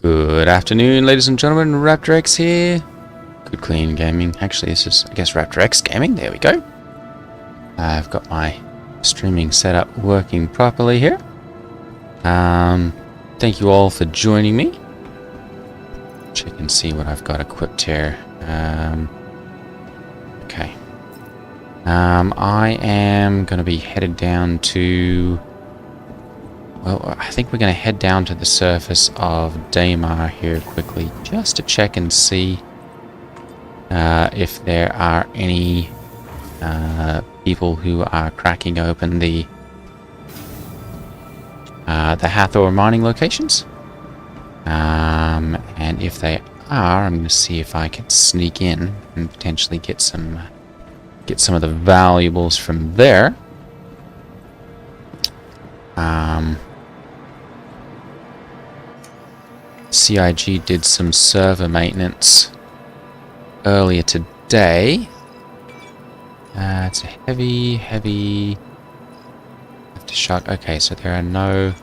Good afternoon, ladies and gentlemen. Raptor X here. Good Clean Gaming. Actually, this is, I guess, Raptor X Gaming. There we go. I've got my streaming setup working properly here. Thank you all for joining me. Check and see what I've got equipped here. Okay. I am going to be headed down to... Well, I think we're going to head down to the surface of Daymar here quickly, just to check and see if there are any people who are cracking open the Hathor mining locations. And if they are, I'm going to see if I can sneak in and potentially get some of the valuables from there. CIG did some server maintenance earlier today. It's a heavy aftershock. Okay, so there are no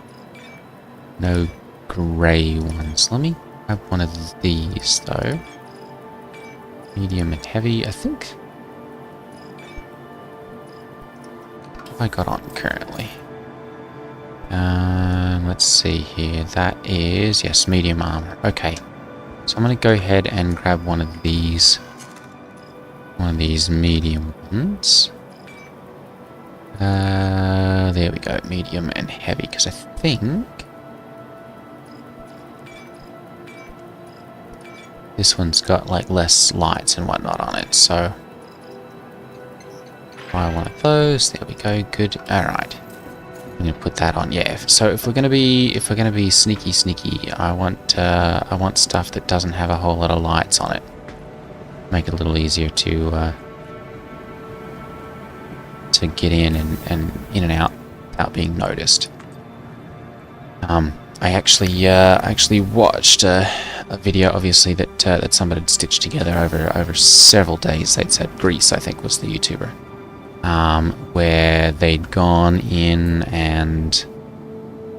grey ones. Let me grab one of these though. Medium and heavy, I think. What have I got on currently? Let's see here. That is, yes, medium armor. Okay. So I'm going to go ahead and grab one of these medium ones. There we go, medium and heavy, because I think this one's got like less lights and whatnot on it, so buy one of those. There we go. Good. All right. I'm gonna put that on. Yeah. So if we're gonna be sneaky, I want stuff that doesn't have a whole lot of lights on it. Make it a little easier to get in and in and out without being noticed. I actually watched a video, obviously, that somebody had stitched together over several days. They'd said Greece, I think, was the YouTuber. Where they'd gone in and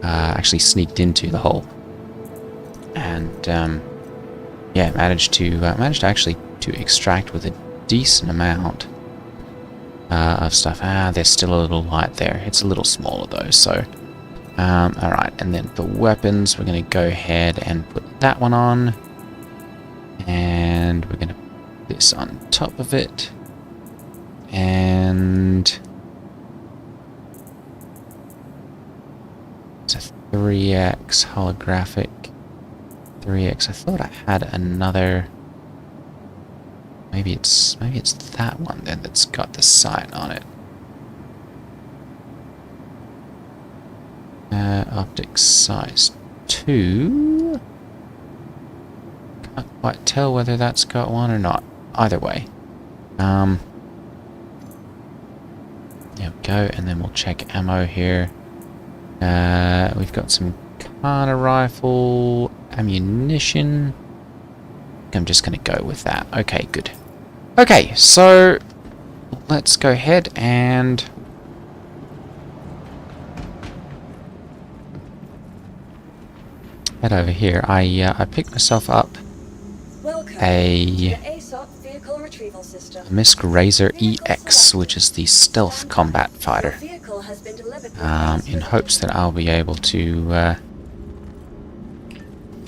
actually sneaked into the hole, and yeah, managed to actually to extract with a decent amount of stuff. There's still a little light there. It's a little smaller though. So, all right, and then for weapons, we're going to go ahead and put that one on, and we're going to put this on top of it. And it's a 3x holographic. 3x. I thought I had another. Maybe it's that one then that's got the sight on it. Optics size 2. Can't quite tell whether that's got one or not. Either way. There we go, and then we'll check ammo here. We've got some Kana rifle ammunition. I'm just going to go with that. Okay, good. Okay, so let's go ahead and head over here. I picked myself up a Misk Razor EX, which is the stealth combat fighter, in hopes that I'll be able to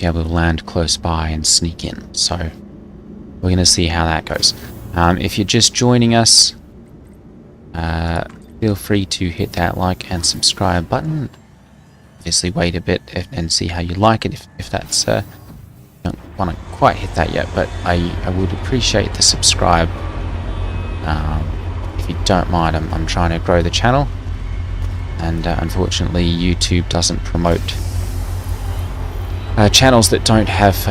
land close by and sneak in. So we're going to see how that goes. If you're just joining us, feel free to hit that like and subscribe button. Obviously wait a bit and see how you like it, if that's don't want to quite hit that yet, but I would appreciate the subscribe. If you don't mind, I'm trying to grow the channel, and unfortunately YouTube doesn't promote channels that don't have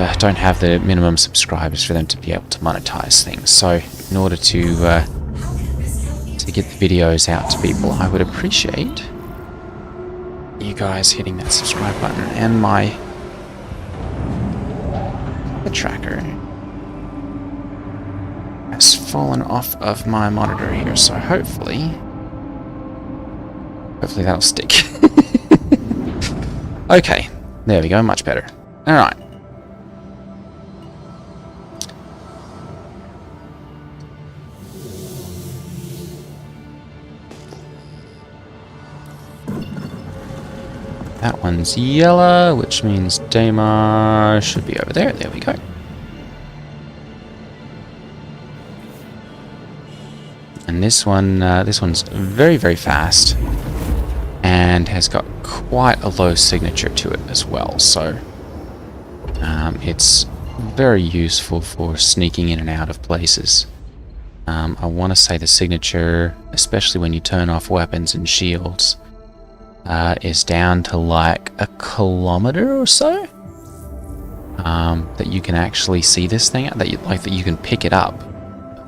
the minimum subscribers for them to be able to monetize things. So in order to get the videos out to people, I would appreciate you guys hitting that subscribe button. And the tracker has fallen off of my monitor here, so hopefully that'll stick. Okay, there we go, much better. Alright, That one's yellow, which means Daymar should be over there. There we go. And this one's very, very fast and has got quite a low signature to it as well. So it's very useful for sneaking in and out of places. I want to say the signature, especially when you turn off weapons and shields, is down to like 1 kilometer or so. That you can actually see this thing, that you can pick it up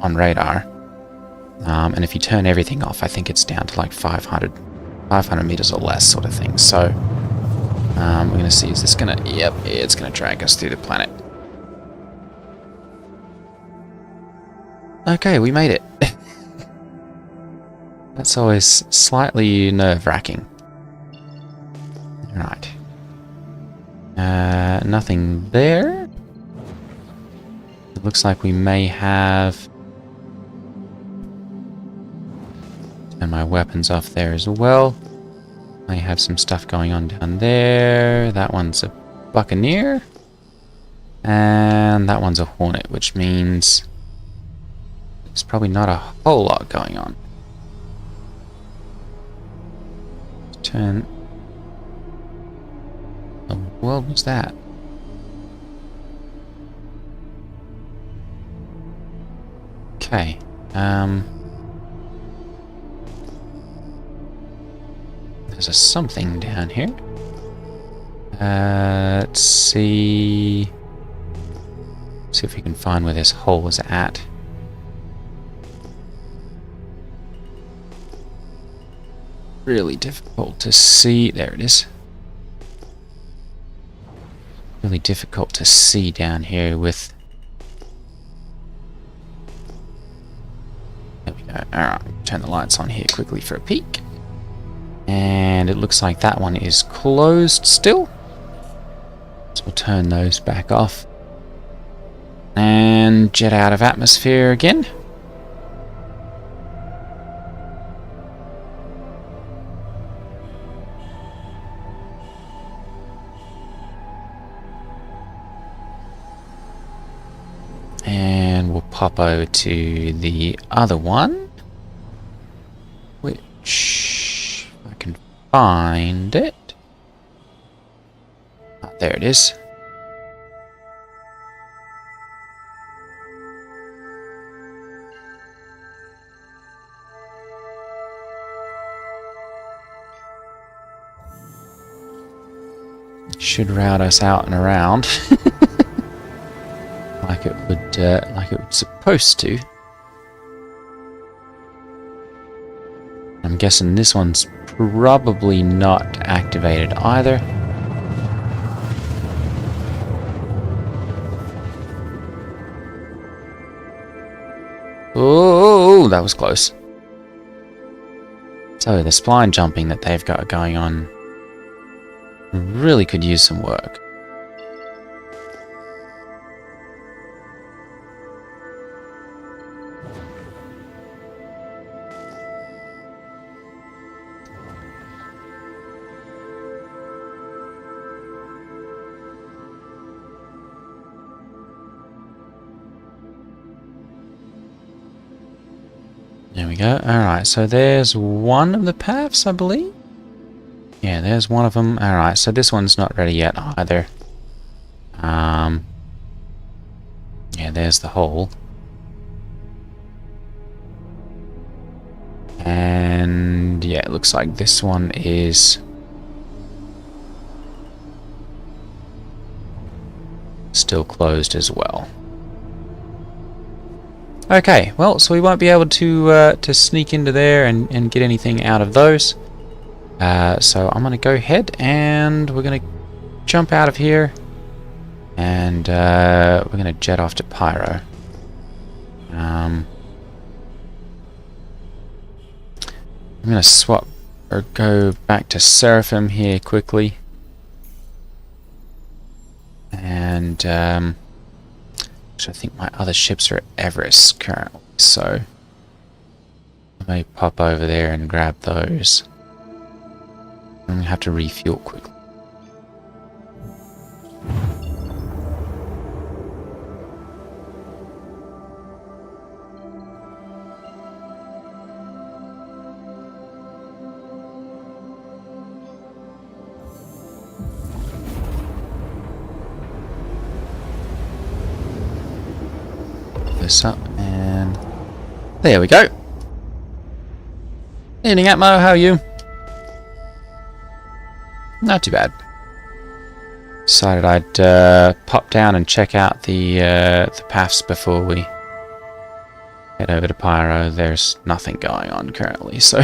on radar. And if you turn everything off, I think it's down to like 500 meters or less, sort of thing. So we're going to see, is this going to, yep, it's going to drag us through the planet. Okay, we made it. That's always slightly nerve-wracking. Right. Nothing there. It looks like we may have... Turn my weapons off there as well. May have some stuff going on down there. That one's a Buccaneer. And that one's a Hornet, which means... there's probably not a whole lot going on. Turn... what the world was that? Okay. There's a something down here. Let's see... see if we can find where this hole is at. Really difficult to see. There it is. Really difficult to see down here with... there we go. Alright, turn the lights on here quickly for a peek. And it looks like that one is closed still. So we'll turn those back off. And jet out of atmosphere again. And we'll pop over to the other one, which, if I can find it. Ah, there it is. Should route us out and around. Like it was supposed to. I'm guessing this one's probably not activated either. Oh, that was close. So the spline jumping that they've got going on really could use some work. There we go. Alright, so there's one of the paths, I believe. Yeah, there's one of them. Alright, so this one's not ready yet either. Yeah, there's the hole. And yeah, it looks like this one is still closed as well. Okay, well, so we won't be able to sneak into there and get anything out of those. So I'm going to go ahead and we're going to jump out of here. And we're going to jet off to Pyro. I'm going to swap or go back to Seraphim here quickly. And... I think my other ships are at Everest currently, so I may pop over there and grab those. I'm going to have to refuel quickly. this up, and there we go. Evening, Atmo, how are you? Not too bad. Decided I'd pop down and check out the paths before we head over to Pyro. There's nothing going on currently, so...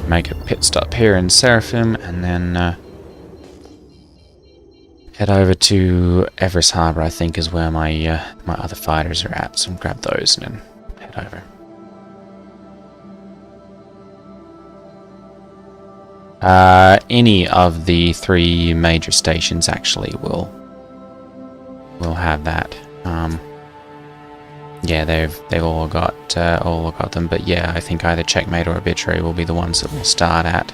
Make a pit stop here in Seraphim, and then head over to Everest Harbour, I think is where my my other fighters are at, so grab those and then head over. Any of the 3 major stations actually will have that. Yeah, they've all got them, but yeah, I think either Checkmate or Arbitrary will be the ones that we'll start at.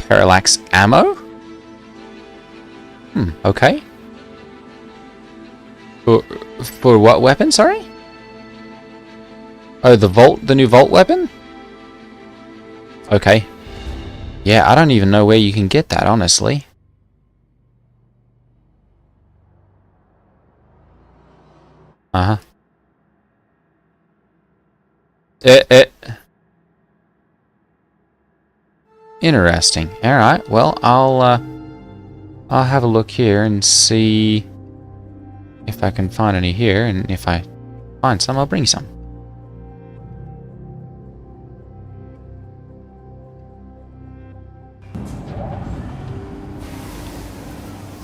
Parallax ammo? Okay. For what weapon, sorry? Oh, the new Volt weapon? Okay. Yeah, I don't even know where you can get that, honestly. Uh-huh. Interesting. Alright, well, I'll have a look here and see if I can find any here, and if I find some, I'll bring some.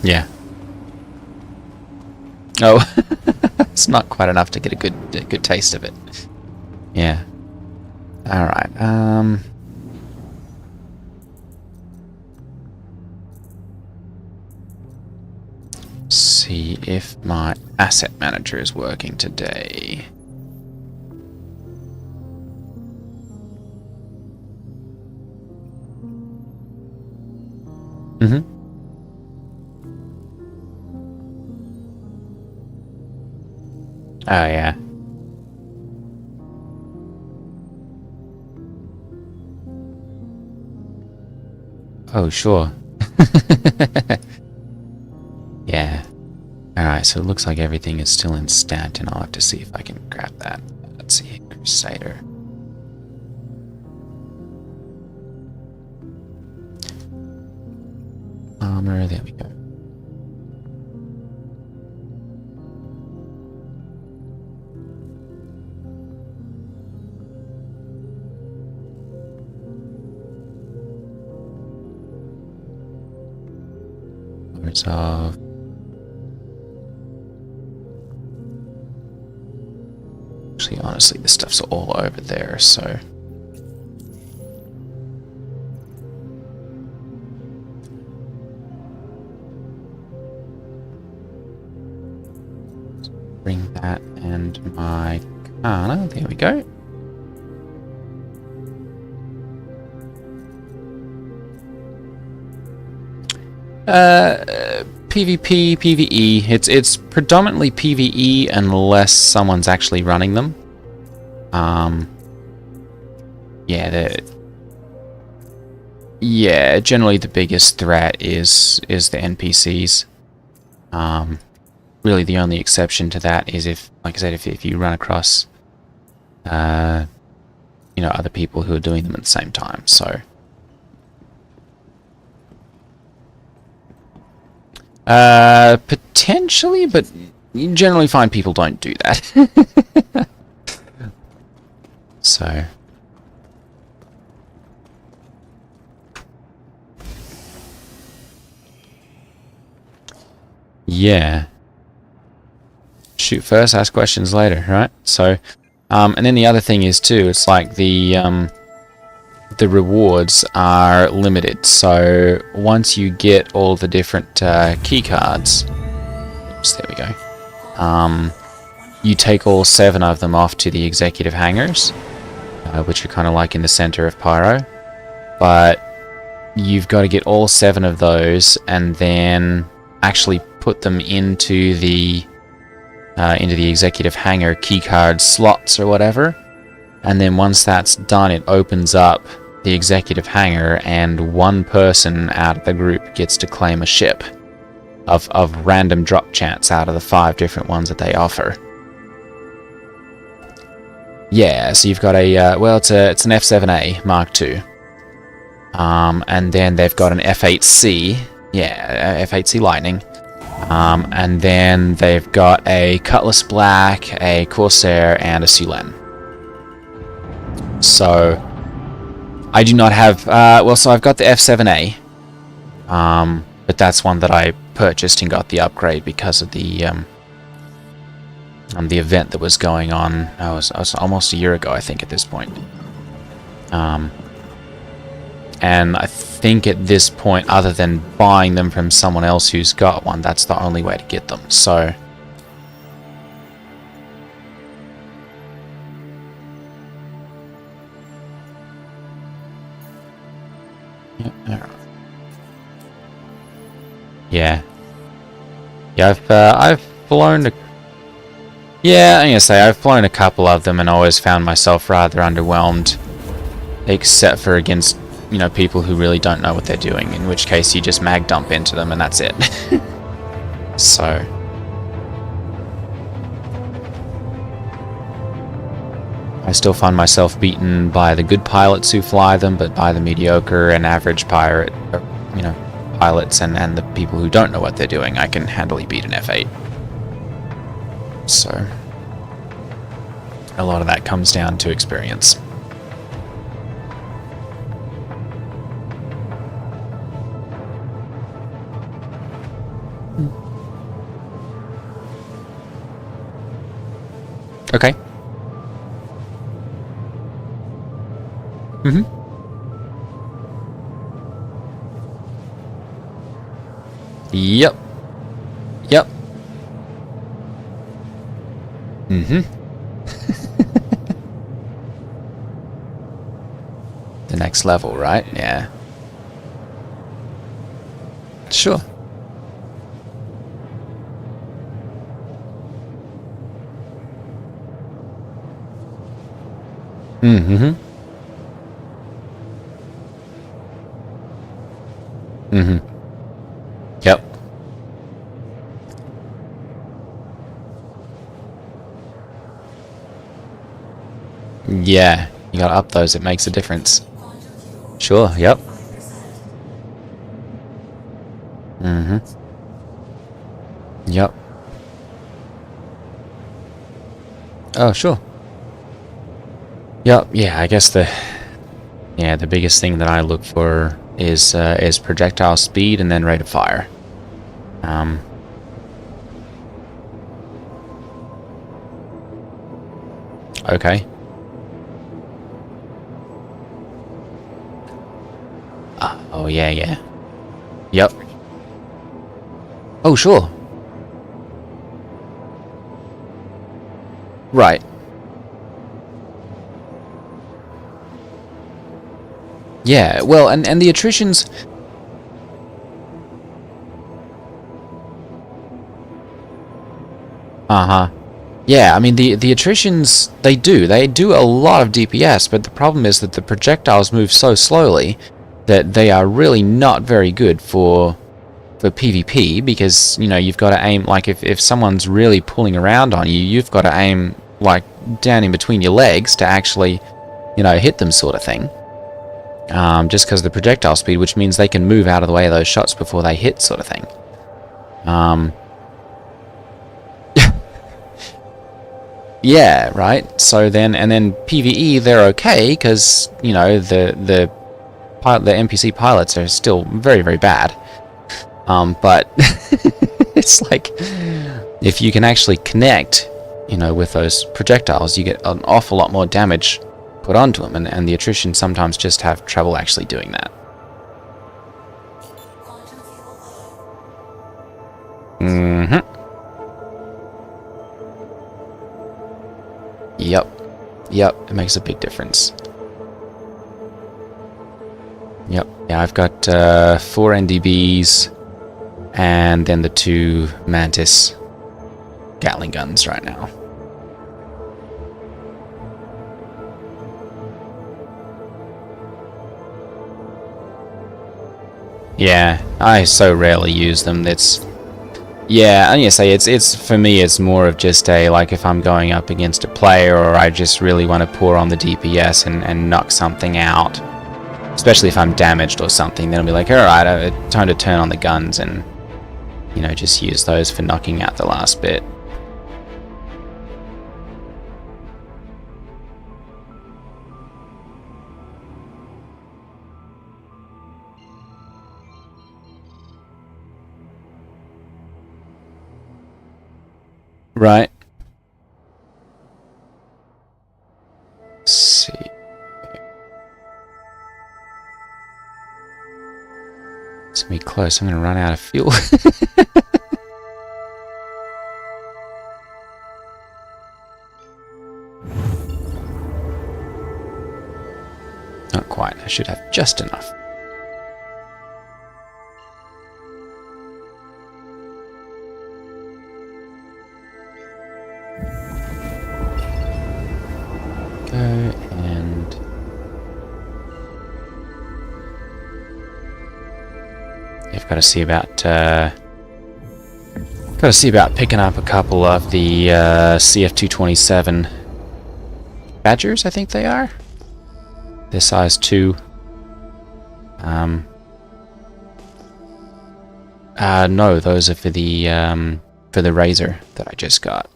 Yeah. Oh, it's not quite enough to get a good taste of it. Yeah. All right. See if my asset manager is working today. Mm-hmm. Oh, yeah. Oh, sure. Yeah. Alright, so it looks like everything is still in Stanton. I'll have to see if I can grab that. Let's see, Crusader. Armor, there we go. Of actually, honestly, this stuff's all over there, so bring that and my Kana. There we go. PvP, PvE. It's predominantly PvE unless someone's actually running them. Yeah, generally the biggest threat is the NPCs. Really the only exception to that is if, like I said, if you run across other people who are doing them at the same time, so potentially, but you generally find people don't do that. So yeah, shoot first, ask questions later, right? So and then the other thing is too, it's like the rewards are limited, so once you get all the different key cards, oops, there we go, you take all 7 of them off to the executive hangars, which are kind of like in the center of Pyro, but you've got to get all 7 of those and then actually put put them into the executive hangar keycard slots or whatever. And then once that's done, it opens up the executive hangar, and one person out of the group gets to claim a ship of random drop chance out of the 5 different ones that they offer. Yeah, so you've got a well, it's an F7A Mark II, and then they've got an F8C, yeah, F8C Lightning, and then they've got a Cutlass Black, a Corsair, and a Sulan. So I do not have well, so I've got the F7A, but that's one that I purchased and got the upgrade because of the event that was going on. I was almost a year ago, I think, at this point. And I think at this point, other than buying them from someone else who's got one, that's the only way to get them. So yeah, I've flown a I'm gonna say I've flown a couple of them and always found myself rather underwhelmed, except for against, you know, people who really don't know what they're doing, in which case you just mag dump into them and that's it. So I still find myself beaten by the good pilots who fly them, but by the mediocre and average pirate, you know, pilots and the people who don't know what they're doing, I can handily beat an F8. So a lot of that comes down to experience. Okay. Mm-hmm. Yep. Yep. Mm-hmm. The next level, right? Yeah. Sure. Mm-hmm. Mm-hmm. Yep. Yeah, you gotta up those, it makes a difference. Sure, yep. Mm-hmm. Yep. Oh, sure. Yep, yeah, I guess the biggest thing that I look for is projectile speed and then rate of fire. Okay. Oh, yeah, yeah. Yep. Oh, sure. Right. Yeah, well, and the attritions... Uh-huh. Yeah, I mean, the attritions, they do a lot of DPS, but the problem is that the projectiles move so slowly that they are really not very good for PvP, because, you know, you've got to aim, like, if someone's really pulling around on you, you've got to aim, like, down in between your legs to actually, you know, hit them, sort of thing. Just because of the projectile speed, which means they can move out of the way of those shots before they hit, sort of thing. Yeah, right. So then, and then PvE, they're okay because, you know, the NPC pilots are still very, very bad. But it's like, if you can actually connect, you know, with those projectiles, you get an awful lot more damage put onto them, and the attrition sometimes just have trouble actually doing that. Mm-hmm. Yep. Yep, it makes a big difference. Yep. Yeah, I've got 4 NDBs and then the 2 Mantis Gatling guns right now. Yeah, I so rarely use them. Yeah, and you say it's for me it's more of just a, like, if I'm going up against a player or I just really want to pour on the DPS and knock something out, especially if I'm damaged or something, then I'll be like, alright, time to turn on the guns and, you know, just use those for knocking out the last bit. Right. Let's see. It's gonna be close. I'm gonna run out of fuel. Not quite. I should have just enough. And I've got to see about picking up a couple of the CF227 Badgers, I think they are. They're size 2. No, those are for the Razor that I just got.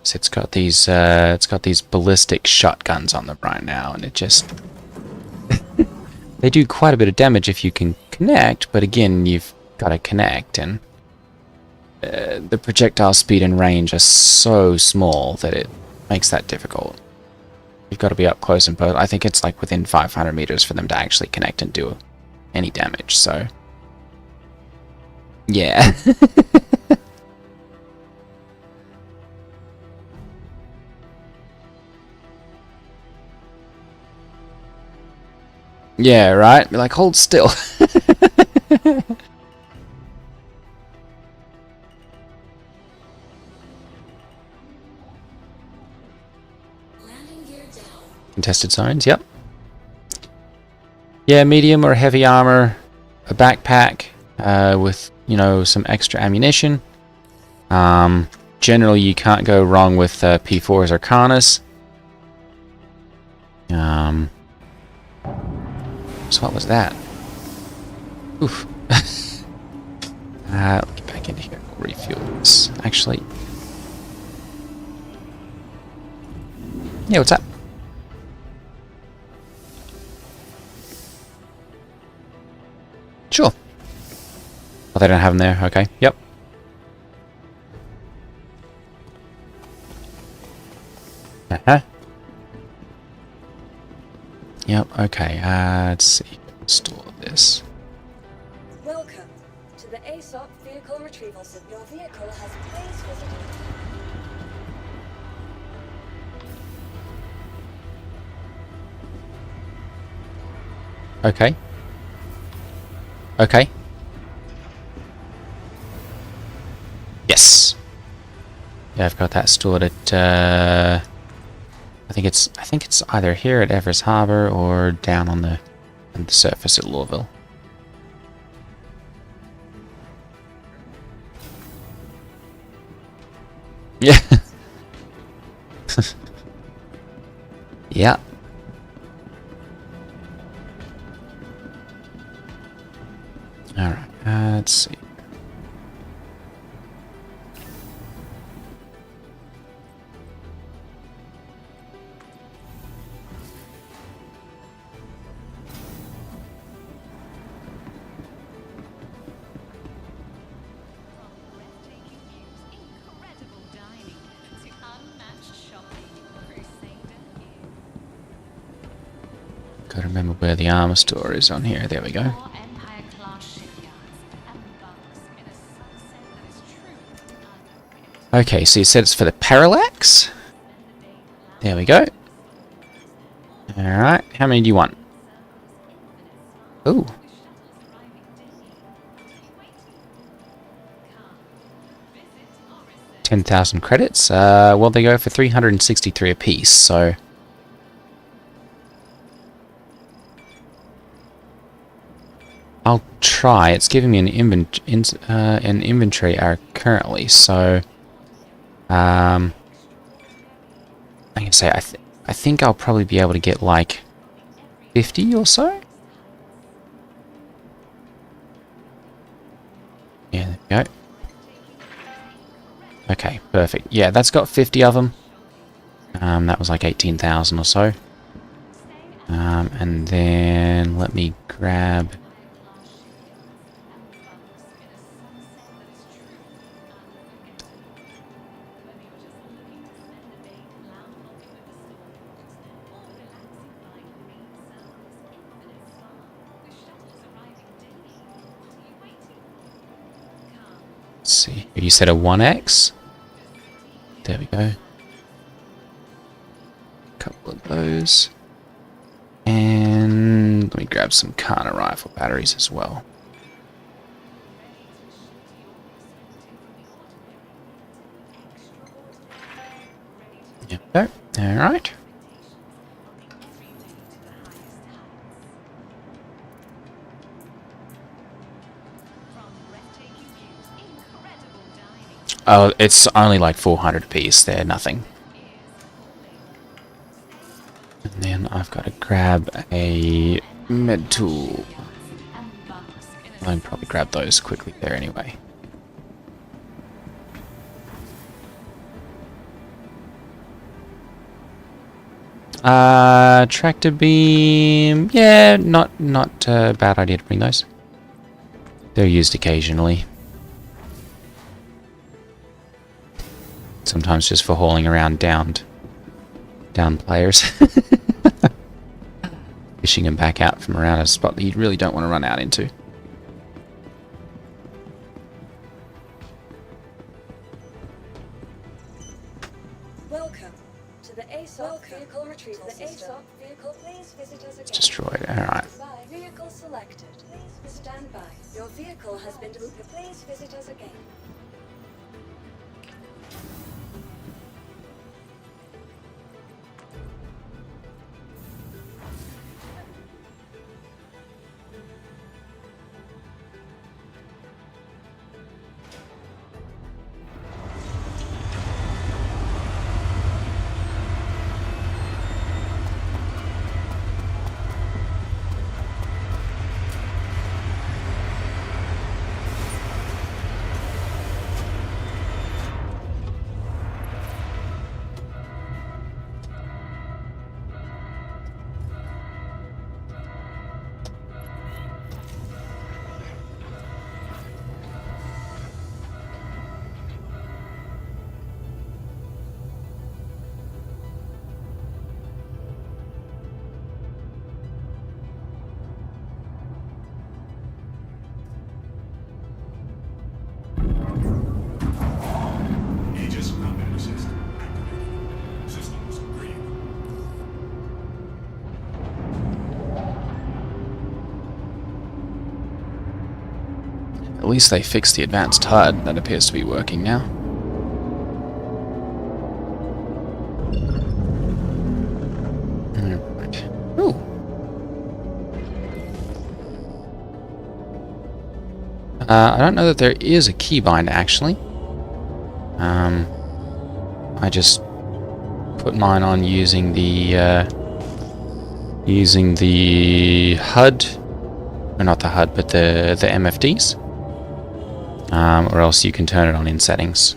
So it's got these ballistic shotguns on them right now, and it just they do quite a bit of damage if you can connect, but again, you've got to connect, and the projectile speed and range are so small that it makes that difficult. You've got to be up close and personal. I think it's like within 500 meters for them to actually connect and do any damage, so yeah. Yeah, right? Be like, hold still. Contested zones, yep. Yeah, medium or heavy armor, a backpack with, you know, some extra ammunition. Generally, you can't go wrong with P4s or Arcanas. So what was that? Oof. Let's get back into here. Refuel this. Actually. Yeah, what's up? Sure. Oh, they don't have them there. Okay. Yep. Uh-huh. Yep, okay, let's see. Store this. Welcome to the ASOP vehicle retrieval system. Your vehicle has placed visited. Okay. Okay. Yes. Yeah, I've got that stored at I think it's either here at Everest Harbor or down on the surface at Lorville. Yeah. Yeah. All right. Let's see. Gotta remember where the armor store is on here. There we go. Okay, so you said it's for the parallax? There we go. Alright, how many do you want? Ooh. 10,000 credits. Well, they go for 363 apiece, so... I'll try. It's giving me an inventory error currently, so... I can say I think I'll probably be able to get like 50 or so. Yeah, there we go. Okay, perfect. Yeah, that's got 50 of them. That was like 18,000 or so. And then let me grab... Let's see. You said a 1x? There we go. Couple of those. And let me grab some Kana rifle batteries as well. There we go. Alright. Oh, it's only like 400 apiece. They're nothing. And then I've got to grab a med tool. I'll probably grab those quickly there anyway. Tractor beam. Yeah, not a bad idea to bring those. They're used occasionally. Sometimes just for hauling around downed players. Fishing them back out from around a spot that you really don't want to run out into. Welcome to the ASOP vehicle retrieval system. Please visit us again. It's destroyed. Alright. Vehicle selected. Please stand by. Your vehicle has been delivered. Please visit us again. At least they fixed the advanced HUD. That appears to be working now. Alright. Ooh. I don't know that there is a keybind actually. I just put mine on using the HUD, or not the HUD, but the MFDs. Or else you can turn it on in settings.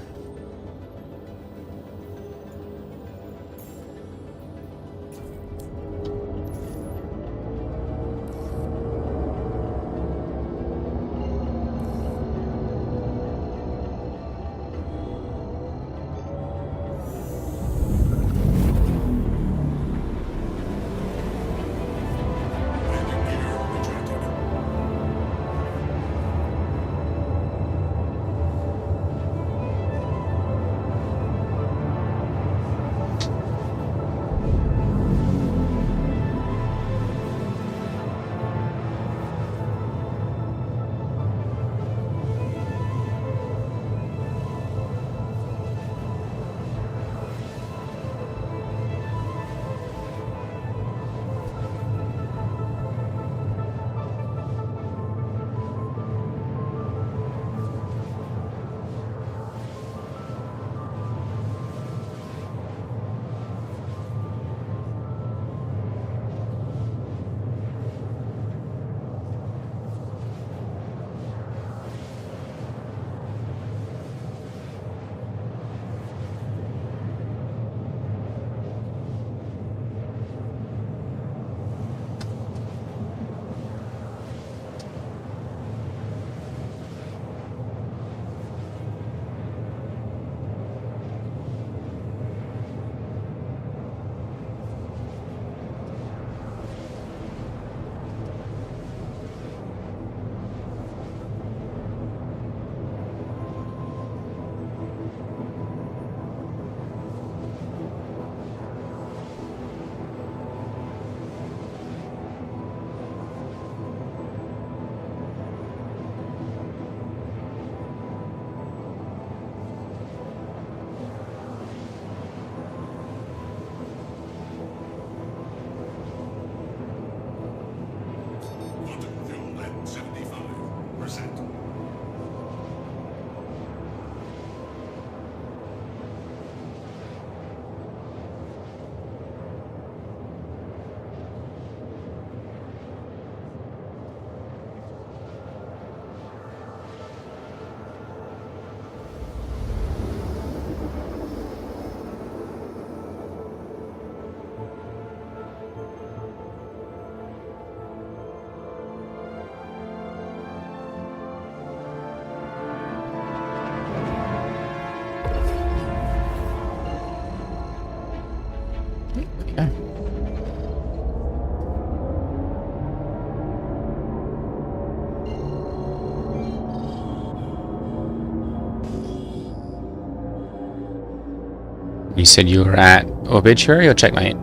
You said you were at Obituary or Checkmate?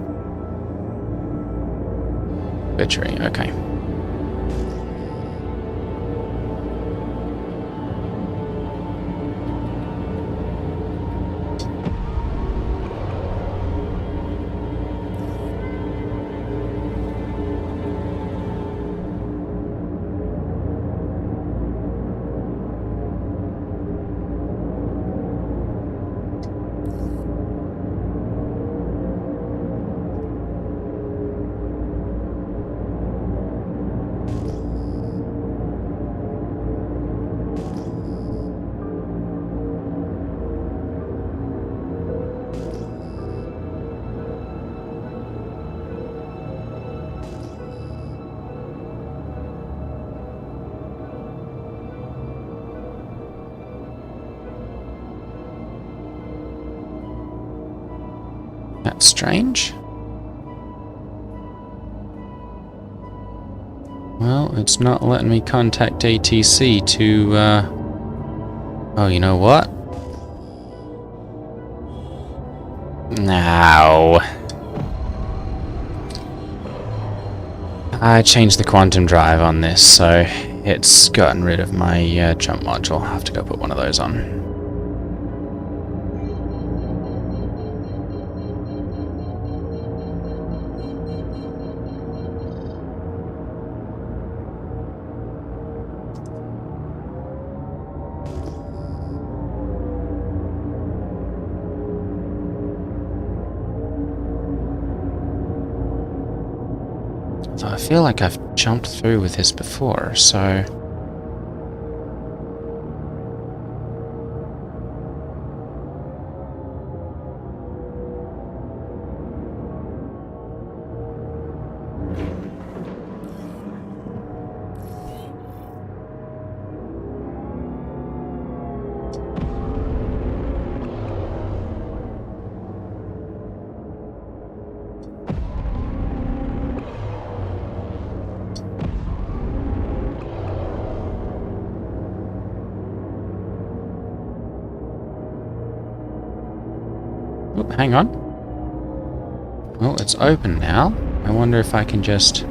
Obituary, okay. That's strange. Well, it's not letting me contact ATC to, Oh, you know what? No. I changed the quantum drive on this, so it's gotten rid of my jump module. I'll have to go put one of those on. So I feel like I've jumped through with this before, so... Oh, hang on. Well, it's open now. I wonder if I can just...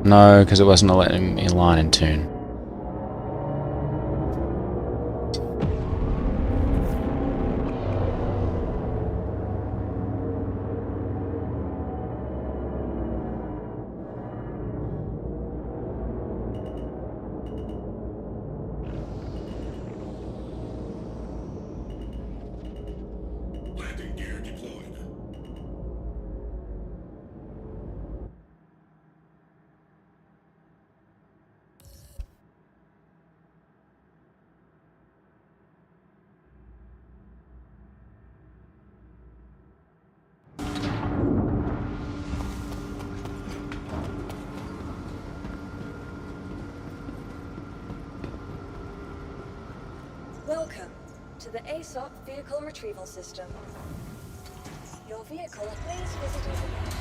No, because it wasn't letting me line and tune. Landing gear deployed. Welcome to the ASOP Vehicle Retrieval System. Your vehicle please visit us again.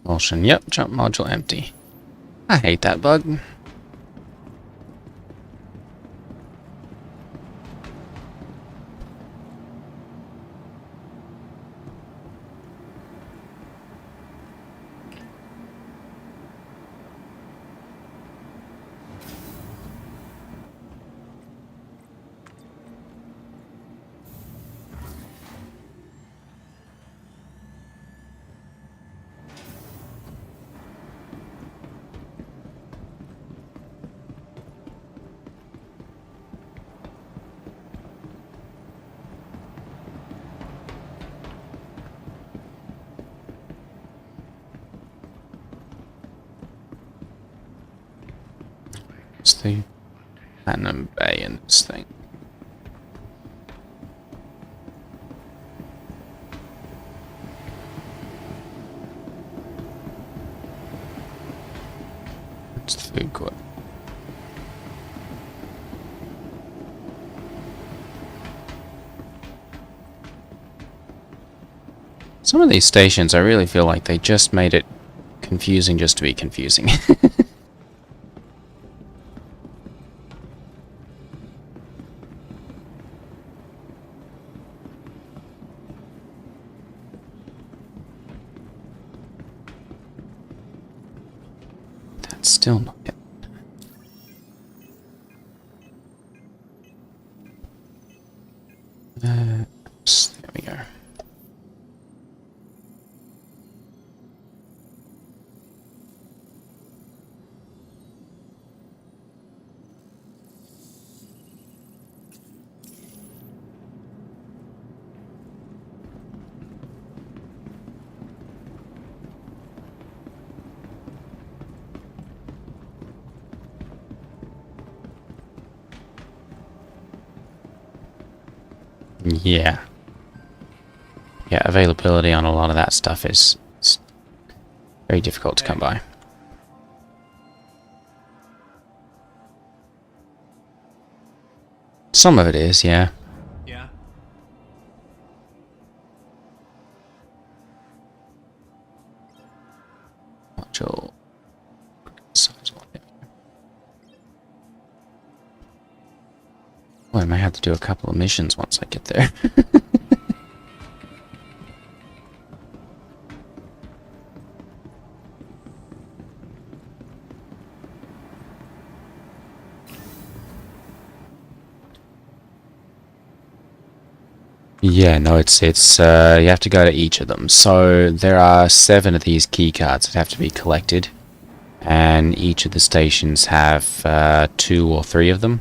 Motion, yep, jump module empty. I hate that bug. the platinum bay in this thing? It's the food court. Some of these stations, I really feel like they just made it confusing just to be confusing. That's still not it. There we go. Yeah. Yeah, availability on a lot of that stuff is very difficult to come by. Some of it is, yeah. Yeah. Module. Well, I may have to do a couple of missions once I get there. Yeah, no, it's you have to go to each of them. So there are 7 of these key cards that have to be collected, and each of the stations have 2 or 3 of them.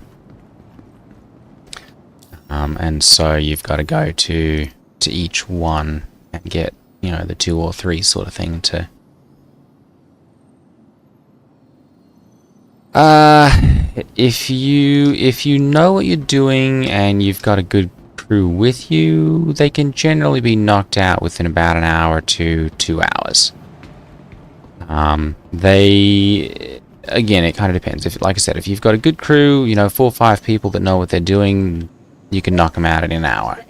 And so you've got to go to each one and get, you know, the 2 or 3 sort of thing to. If you know what you're doing and you've got a good crew with you, they can generally be knocked out within about an hour to 2 hours. Again, it kind of depends. If, like I said, if you've got a good crew, you know, 4 or 5 people that know what they're doing, you can knock them out in an hour.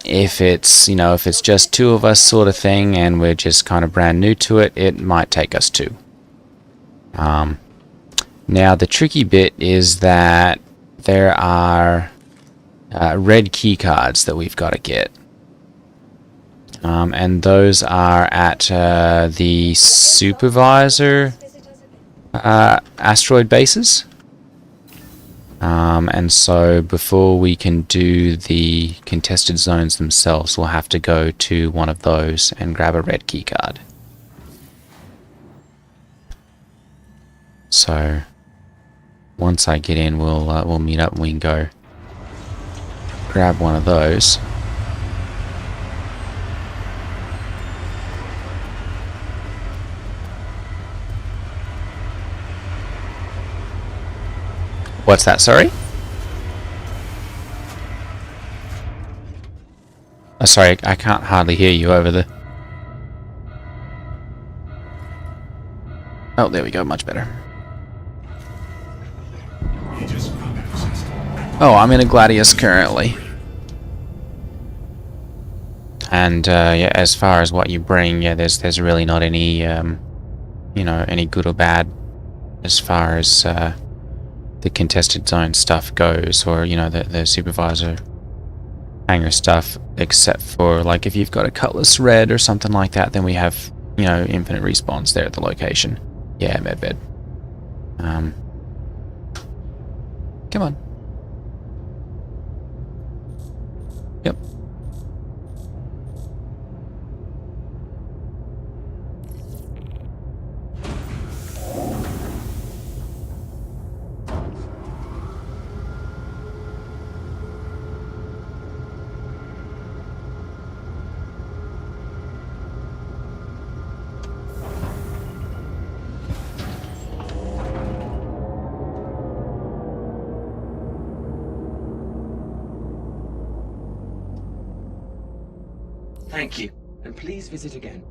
If it's, you know, if it's just 2 of us sort of thing and we're just kind of brand new to it, it might take us 2. Now the tricky bit is that there are red key cards that we've got to get. And those are at the supervisor asteroid bases. And so before we can do the contested zones themselves, we'll have to go to one of those and grab a red key card. So once I get in, we'll meet up and we can go grab one of those. What's that, sorry? Oh, sorry, I can't hardly hear you over the... Oh, there we go, much better. Oh, I'm in a Gladius currently. And, yeah, as far as what you bring, yeah, there's really not any, you know, any good or bad as far as, the contested zone stuff goes, or, you know, the supervisor hangar stuff, except for, like, if you've got a Cutlass Red or something like that, then we have, you know, infinite respawns there at the location. Yeah, medbed. Come on. Yep. Thank you, and please visit again.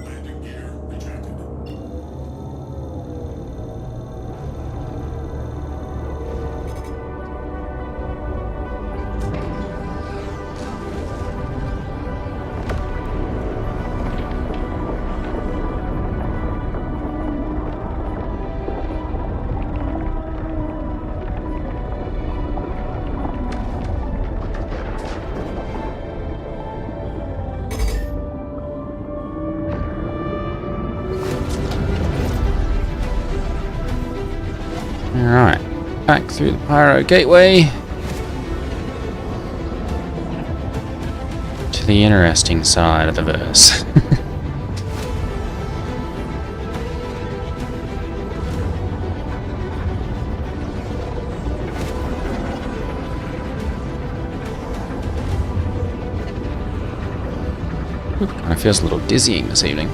Landing gear ejected. Alright, back through the Pyro gateway to the interesting side of the verse. Kind of feels a little dizzying this evening.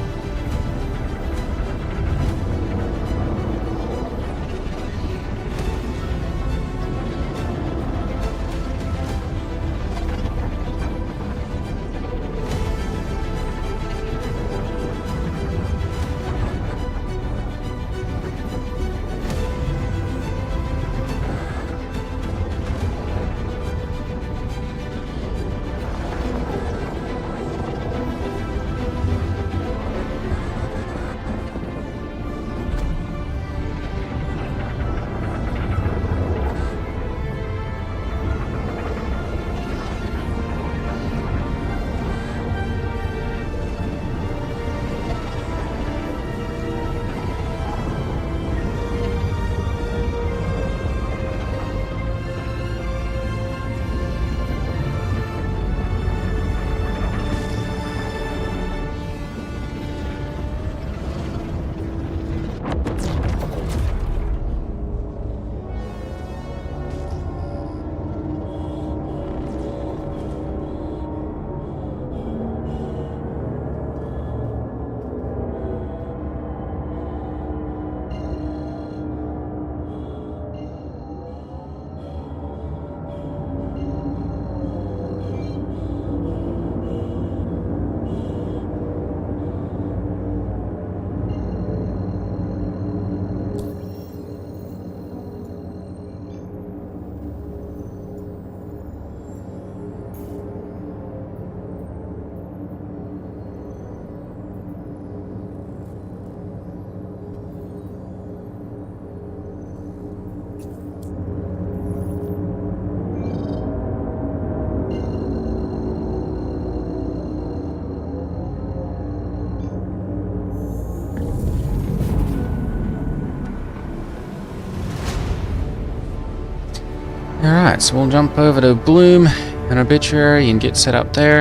Alright, so we'll jump over to Bloom and Obituary and get set up there.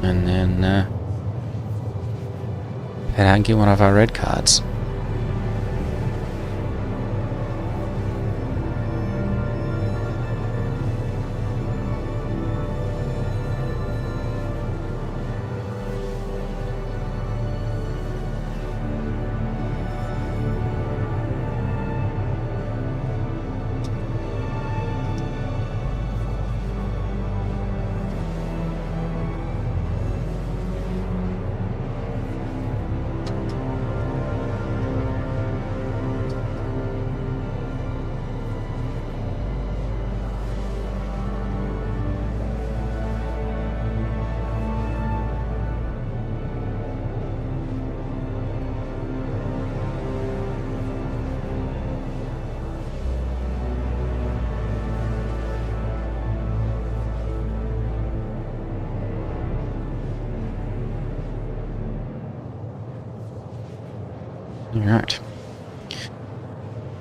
And then head out and get one of our red cards. Alright.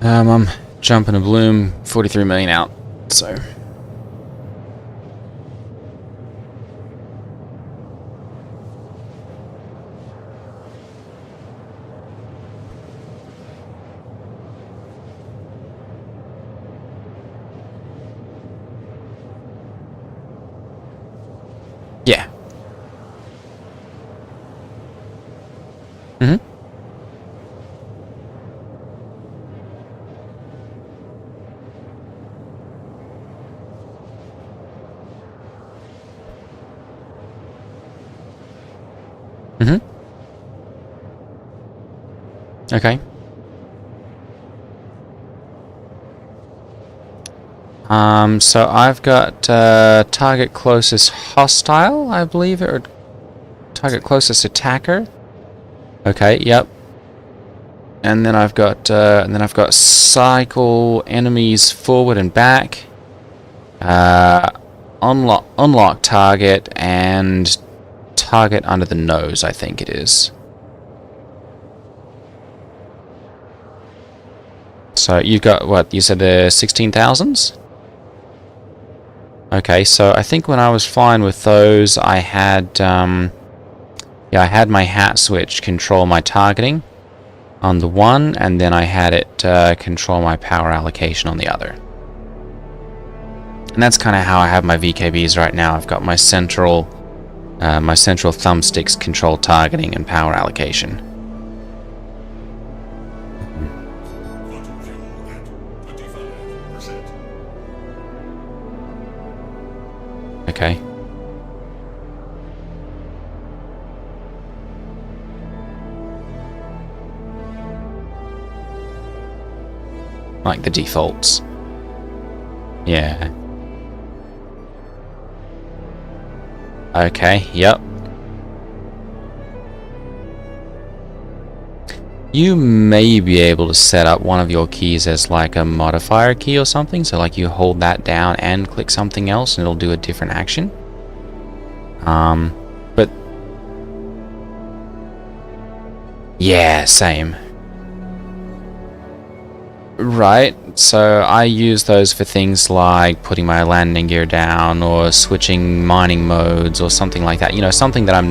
I'm jumping a bloom, 43 million out, so... Yeah. Mm-hmm. Mm-hmm. Okay. So I've got target closest hostile, I believe, or target closest attacker. Okay, yep. And then I've got cycle enemies forward and back. Unlock target and target under the nose, I think it is. So you've got what you said, the 16,000s? Okay, so I think when I was flying with those, I had I had my hat switch control my targeting on the one, and then I had it control my power allocation on the other. And that's kind of how I have my VKBs right now. I've got my central thumbsticks control targeting and power allocation. Quantum fuel at 25%. Okay. Like the defaults. Yeah. Okay, yep. You may be able to set up one of your keys as like a modifier key or something, so like you hold that down and click something else and it'll do a different action. But yeah, same. Right, so I use those for things like putting my landing gear down or switching mining modes or something like that. You know, something that I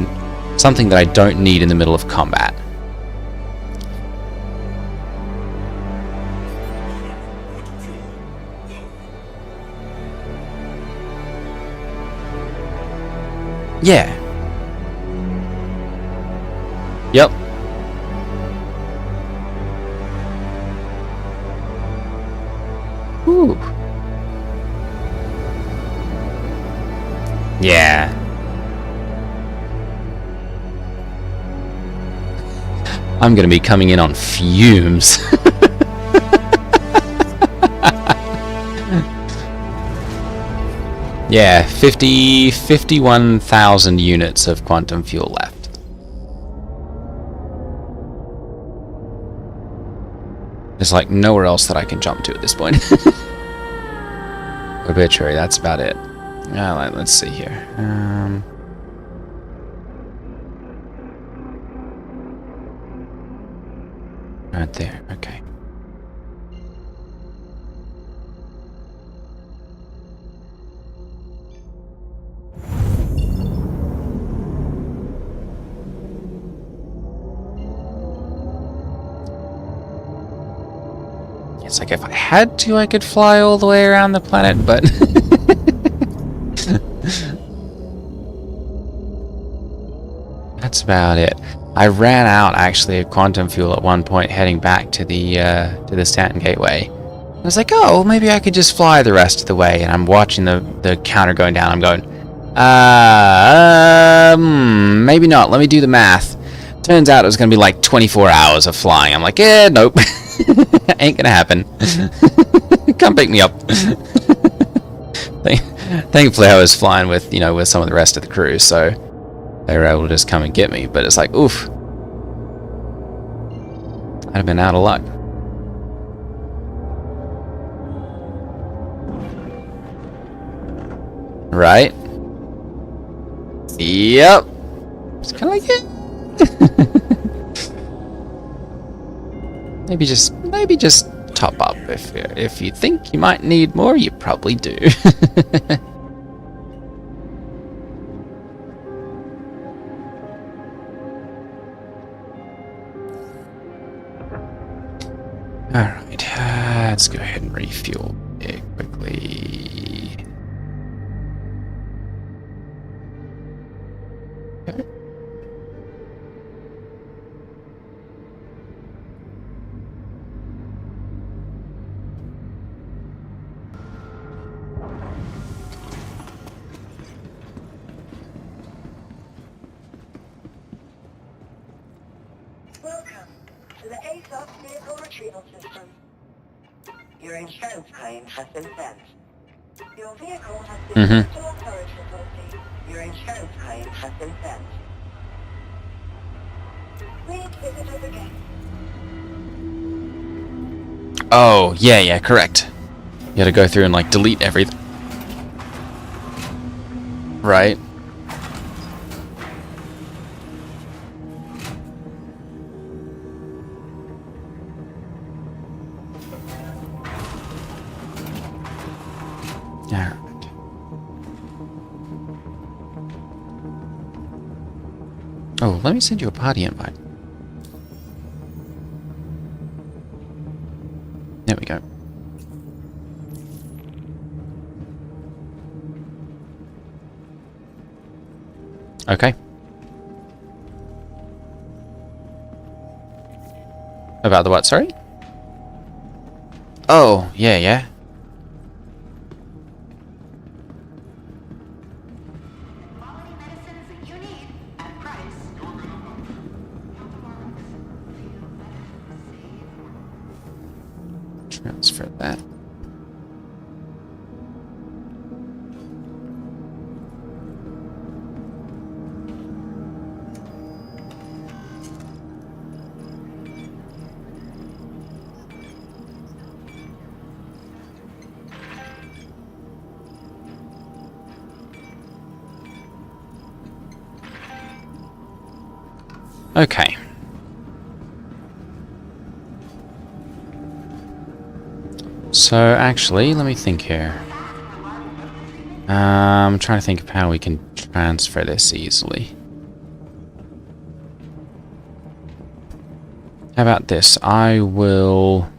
don't need in the middle of combat. Quantum fuel low. Yeah. Yep. Ooh. Yeah. I'm gonna be coming in on fumes. Yeah, 51,000 units of quantum fuel left. There's like nowhere else that I can jump to at this point. Obituary, that's about it. Let's see here. Right there, okay. It's like if I had to, I could fly all the way around the planet, but... That's about it. I ran out, actually, of quantum fuel at one point heading back to the Stanton Gateway. I was like, oh, well, maybe I could just fly the rest of the way, and I'm watching the counter going down. I'm going, maybe not. Let me do the math. Turns out it was going to be like 24 hours of flying. I'm like, nope. Ain't gonna happen. Come pick me up. Thankfully, I was flying with, with some of the rest of the crew, so they were able to just come and get me. But it's like, oof. I'd have been out of luck. Right? Yep. It's kind of like it. maybe just top up. If you think you might need more, you probably do. Alright, let's go ahead and refuel here quickly. Okay. Welcome to the ASOP vehicle retrieval system. Your insurance claim has been sent. Your vehicle has been sent to our storage facility. Your insurance claim has been sent. Please visit us again. Oh, yeah, correct. You gotta go through and like delete everything. Right? Alright. Oh, let me send you a party invite. There we go. Okay. About the what, sorry? Oh, yeah. Quality medicines that you need at a price. Transfer that. Okay. So actually, let me think here. I'm trying to think of how we can transfer this easily. How about this? I will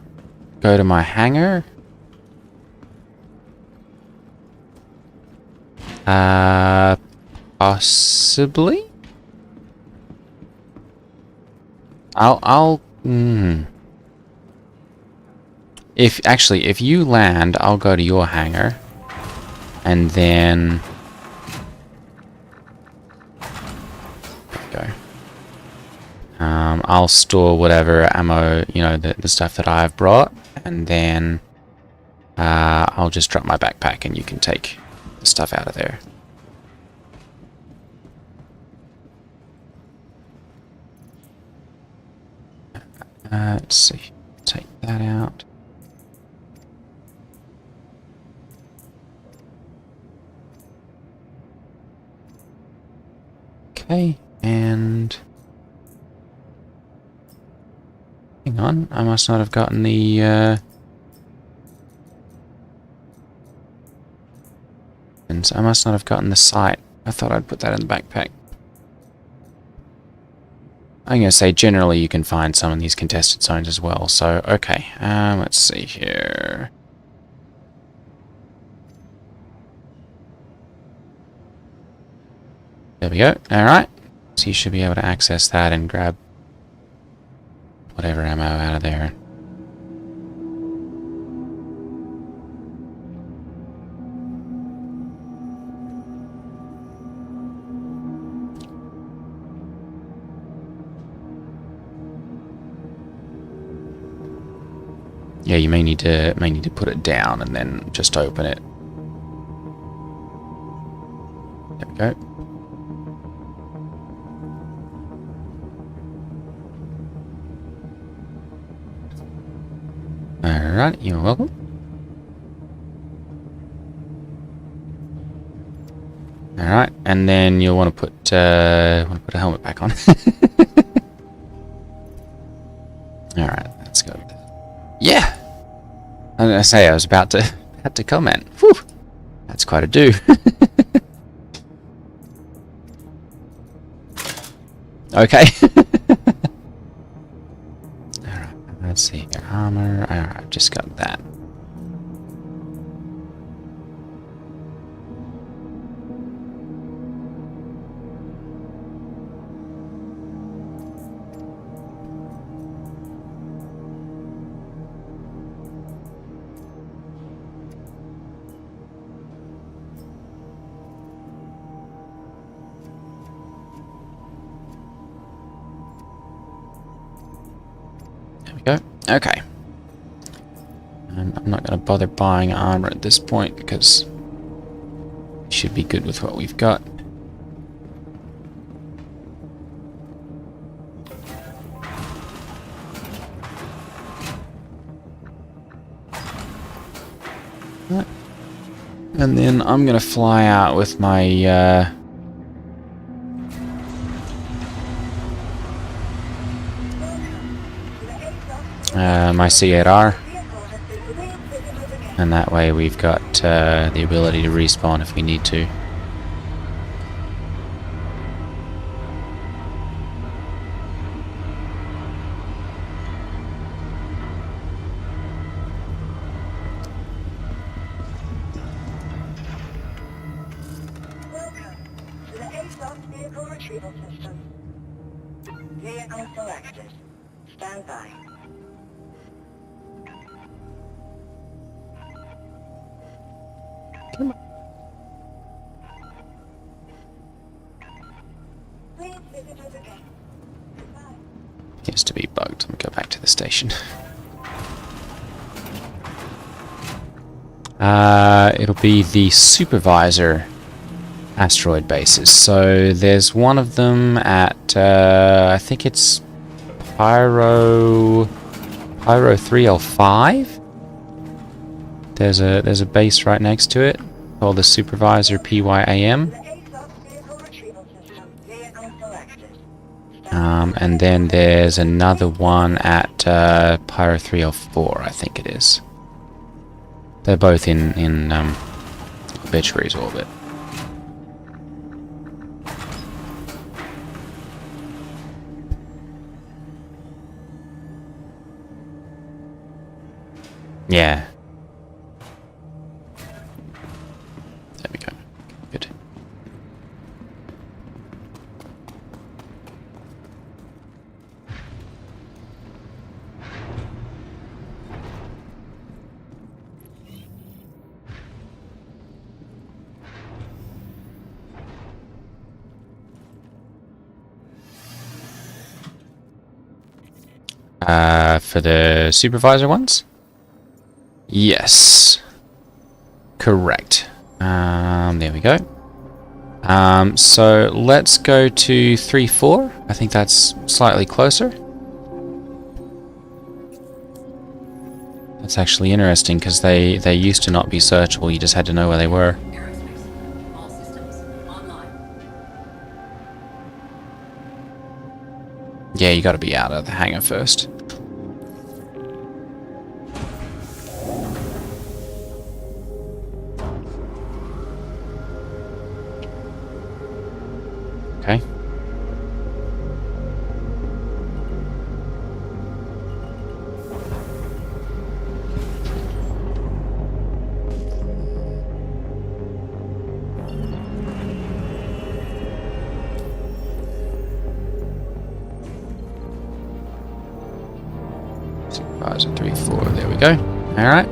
go to my hangar. Possibly? If you land, I'll go to your hangar. And then... There we go. I'll store whatever ammo, you know, the stuff that I've brought. And then... I'll just drop my backpack and you can take the stuff out of there. Let's see. Take that out. Okay, and... Hang on, I must not have gotten the... I must not have gotten the sight. I thought I'd put that in the backpack. I'm going to say generally you can find some in these contested zones as well. So, okay. Let's see here. There we go. Alright. So you should be able to access that and grab whatever ammo out of there. Yeah, you may need to put it down and then just open it. There we go. Alright, you're welcome. Alright, and then you'll want to put a helmet back on. Alright, let's go with was gonna say, I was about to comment. Whew, that's quite a do. Okay. Alright, let's see here. Armor. Alright, just got that. Go. Okay. And I'm not going to bother buying armor at this point because we should be good with what we've got. Right. And then I'm going to fly out with my my CRR, and that way we've got the ability to respawn if we need to. Welcome to the ASOS vehicle retrieval system. Vehicle selected. Stand by. Please visit us again. Goodbye. Appears to be bugged. Let me go back to the station. It'll be the supervisor asteroid bases. So there's one of them at I think it's Pyro 3L5. There's a base right next to it called the supervisor PYAM. The ASOS vehicle retrieval system. Vehicle selected. And then there's another one at Pyro 3L4, I think it is. They're both in Obituary's orbit. Yeah. There we go. Good. For the supervisor ones? Yes. Correct. There we go. So let's go to 3-4. I think that's slightly closer. That's actually interesting because they used to not be searchable. You just had to know where they were. Aerospace. All systems online. Yeah, you got to be out of the hangar first. Okay. Supervisor 3-4, there we go. Alright.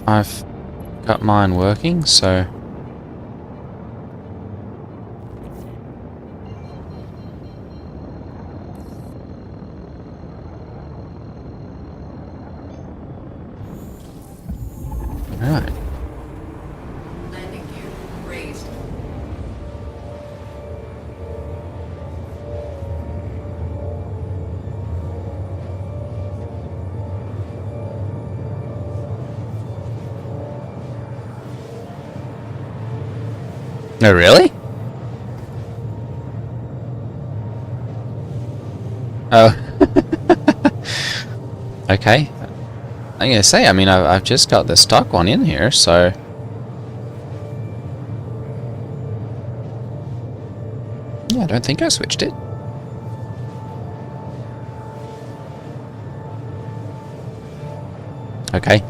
I've got mine working, so alright. Landing gear raised. No, really? Oh. Okay. I'm gonna say, I mean, I've just got the stock one in here, so... Yeah, I don't think I switched it. Okay.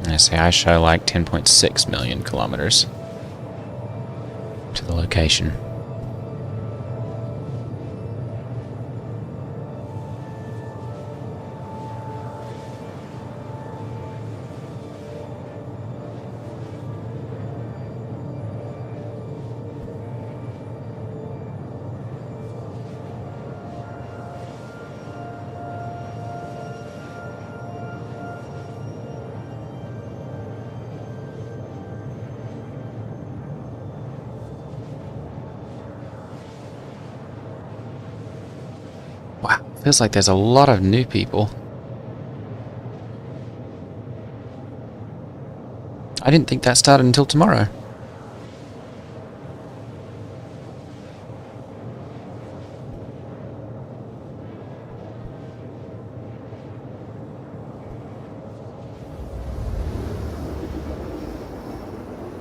I say I show like 10.6 million kilometers to the location. Wow, feels like there's a lot of new people. I didn't think that started until tomorrow.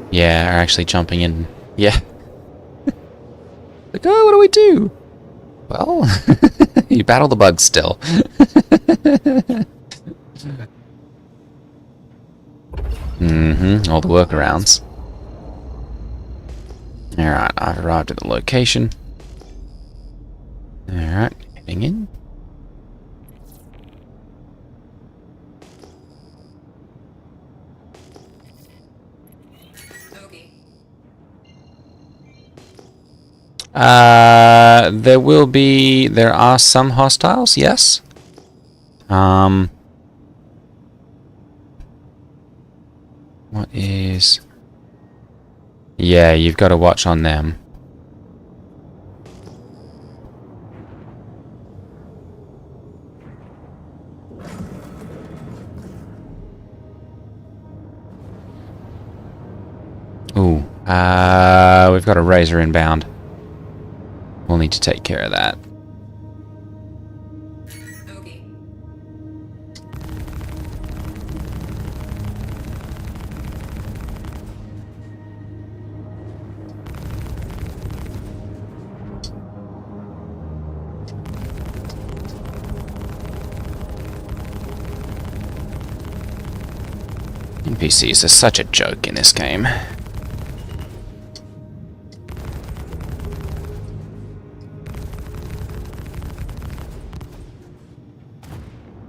Yeah, are actually jumping in. Yeah. Like, oh, what do we do? Well, you battle the bugs still. All the workarounds. Alright, I've arrived at the location. Alright, heading in. There are some hostiles, yes. What is... Yeah, you've got to watch on them. Ooh, we've got a razor inbound. We'll need to take care of that. NPCs are such a joke in this game.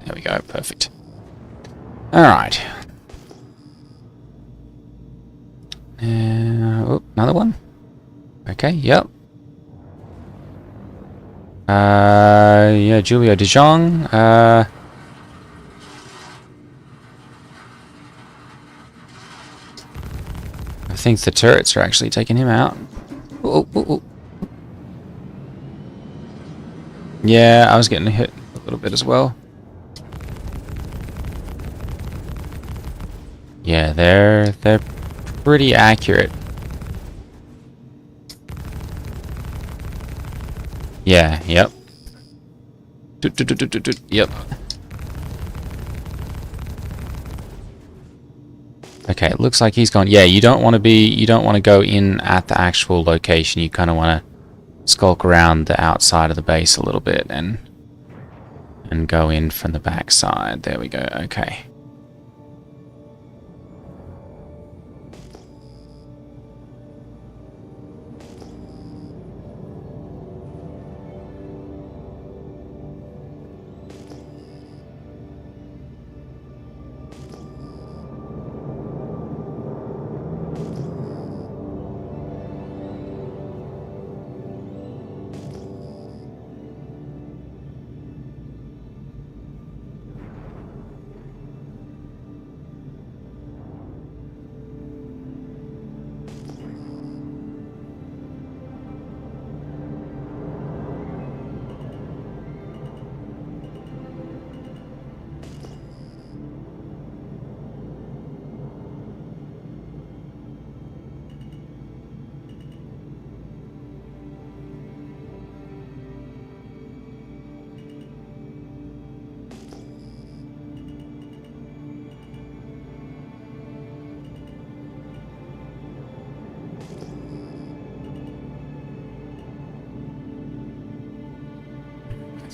There we go, perfect. Alright. Oh, another one? Okay, yep. Yeah, Julio De Jong. I think the turrets are actually taking him out. Oh, oh, oh. Yeah, I was getting hit a little bit as well. Yeah, they're pretty accurate. Yeah, yep. Yep. Okay, it looks like he's gone. Yeah, you don't want to go in at the actual location. You kind of want to skulk around the outside of the base a little bit and go in from the back side. There we go. Okay.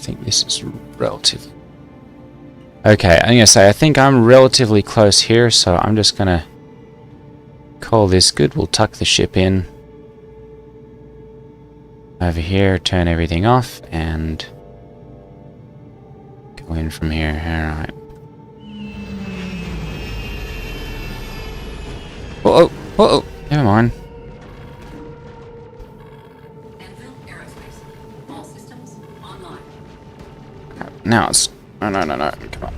think this is relatively... Okay, I'm gonna say I think I'm relatively close here, so I'm just gonna call this good. We'll tuck the ship in over here, turn everything off, and go in from here. Alright. Whoa, whoa, never mind. Anvil Aerospace. All systems online. Now it's... No, no, no, no, come on.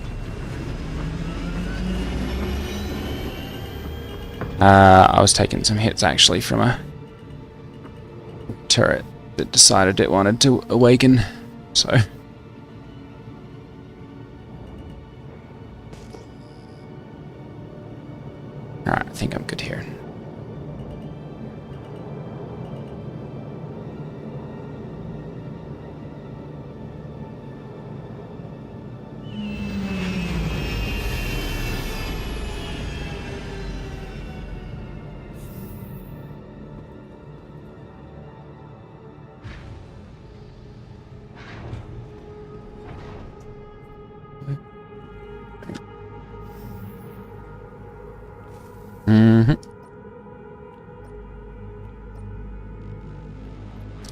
I was taking some hits actually from a turret that decided it wanted to awaken, so... Alright, I think I'm good here.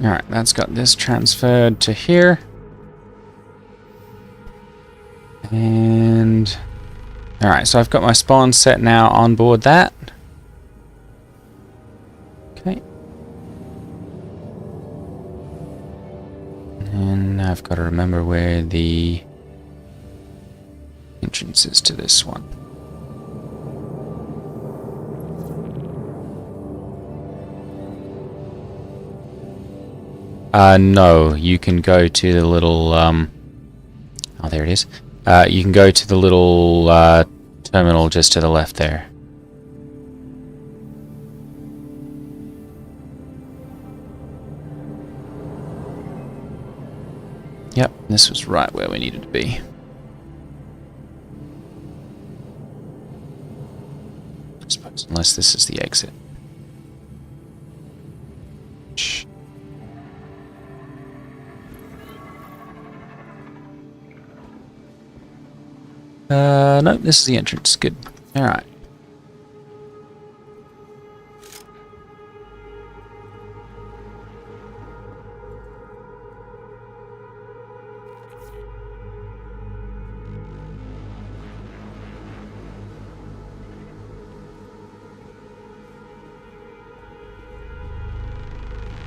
Alright, that's got this transferred to here. And... Alright, so I've got my spawn set now on board that. Okay. And I've got to remember where the entrance is to this one. No, you can go to the little, oh, there it is. You can go to the little, terminal just to the left there. Yep, this was right where we needed to be. I suppose, unless this is the exit. Shh. No, this is the entrance. Good. Alright.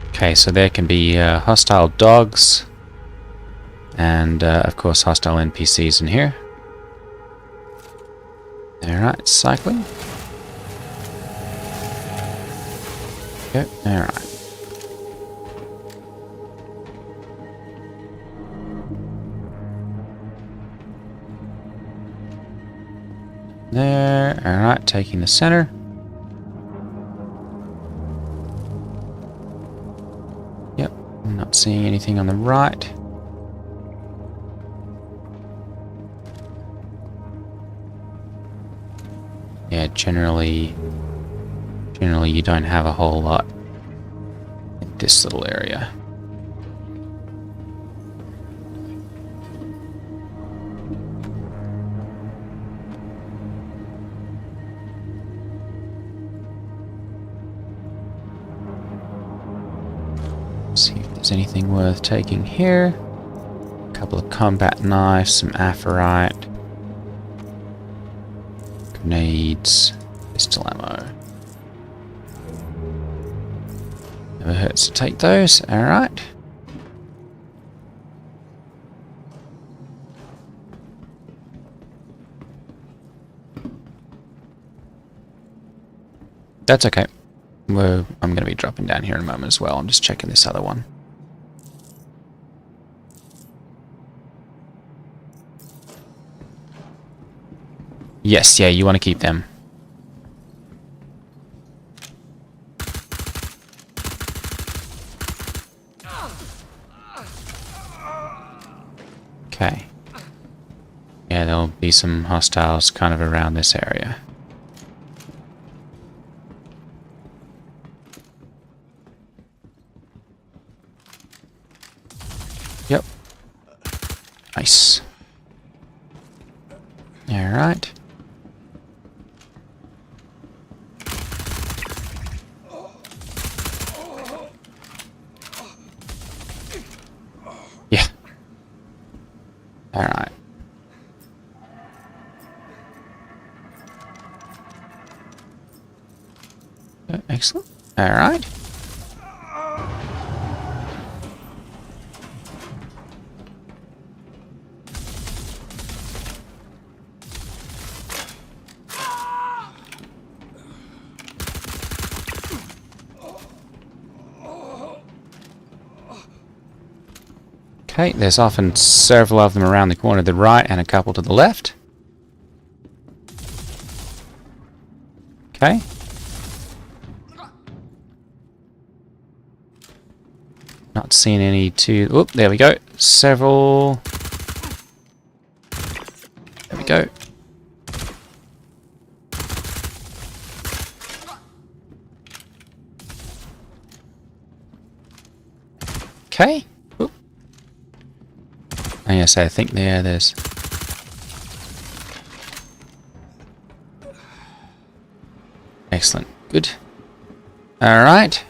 Okay, so there can be hostile dogs and of course hostile NPCs in here. Alright, cycling. Okay, alright. There, alright, taking the center. Yep, I'm not seeing anything on the right. Yeah, generally you don't have a whole lot in this little area. See if there's anything worth taking here. A couple of combat knives, some apherite. Grenades, pistol ammo. Never hurts to take those, alright. That's okay. I'm going to be dropping down here in a moment as well. I'm just checking this other one. Yes, yeah, you want to keep them. Okay. Yeah, there'll be some hostiles kind of around this area. Yep. Alright. Yeah. Alright. Excellent. Alright. Okay, there's often several of them around the corner to the right and a couple to the left. Okay. Not seeing any too... Oop, there we go. Several... There we go. Okay. Oop. I guess I think there's... Excellent. Good. Alright.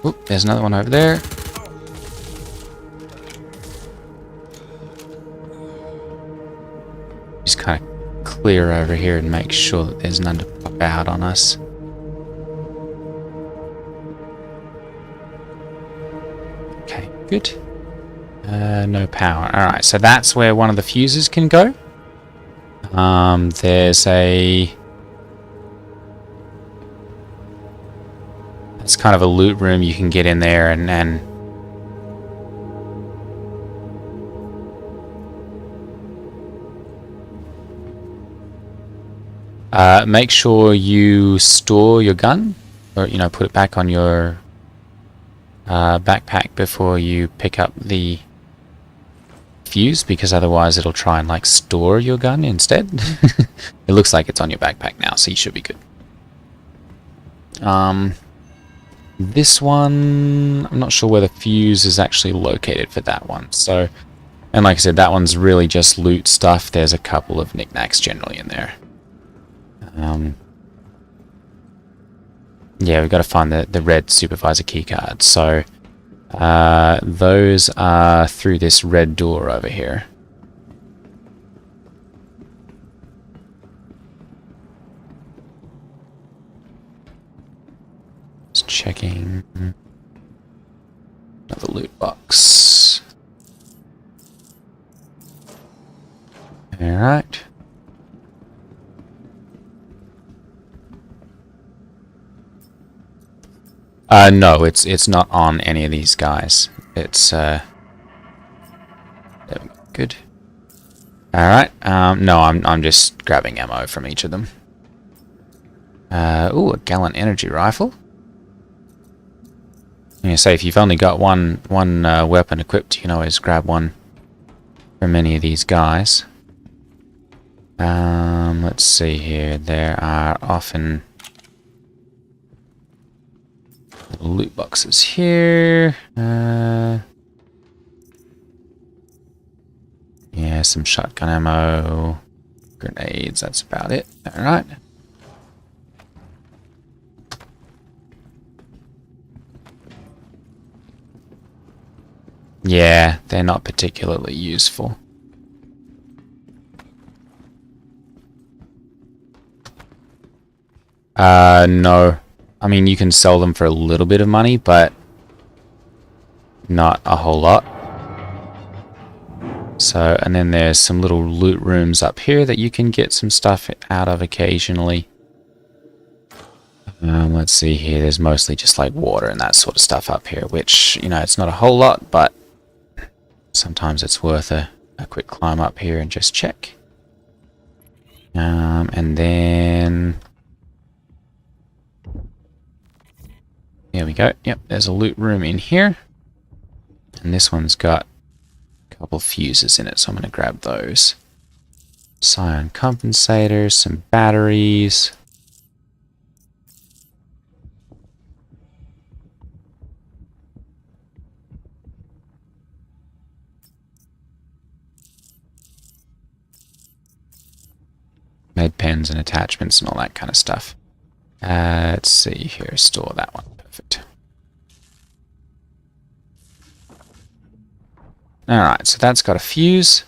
Oop, there's another one over there. Just kind of clear over here and make sure that there's none to pop out on us. Okay, good. No power. Alright, so that's where one of the fuses can go. There's a... It's kind of a loot room. You can get in there and make sure you store your gun, or you know, put it back on your backpack before you pick up the fuse, because otherwise it'll try and like store your gun instead. It looks like it's on your backpack now, so you should be good. This one, I'm not sure where the fuse is actually located for that one. So, and like I said, that one's really just loot stuff. There's a couple of knickknacks generally in there. Yeah, we've got to find the red supervisor keycards. So, those are through this red door over here. Just checking. Another loot box. Alright. No, it's not on any of these guys. It's there we go. Good. Alright, no, I'm just grabbing ammo from each of them. Ooh, a gallant energy rifle. I'm gonna say, if you've only got one weapon equipped, you can always grab one from any of these guys. Let's see here. There are often little loot boxes here. Yeah, some shotgun ammo, grenades, that's about it. Alright. Yeah, they're not particularly useful. No. I mean, you can sell them for a little bit of money, but not a whole lot. So, and then there's some little loot rooms up here that you can get some stuff out of occasionally. Let's see here. There's mostly just like water and that sort of stuff up here, which, you know, it's not a whole lot, but sometimes it's worth a quick climb up here and just check. And then... There we go. Yep, there's a loot room in here. And this one's got a couple fuses in it, so I'm going to grab those. Scion compensators, some batteries. med pens and attachments and all that kind of stuff. Let's see here. Store that one. Perfect. Alright, so that's got a fuse.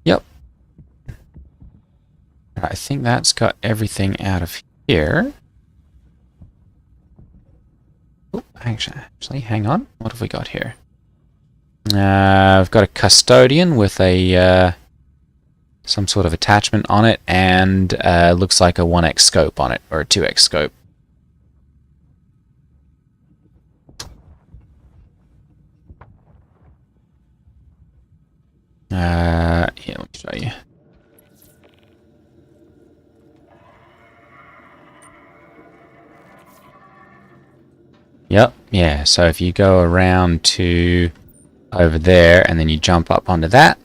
Yep. I think that's got everything out of here. Oh, actually, hang on. What have we got here? I've got a custodian with a some sort of attachment on it, and looks like a 1x scope on it, or a 2x scope. Here, let me show you. Yep, yeah, so if you go around to over there, and then you jump up onto that.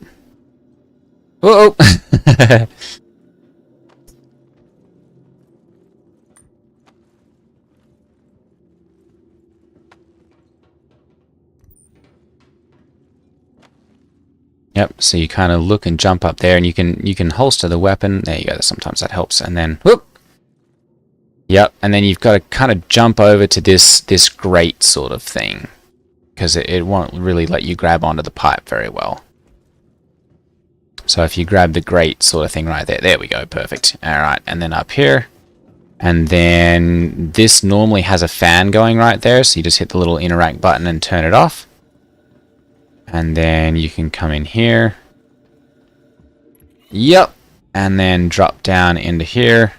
Whoa! Yep, so you kind of look and jump up there, and you can holster the weapon. There you go, sometimes that helps. And then, whoop! Yep, and then you've got to kind of jump over to this grate sort of thing, because it won't really let you grab onto the pipe very well. So if you grab the grate sort of thing right there, there we go, perfect. Alright, and then up here, and then this normally has a fan going right there, so you just hit the little interact button and turn it off. And then you can come in here. Yep, and then drop down into here.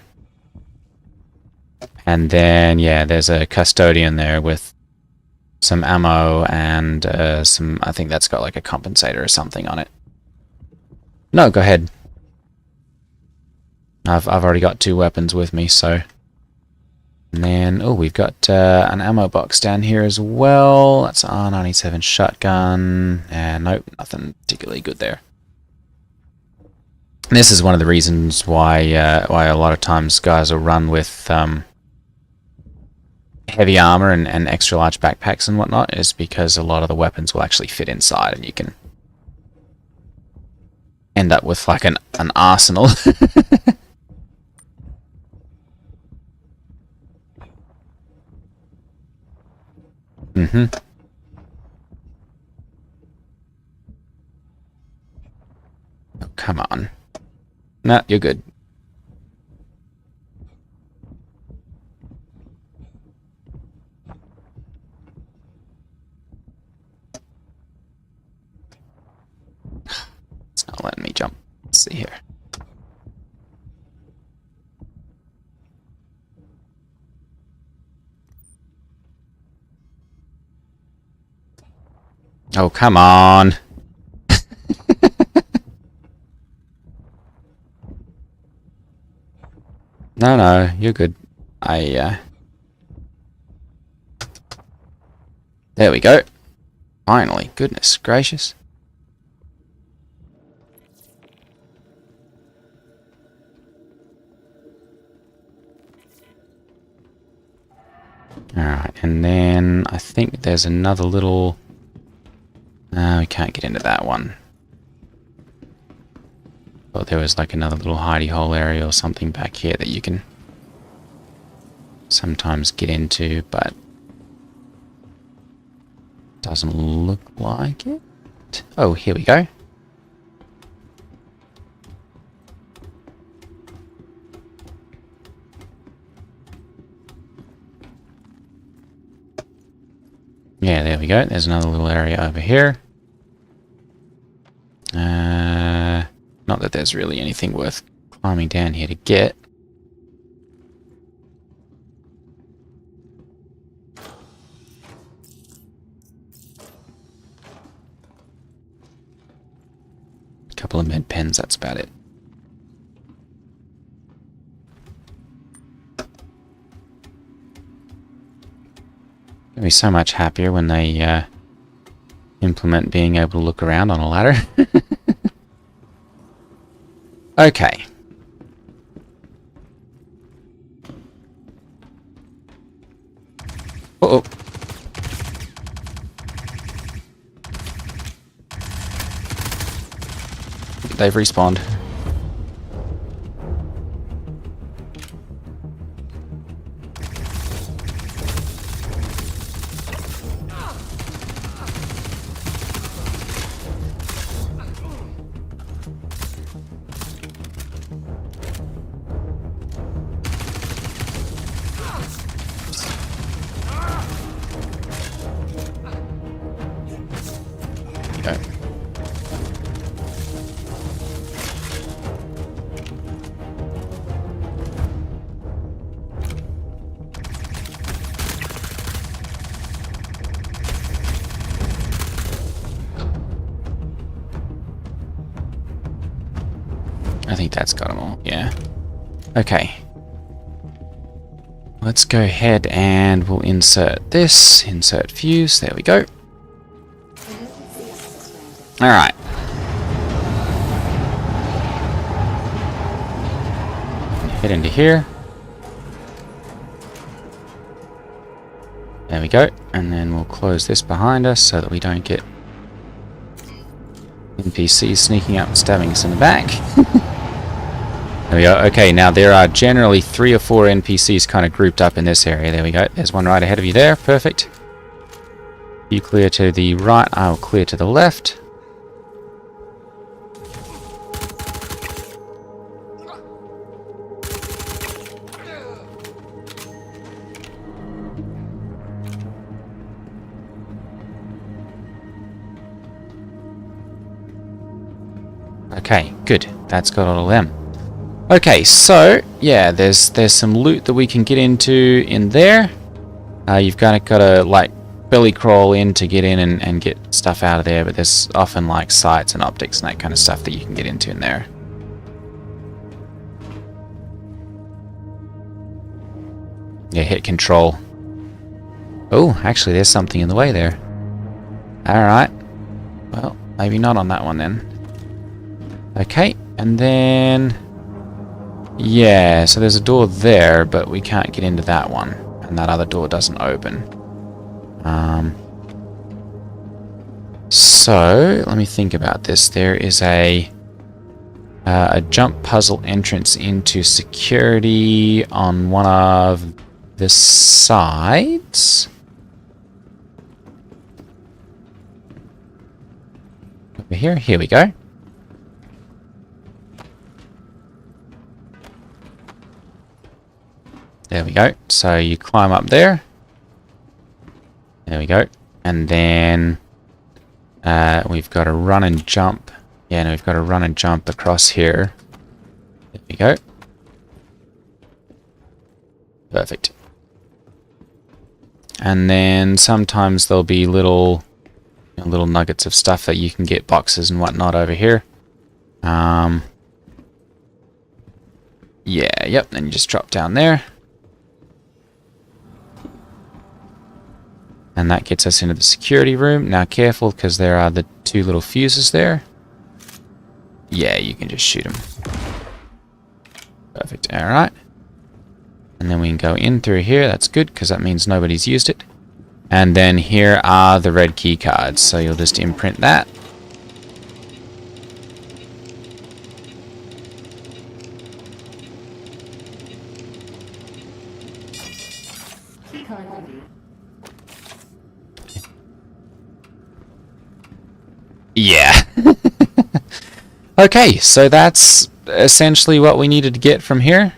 And then, yeah, there's a custodian there with some ammo and some, I think that's got like a compensator or something on it. No, go ahead. I've already got 2 weapons with me, so. And then, oh, we've got an ammo box down here as well. That's an R97 shotgun. And nope, nothing particularly good there. And this is one of the reasons why a lot of times guys will run with heavy armor and extra large backpacks and whatnot, is because a lot of the weapons will actually fit inside, and you can end up with like an arsenal. Mm-hmm. Oh, come on. No, you're good. It's not letting me jump. Let's see here. Oh, come on. No, you're good. There we go. Finally, goodness gracious. Alright, and then I think there's another little... we can't get into that one. Thought there was like another little hidey hole area or something back here that you can sometimes get into, but doesn't look like it. Oh, here we go. Yeah, there we go. There's another little area over here. Not that there's really anything worth climbing down here to get. A couple of med pens, that's about it. Gonna be so much happier when they implement being able to look around on a ladder. Okay. they've respawned. Go. I think that's got them all, yeah. Okay. Let's go ahead and we'll insert this, insert fuse, there we go. Alright. Head into here. There we go. And then we'll close this behind us so that we don't get NPCs sneaking up and stabbing us in the back. There we go. Okay, now there are generally 3 or 4 NPCs kind of grouped up in this area. There we go. There's one right ahead of you there. Perfect. You clear to the right, I'll clear to the left. Okay, good. That's got all of them. Okay, so yeah, there's some loot that we can get into in there. You've got to like belly crawl in to get in and get stuff out of there, but there's often like sights and optics and that kind of stuff that you can get into in there. Yeah, hit control. Oh, actually there's something in the way there. Alright. Well, maybe not on that one then. Okay, and then... yeah, so there's a door there, but we can't get into that one. And that other door doesn't open. So, let me think about this. There is a jump puzzle entrance into security on one of the sides. Over here? Here we go. There we go. So you climb up there. There we go. And then we've got to run and jump. Yeah, no, we've got to run and jump across here. There we go. Perfect. And then sometimes there'll be little nuggets of stuff that you can get, boxes and whatnot over here. Yeah, yep, then you just drop down there. And that gets us into the security room. Now careful, because there are the 2 little fuses there. Yeah, you can just shoot them. Perfect, alright. And then we can go in through here. That's good, because that means nobody's used it. And then here are the red key cards. So you'll just imprint that. Yeah. Okay, so that's essentially what we needed to get from here.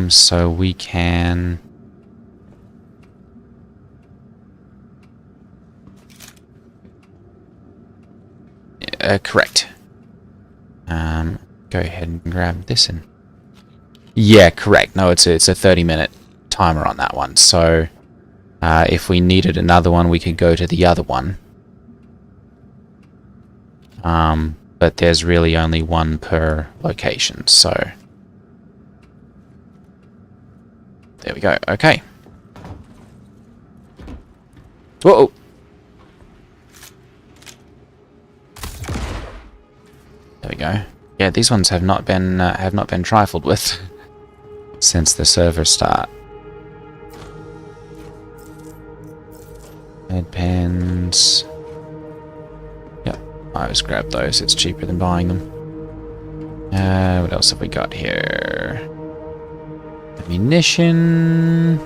So we can... correct. Go ahead and grab this and... yeah, correct. No, it's a 30-minute timer on that one. So if we needed another one, we could go to the other one. But there's really only one per location, so... there we go, okay. Whoa! There we go. Yeah, these ones have not been trifled with since the server start. Med pens. Yep. I always grab those. It's cheaper than buying them. What else have we got here? Ammunition.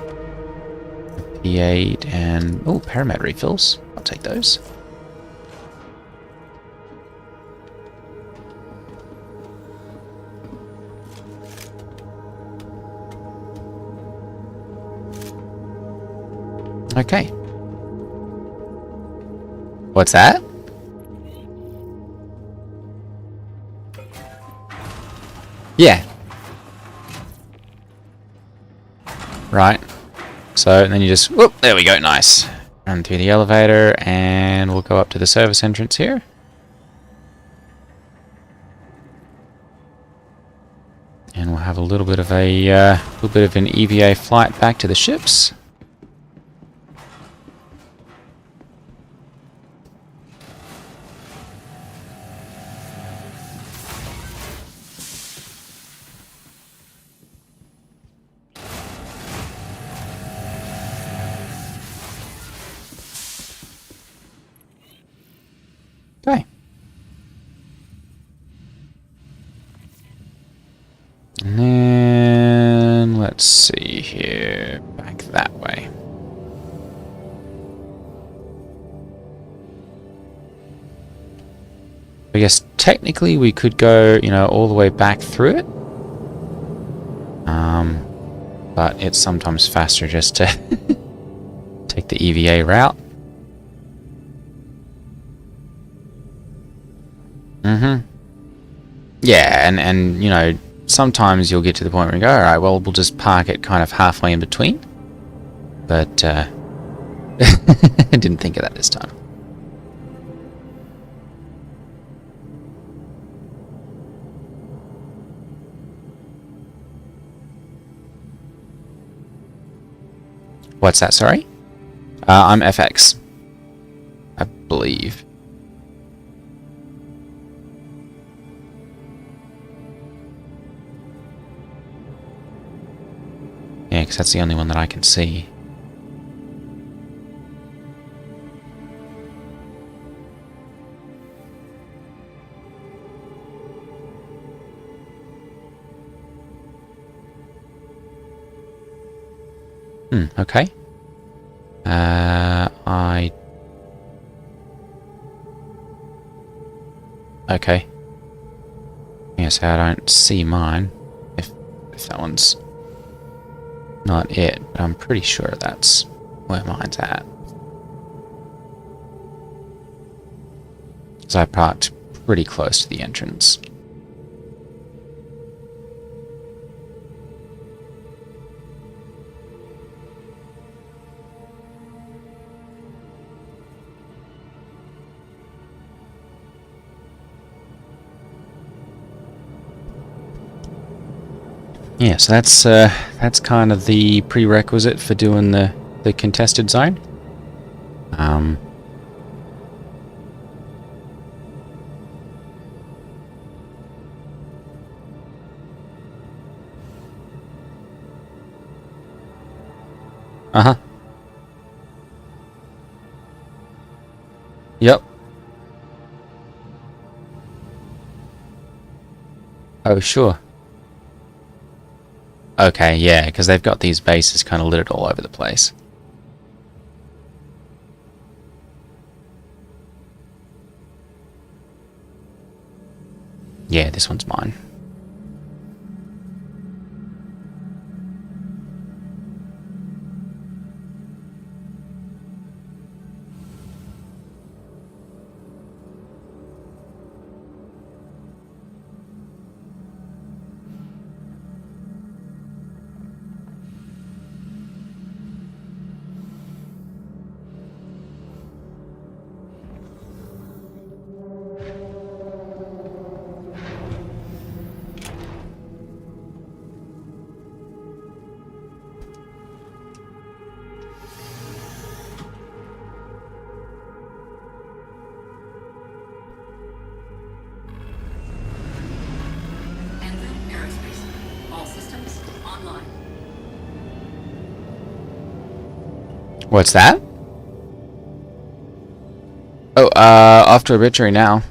P8 and... oh, Paramed refills. I'll take those. Okay. What's that? Yeah. Right. So, and then you just... whoop, there we go, nice. Run through the elevator, and we'll go up to the service entrance here. And we'll have a little bit of an EVA flight back to the ships. Okay. And then, let's see here, back that way. I guess technically we could go, you know, all the way back through it. But it's sometimes faster just to take the EVA route. Yeah, and you know, sometimes you'll get to the point where you go, alright, well, we'll just park it kind of halfway in between. But, I didn't think of that this time. What's that, sorry? I'm FX. I believe. Yeah, because that's the only one that I can see. Okay. Okay. Yeah, so I don't see mine. If that one's not it, but I'm pretty sure that's where mine's at. So I parked pretty close to the entrance. Yeah, so that's kind of the prerequisite for doing the contested zone. Uh-huh. Yep. Oh, sure. Okay, yeah, because they've got these bases kind of littered all over the place. Yeah, this one's mine. What's that? Oh, off to obituary now.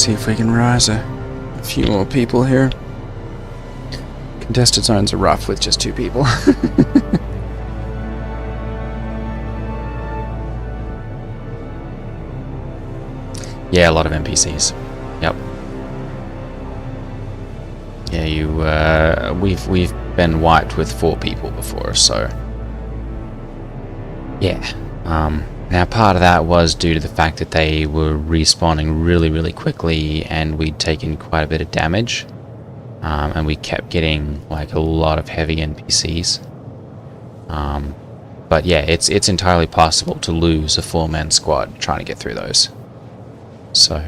see if we can rise a few more people here. Contested zones are rough with just 2 people. Yeah, a lot of NPCs. Yep. Yeah, we've been wiped with 4 people before, so yeah. Now part of that was due to the fact that they were respawning really quickly, and we'd taken quite a bit of damage, and we kept getting like a lot of heavy NPCs. But yeah, it's entirely possible to lose a 4-man squad trying to get through those. So.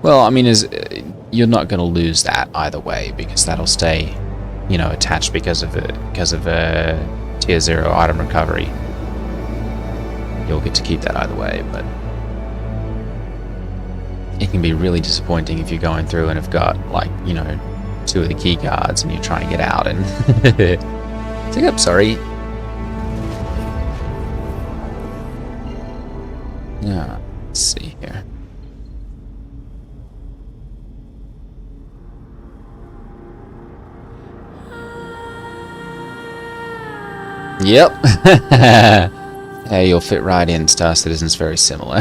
Well, I mean, you're not going to lose that either way, because that'll stay, you know, attached because of tier 0 item recovery. You'll get to keep that either way, but it can be really disappointing if you're going through and have got, like, you know, 2 of the key cards and you're trying to get out and take up, sorry. Yeah, let's see here. Yep. Yeah, you'll fit right in. Star Citizen's very similar.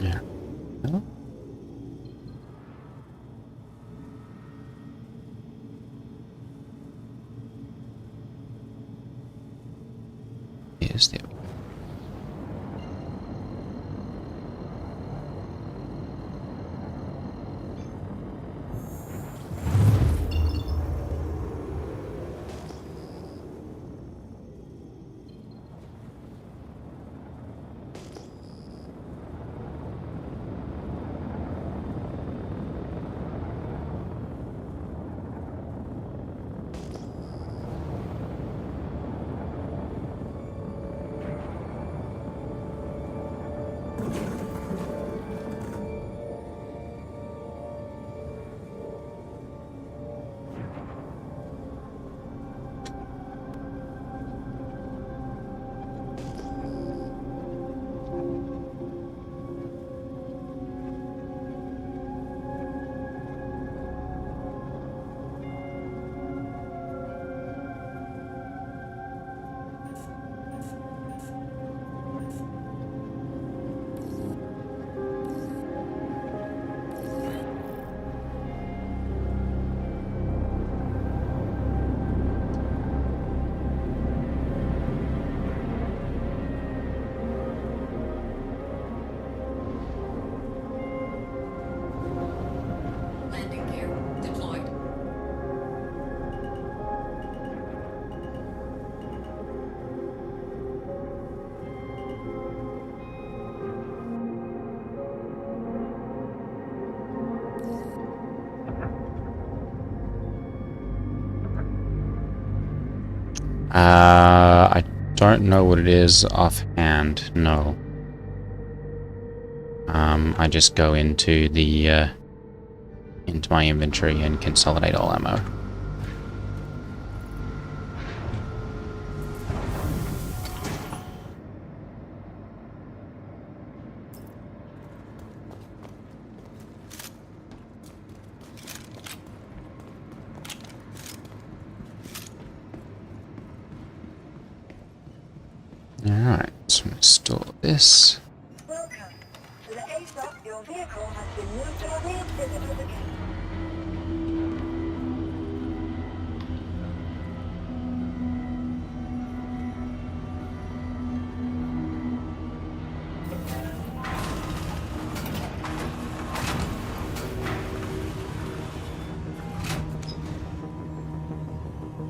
Yeah. Well. Yes, there we go. Landing gear deployed. I don't know what it is offhand, no. I just go into the into my inventory and consolidate all ammo. Alright, so I'm going to store this. Welcome. To the ASOP, your vehicle has been moved to a reinvisible again.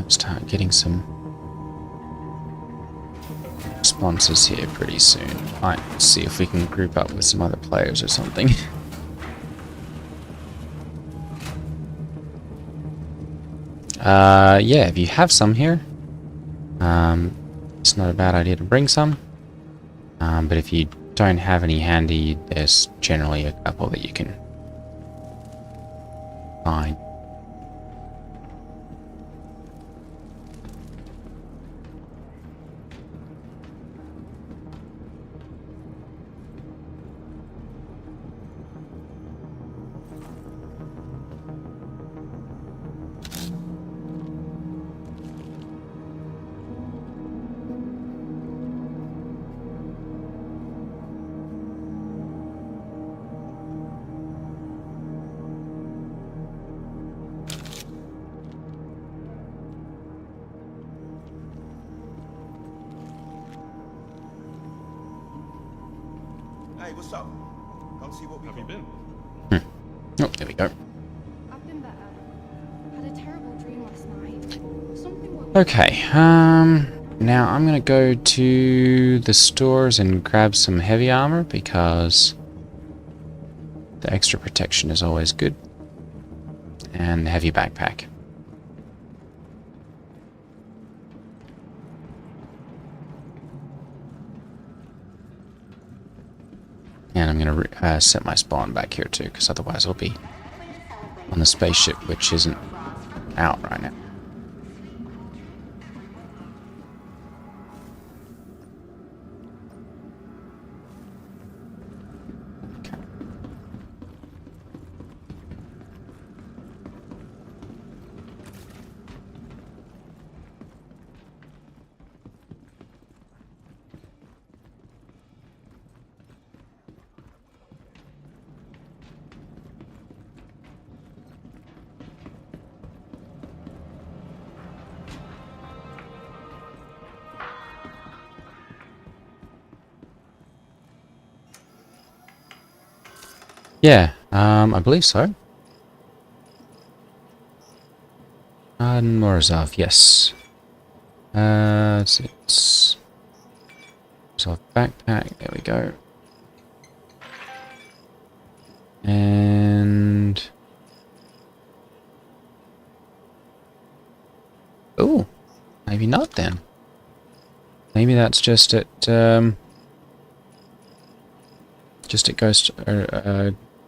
Start getting some sponsors here pretty soon. Might see if we can group up with some other players or something. Yeah, if you have some here, it's not a bad idea to bring some. But if you don't have any handy, there's generally a couple that you can find. Hey, what's up? Come see what we Have you been? Oh, there we go. I've been better. Had a terrible dream last night. Something woke Okay, now I'm gonna go to the stores and grab some heavy armor because the extra protection is always good. And the heavy backpack. And I'm gonna set my spawn back here too, because otherwise I'll be on the spaceship, which isn't out right now. Yeah, I believe so. Morozov, yes. It's Morozov backpack, there we go. And... oh, maybe not then. Maybe that's just at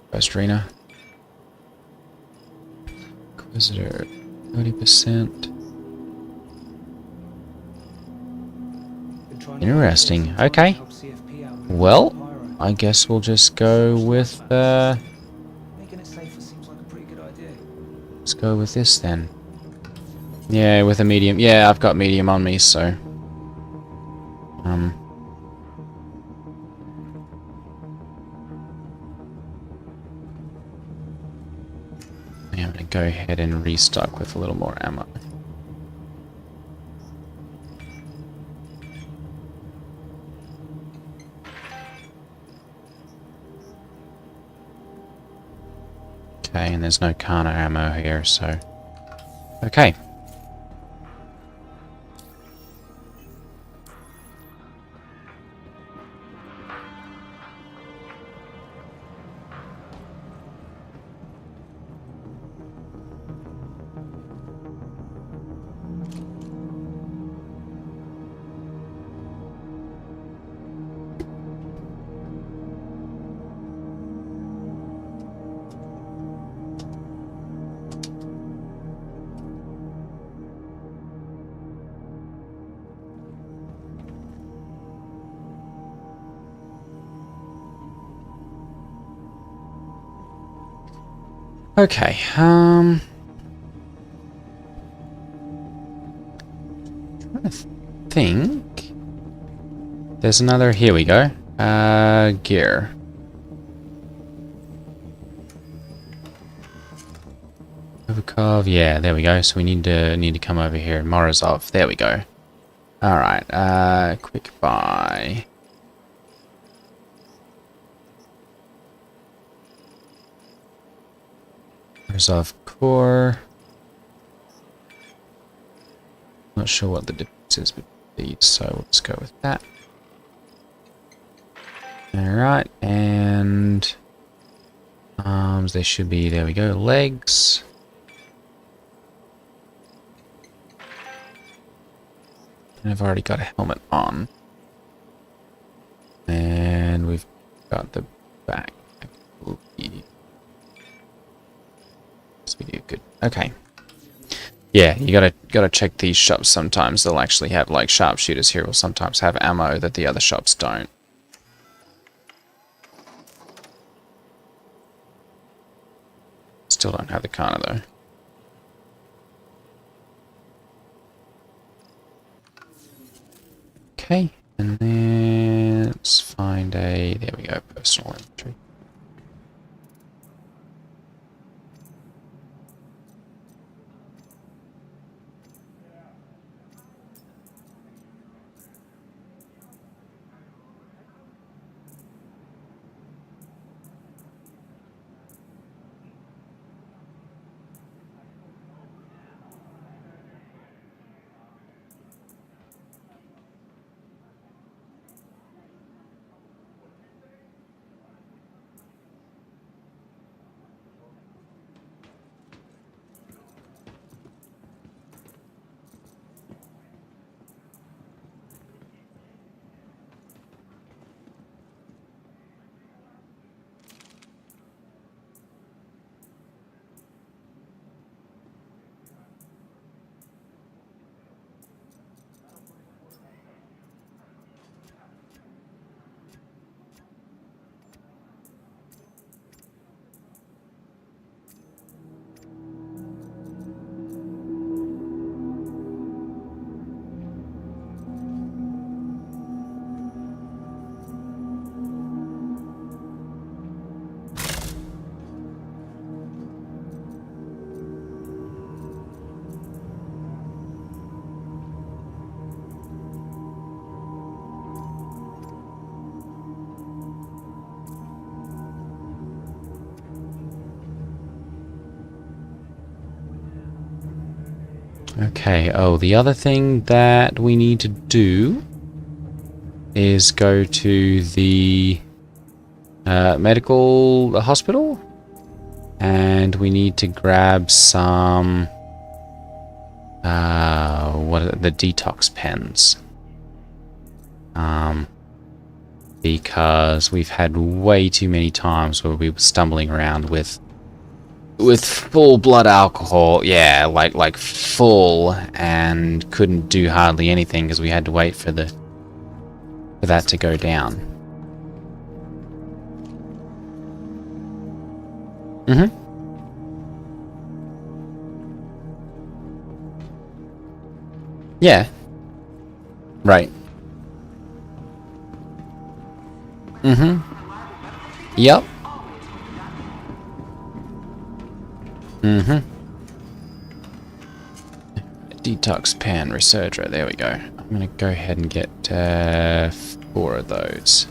Ghost Arena. Inquisitor, 30%. Interesting. Okay. Well, I guess we'll just go with Making it safer seems like a pretty good idea. let's go with this then. Yeah, with a medium. Yeah, I've got medium on me, so I'm gonna go ahead and restock with a little more ammo. Okay, and there's no Kana ammo here, so okay. Okay, trying to think. There's another, here we go. Gear. Overkov, yeah, there we go. So we need to come over here. Morozov, there we go. Alright, quick buy. Morozov core. Not sure what the difference is between these, so let's go with that. Alright, and arms, there should be, there we go, legs. And I've already got a helmet on. And we've got the back. This video good. Okay. Yeah, you gotta check these shops sometimes. They'll actually have, like, sharpshooters here will sometimes have ammo that the other shops don't. Still don't have the Kana though. Okay, and then let's find a, there we go, personal inventory. Okay, oh, the other thing that we need to do is go to the medical hospital, and we need to grab some what are the detox pens, because we've had way too many times where we were stumbling around with full blood alcohol, yeah, like full, and couldn't do hardly anything because we had to wait for that to go down. Mm-hmm. Yeah. Right. Mm-hmm. Yep. Mm-hmm. Detox pan resurger. There we go. I'm gonna go ahead and get 4 of those.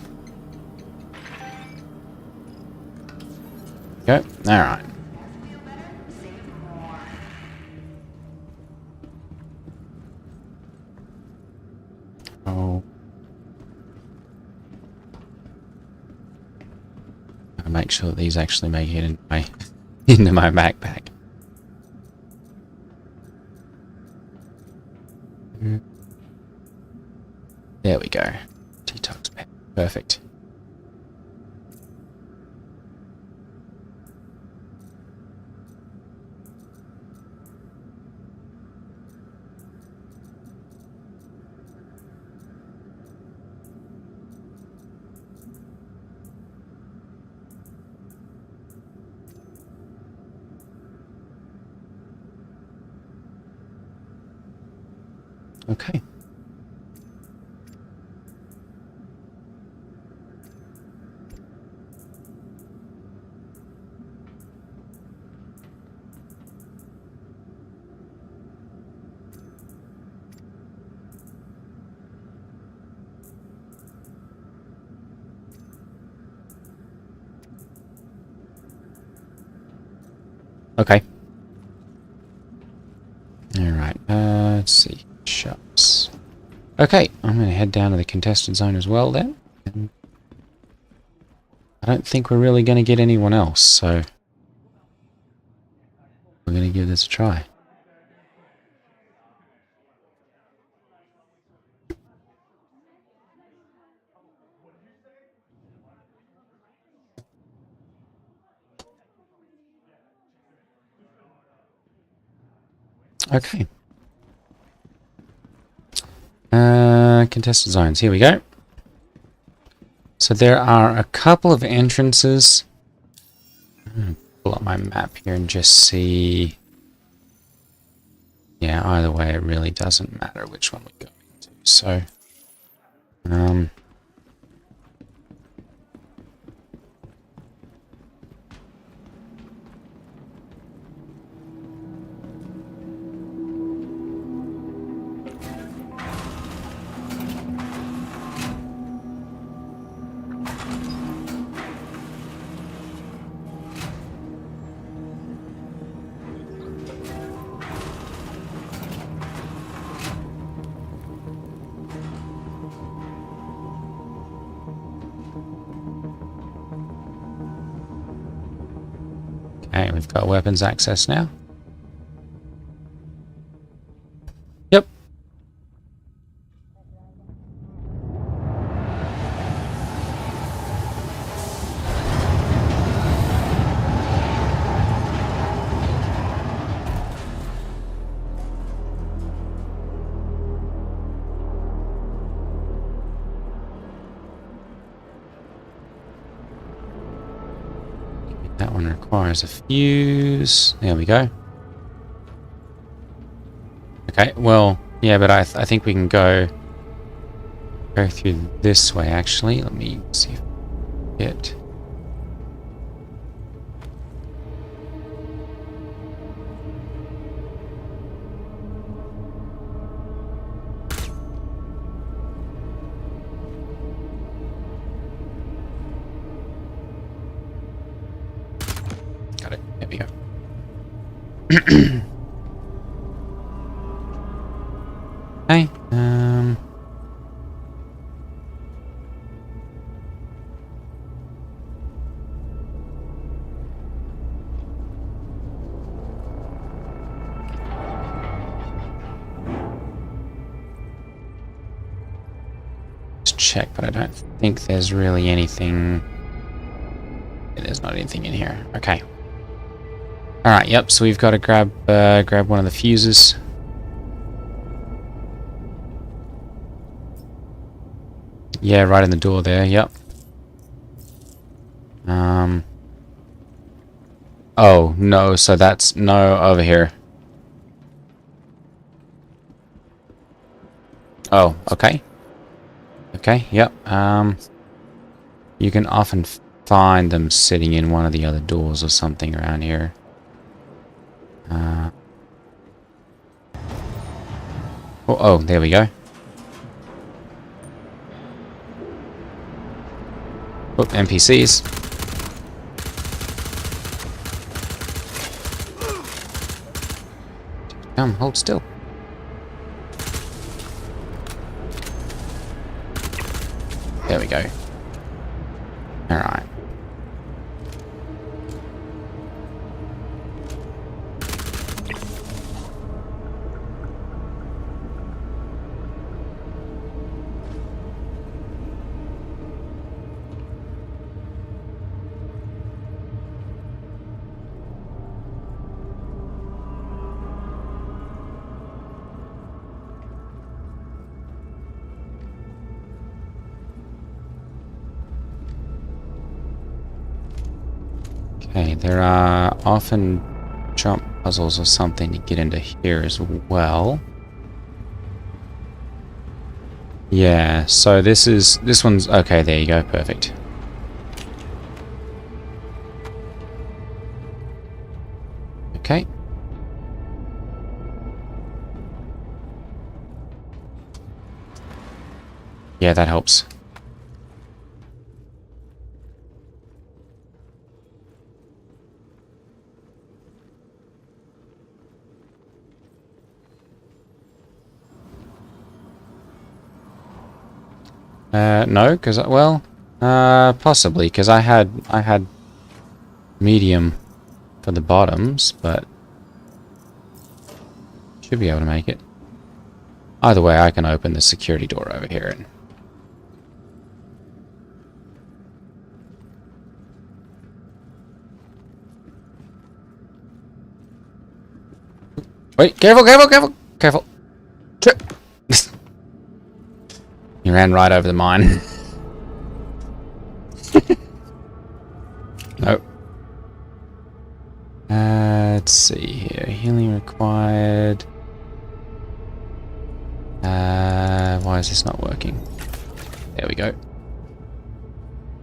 Go. All right. Oh. I'll make sure that these actually make it in my into my backpack. There we go. Detox pack. Perfect. Okay. Okay. Alright, let's see. Shops. Okay, I'm going to head down to the contested zone as well then. And I don't think we're really going to get anyone else, so we're going to give this a try. Okay. Contested zones. Here we go. So there are a couple of entrances. I'm going to pull up my map here and just see. Yeah, either way, it really doesn't matter which one we go into. So, okay, we've got weapons access now. Yep. That one requires a fuse. There we go. Okay, well, yeah, but I think we can go through this way, actually. Let me see if I can get... Got it. There we go. Okay. Just check, but I don't think there's really anything. Yeah, there's not anything in here. Okay. All right. Yep. So we've got to grab one of the fuses. Yeah, right in the door there. Yep. Oh no. So that's no over here. Oh. Okay. Okay. Yep. You can often find them sitting in one of the other doors or something around here. Oh, there we go. Oh, NPCs. Come, hold still. There we go. Alright. Okay, there are often jump puzzles or something to get into here as well. Yeah, so this one's okay, there you go, perfect. Okay. Yeah, that helps. No, because, well, Possibly, because I had medium for the bottoms, but should be able to make it. Either way, I can open the security door over here and wait, careful, careful, careful, careful. Trip. You ran right over the mine. Nope. Let's see here. Healing required. Why is this not working? There we go.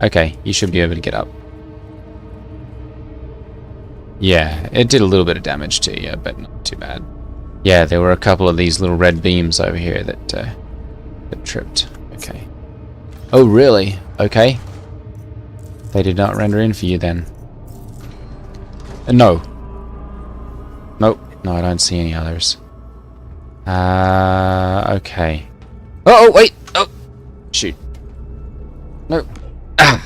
Okay, you should be able to get up. Yeah, it did a little bit of damage to you, but not too bad. Yeah, there were a couple of these little red beams over here that tripped. Okay. Oh, really? Okay. They did not render in for you then. No. Nope. No, I don't see any others. Okay. Oh, wait! Oh! Shoot. No. Ah!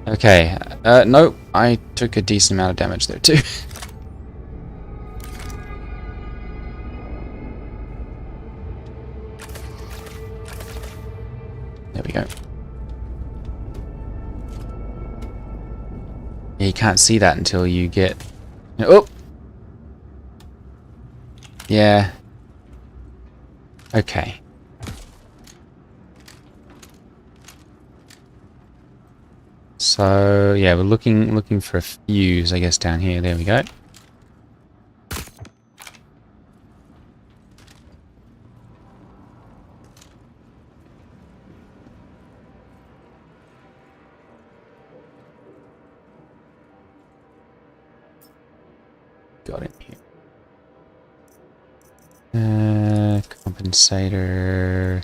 Okay. No. I took a decent amount of damage there, too. There we go. Yeah, you can't see that until you get... Oh! Yeah. Okay. So, yeah, we're looking for a fuse, I guess, down here. There we go. Got it here. Compensator.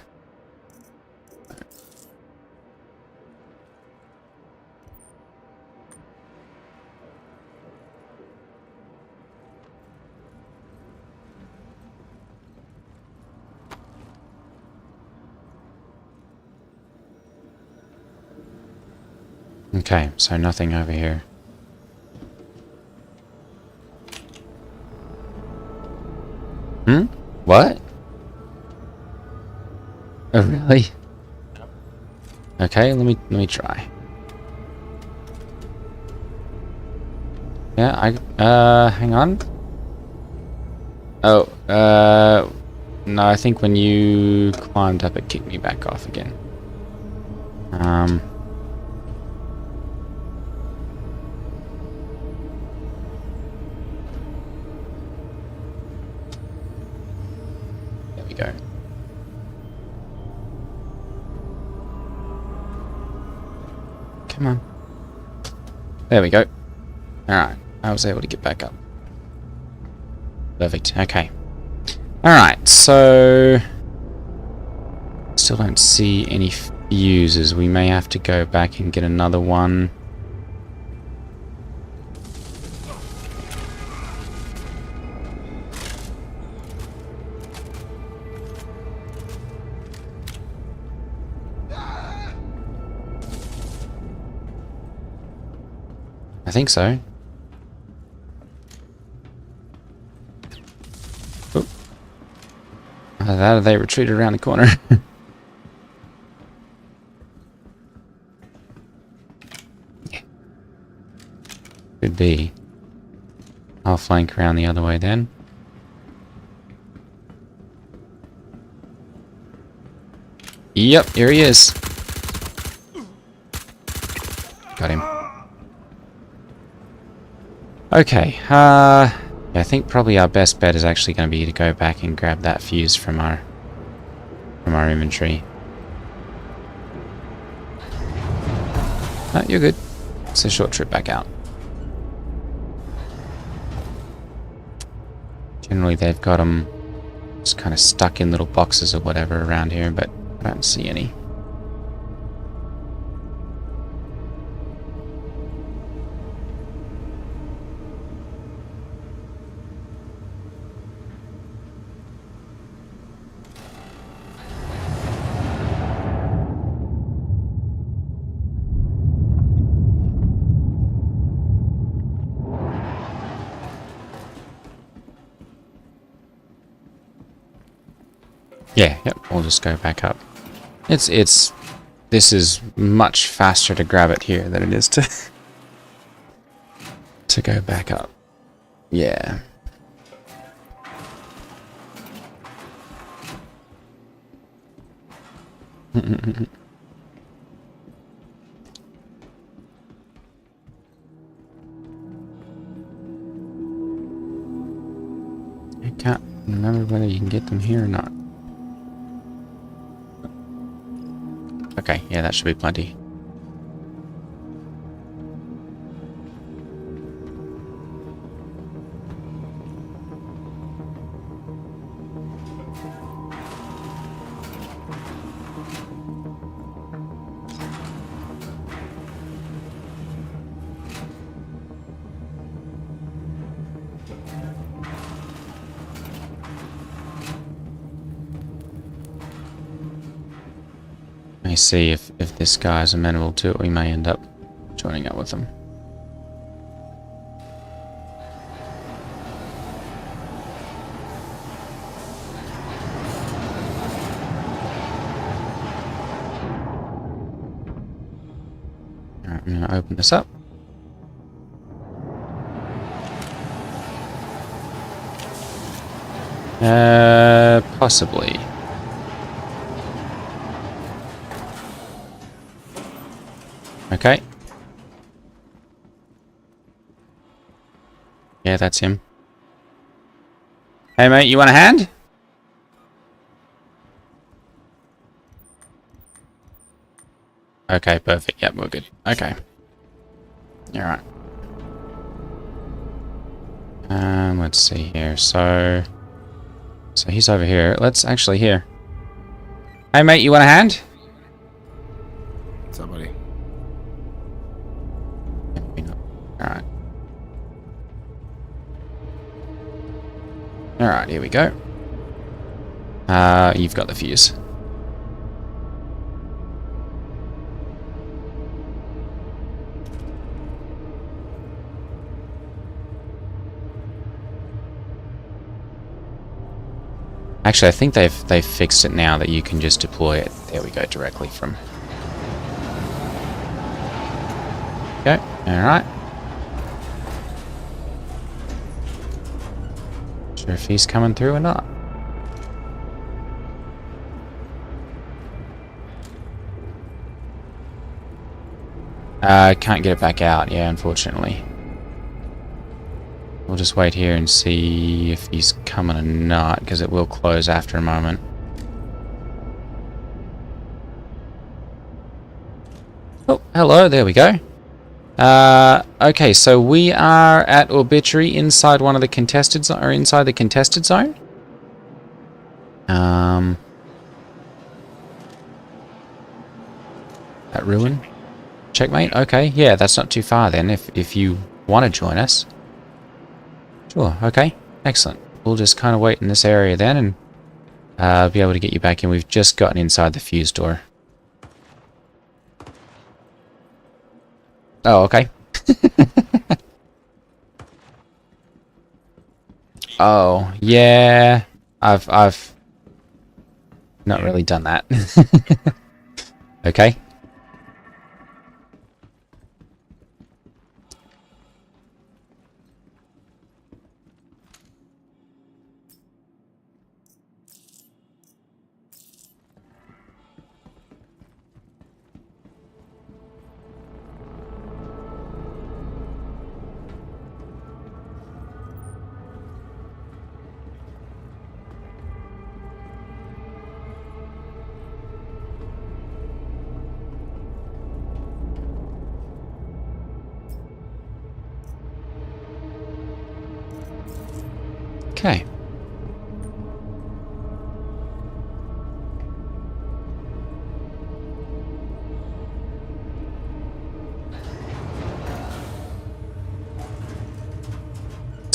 Okay, so nothing over here. Hmm? What? Oh, really? Okay, let me try. Yeah, hang on. Oh, no, I think when you climbed up, it kicked me back off again. There we go. Come on. There we go. Alright, I was able to get back up. Perfect, okay. Alright, so... Still don't see any fuses. We may have to go back and get another one. I think so. Oh. Either that or they retreated around the corner. Yeah. Could be. I'll flank around the other way then. Yep, here he is. Got him. Okay, I think probably our best bet is actually going to be to go back and grab that fuse from our inventory. You're good. It's a short trip back out. Generally they've got them just kind of stuck in little boxes or whatever around here, but I don't see any. Yeah, yep, we'll just go back up. This is much faster to grab it here than it is to to go back up. Yeah. I can't remember whether you can get them here or not. Okay, yeah, that should be plenty. Let me see if this guy's amenable to it. We may end up joining up with them. Alright, I'm going to open this up. Possibly. Okay. Yeah, that's him. Hey mate, you want a hand? Okay, perfect. Yep, we're good. Okay. Alright. Let's see here. So he's over here. Let's actually here. Hey mate, you want a hand? What's up, buddy? Alright. Alright, here we go. You've got the fuse. Actually, I think they've fixed it now that you can just deploy it. There we go, directly from. Okay, alright. Sure if he's coming through or not. Can't get it back out, yeah, unfortunately. We'll just wait here and see if he's coming or not, because it will close after a moment. Oh, hello, there we go. Okay, so we are at Obituary inside one of the contested or inside the contested zone. At Ruin. Checkmate? Okay, yeah, that's not too far then, if you want to join us. Sure, okay, excellent. We'll just kind of wait in this area then and be able to get you back in. We've just gotten inside the fuse door. Oh, okay. Oh, yeah. I've not really done that. Okay. Okay.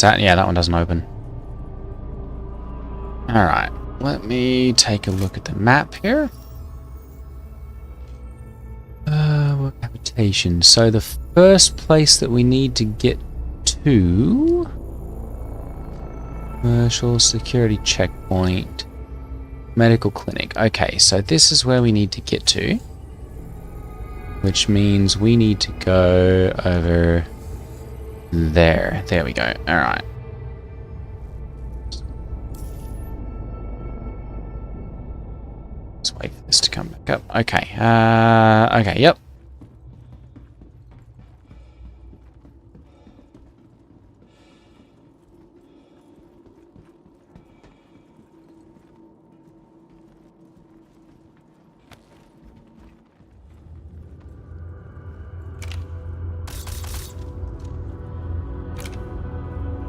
Yeah, that one doesn't open. Alright, let me take a look at the map here. Work habitation. So the first place that we need to get to... Commercial security checkpoint. Medical clinic. Okay, so this is where we need to get to. Which means we need to go over there. There we go. Alright. Let's wait for this to come back up. Okay. Okay, yep.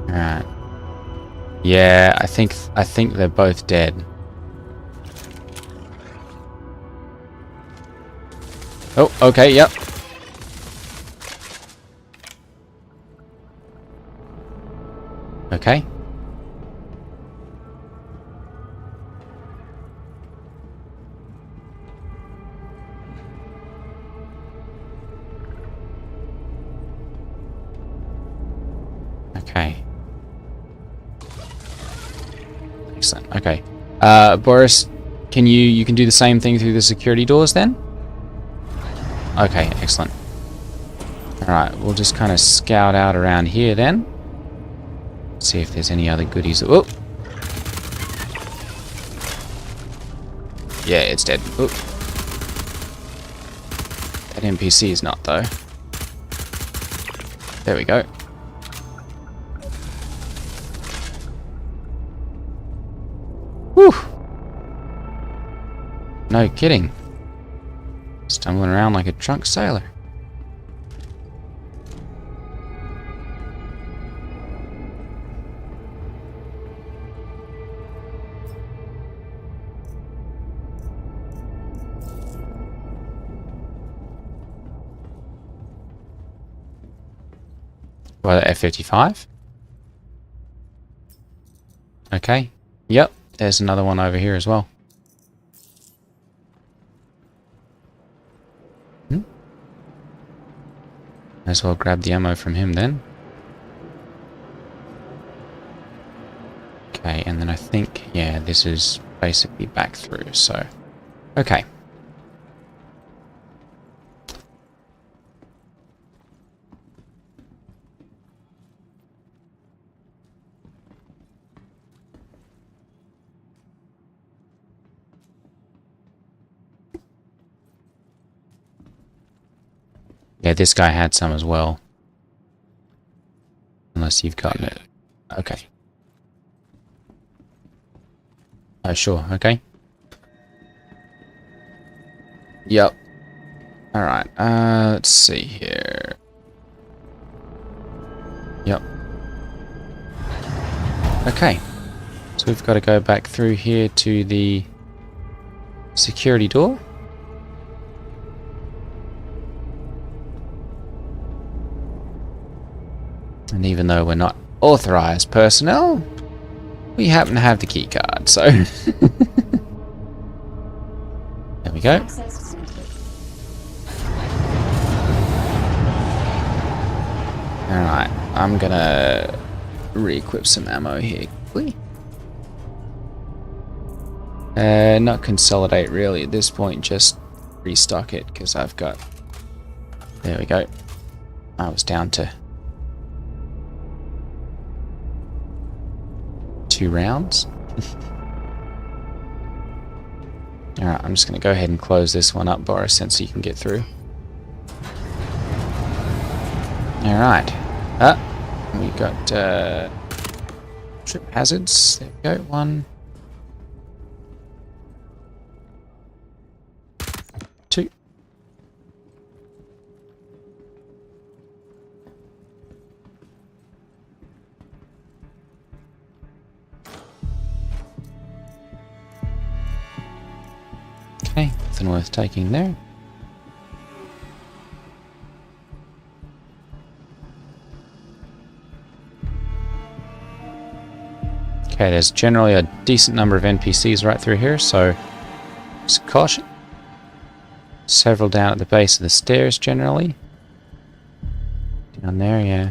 Alright. Yeah, I think they're both dead. Oh, okay, yep. Okay. Okay. Excellent. Okay. Boris, you can do the same thing through the security doors then? Okay, excellent. Alright, we'll just kind of scout out around here then. See if there's any other goodies. Oh! Yeah, it's dead. Oh. That NPC is not, though. There we go. Whew! No kidding. Stumbling around like a drunk sailor. Well, the F-55? Okay. Yep, there's another one over here as well. Might as well grab the ammo from him then. Okay, and then I think, yeah, this is basically back through, so... Okay. Yeah, this guy had some as well. Unless you've gotten it. Okay. Oh, sure, okay. Yep. Alright, let's see here. Yep. Okay. So we've got to go back through here to the security door. And even though we're not authorized personnel, we happen to have the key card, so... There we go. Alright, I'm gonna re-equip some ammo here quickly. Not consolidate really at this point, just restock it, because I've got... There we go. I was down to 2 rounds. Alright, I'm just going to go ahead and close this one up, Boris, so you can get through. Alright. We got trip hazards. There we go. 1, 2. Okay, nothing worth taking there. Okay, there's generally a decent number of NPCs right through here, so just caution. Several down at the base of the stairs generally. Down there, yeah.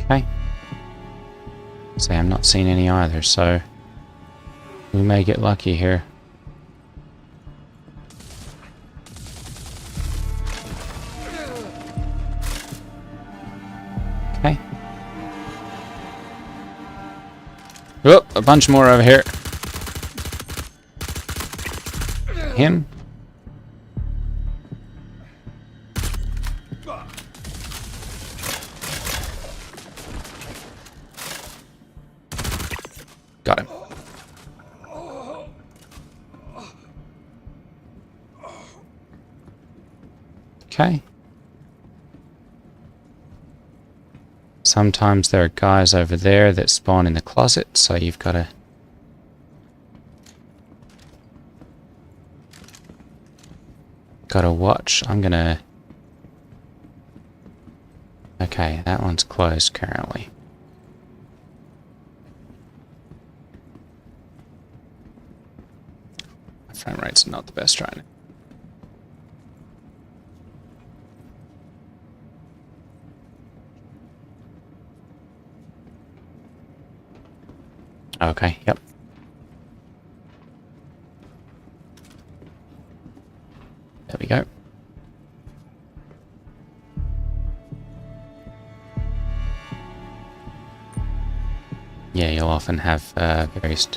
Okay. Say I'm not seeing any either, so we may get lucky here. Okay. Oh, a bunch more over here. Him. Got him. Okay. Sometimes there are guys over there that spawn in the closet, so you've got to... Gotta watch. I'm gonna... Okay, that one's closed currently. My frame rate's not the best right now. Okay, yep. There we go. Yeah, you'll often have various...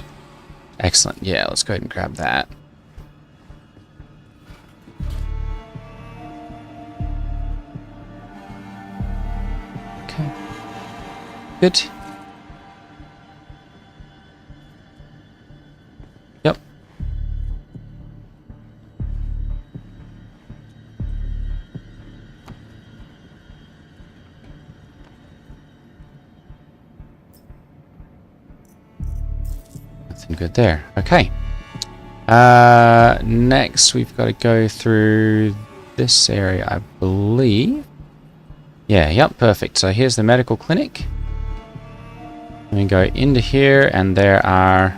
Excellent. Yeah, let's go ahead and grab that. Okay. Good. Yep. Nothing good there. Okay. Next we've got to go through this area, I believe. Yeah, yep, perfect. So here's the medical clinic. We go into here, and there are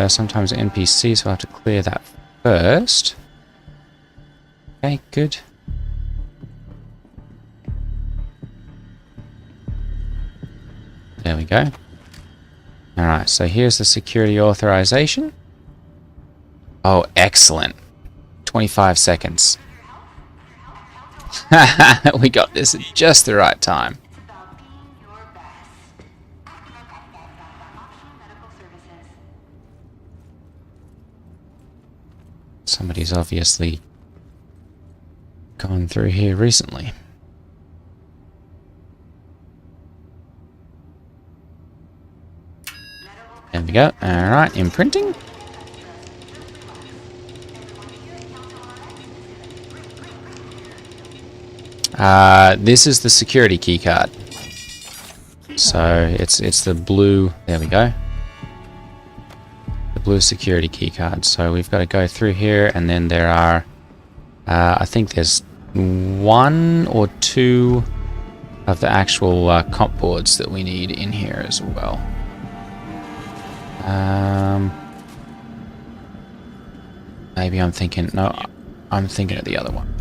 sometimes NPCs, so I'll have to clear that first. Okay, good. There we go. Alright, so here's the security authorization. Oh, excellent. 25 seconds. We got this at just the right time. Somebody's obviously gone through here recently. There we go. Alright, imprinting. This is the security keycard. So it's the blue. There we go. The blue security keycard. So we've got to go through here, and then there are, I think there's 1 or 2 of the actual comp boards that we need in here as well. Maybe I'm thinking. No, I'm thinking of the other one.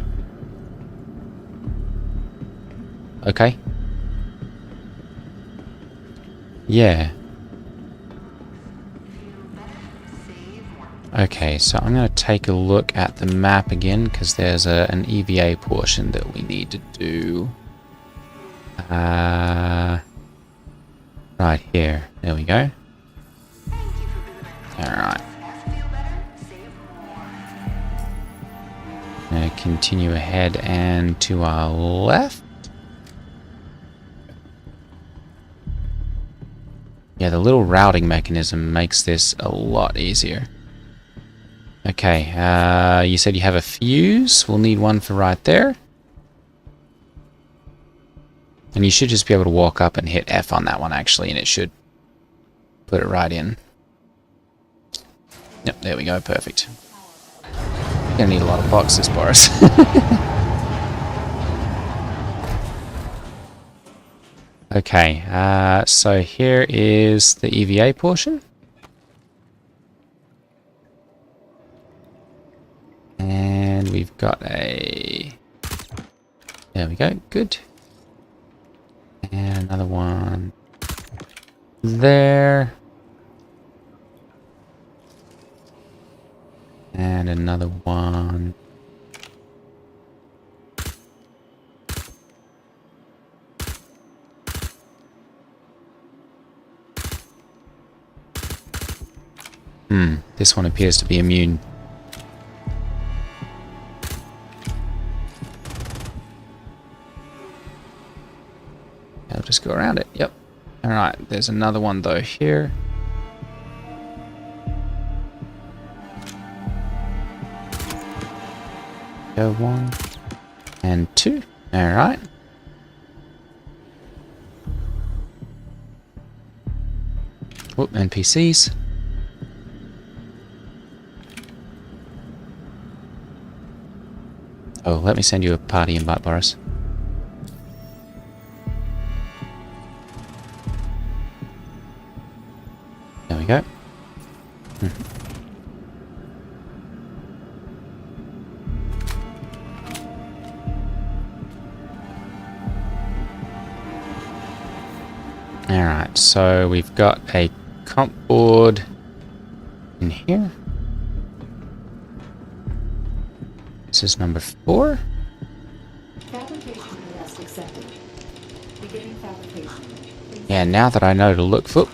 Okay. Yeah. Okay, so I'm going to take a look at the map again, because there's an EVA portion that we need to do. Right here. There we go. Alright. Continue ahead and to our left. Yeah, the little routing mechanism makes this a lot easier. Okay, you said you have a fuse. We'll need one for right there. And you should just be able to walk up and hit F on that one, actually, and it should put it right in. Yep, there we go, perfect. Gonna need a lot of boxes, Boris. Okay, so here is the EVA portion. And we've got a... There we go, good. And another one there. And another one. This one appears to be immune. I'll just go around it. Yep. Alright, there's another one though here. Go 1 and 2. Alright. Whoop, NPCs. Oh, let me send you a party invite, Boris. There we go. Alright, so we've got a comp board in here. This is number 4. Fabrication task accepted. Beginning fabrication. Yeah, now that I know to look for...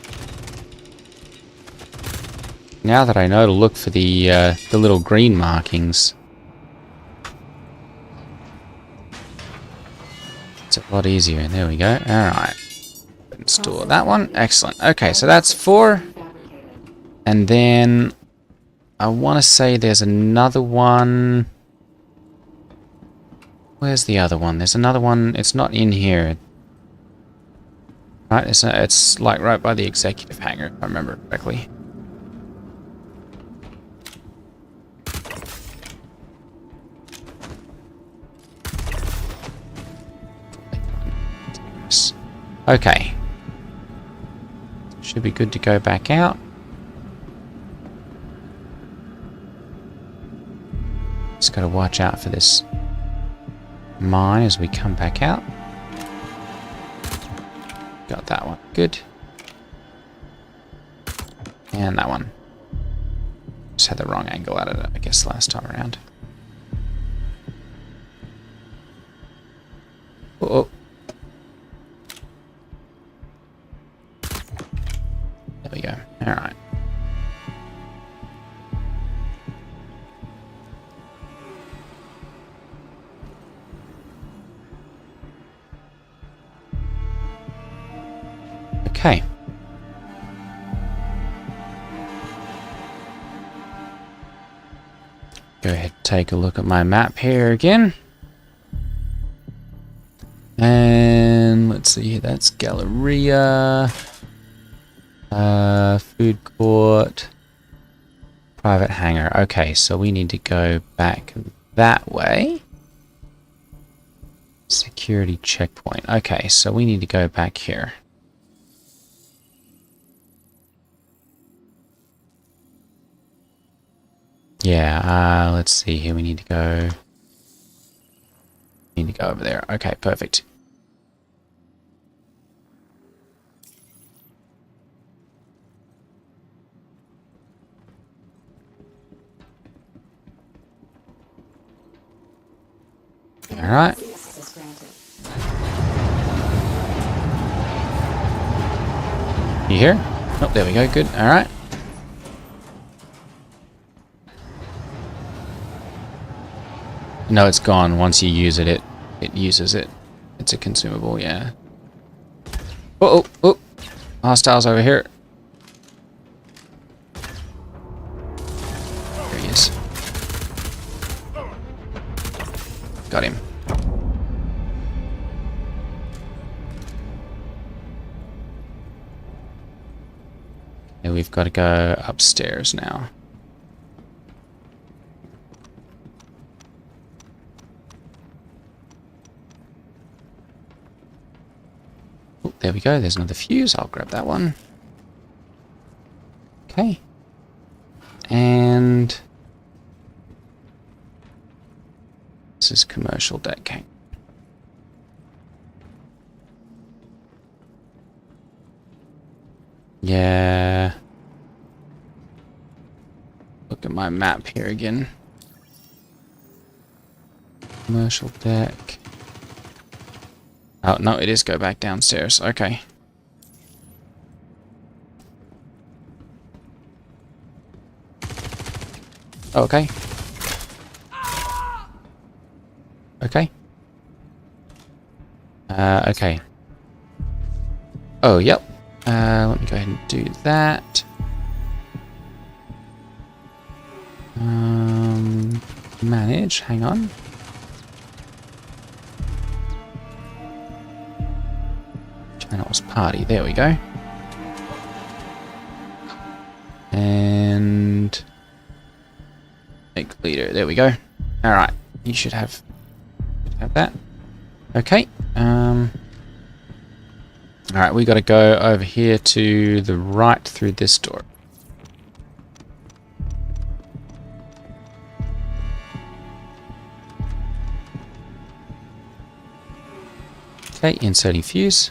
Now that I know to look for the little green markings, it's a lot easier. There we go. Alright. Install that one. Excellent. Okay, so that's 4. And then I want to say there's another one. Where's the other one? There's another one. It's not in here. Right, it's like right by the executive hangar, if I remember correctly. Okay. Should be good to go back out. Just got to watch out for this mine as we come back out. Got that one. Good. And that one. Just had the wrong angle at it, I guess, last time around. Uh-oh. There we go. Alright. Okay. Go ahead and take a look at my map here again. And let's see here, that's Galleria. Food court. Private hangar. Okay, so we need to go back that way. Security checkpoint. Okay, so we need to go back here. Yeah, let's see here. We need to go over there. Okay, perfect. All right. You here? Oh, there we go. Good. All right. No, it's gone. Once you use it, it uses it. It's a consumable, yeah. Oh, oh, oh. Hostiles over here. There he is. Got him. And we've got to go upstairs now. Oh, there we go. There's another fuse. I'll grab that one. Okay. And this is commercial deck. Yeah. Look at my map here again. Commercial deck. Oh, no, it is go back downstairs. Okay. Okay. Okay. Okay. Oh, yep. Let me go ahead and do that. Manage. Hang on. Channels party. There we go. And make leader. There we go. All right. You should have that. Okay. All right. We got to go over here to the right through this door. Okay. Inserting fuse.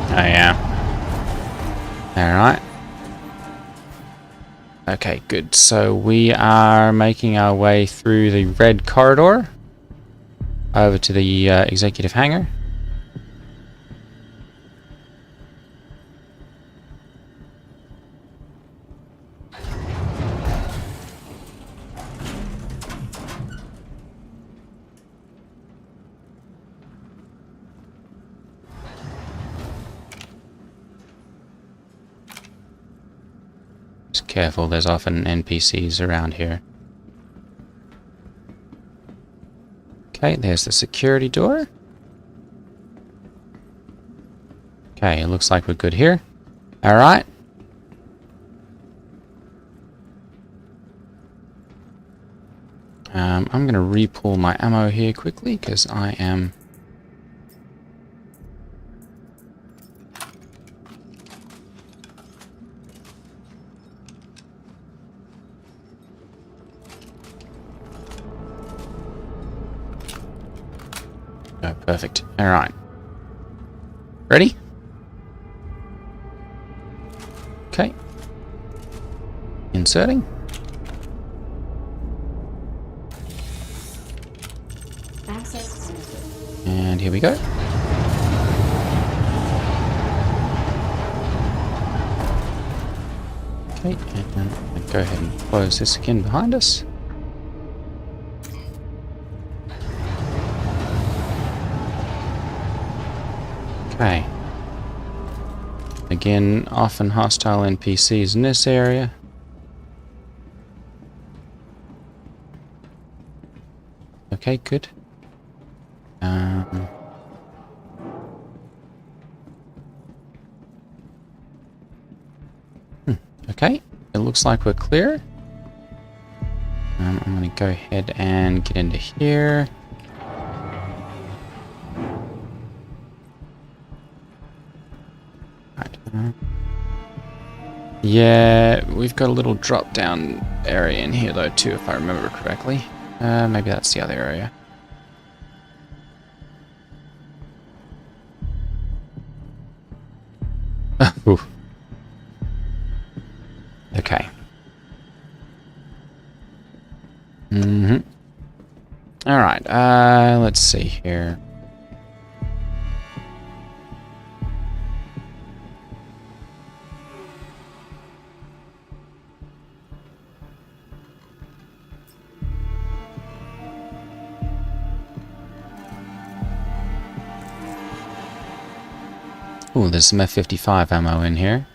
Oh yeah. Alright. Okay, good. So we are making our way through the red corridor over to the executive hangar. Just careful, there's often NPCs around here. Okay, there's the security door. Okay, it looks like we're good here. Alright. I'm going to re-pull my ammo here quickly, because I am... Oh, perfect. Alright. Ready? Okay. Inserting. Access granted. And here we go. Okay, and go ahead and close this again behind us. Okay. Again, often hostile NPCs in this area. Okay, good. Okay, it looks like we're clear. I'm going to go ahead and get into here. Yeah, we've got a little drop down area in here though too, if I remember correctly. Maybe that's the other area. Ooh. Okay. Alright, let's see here. Ooh, there's some F-55 ammo in here.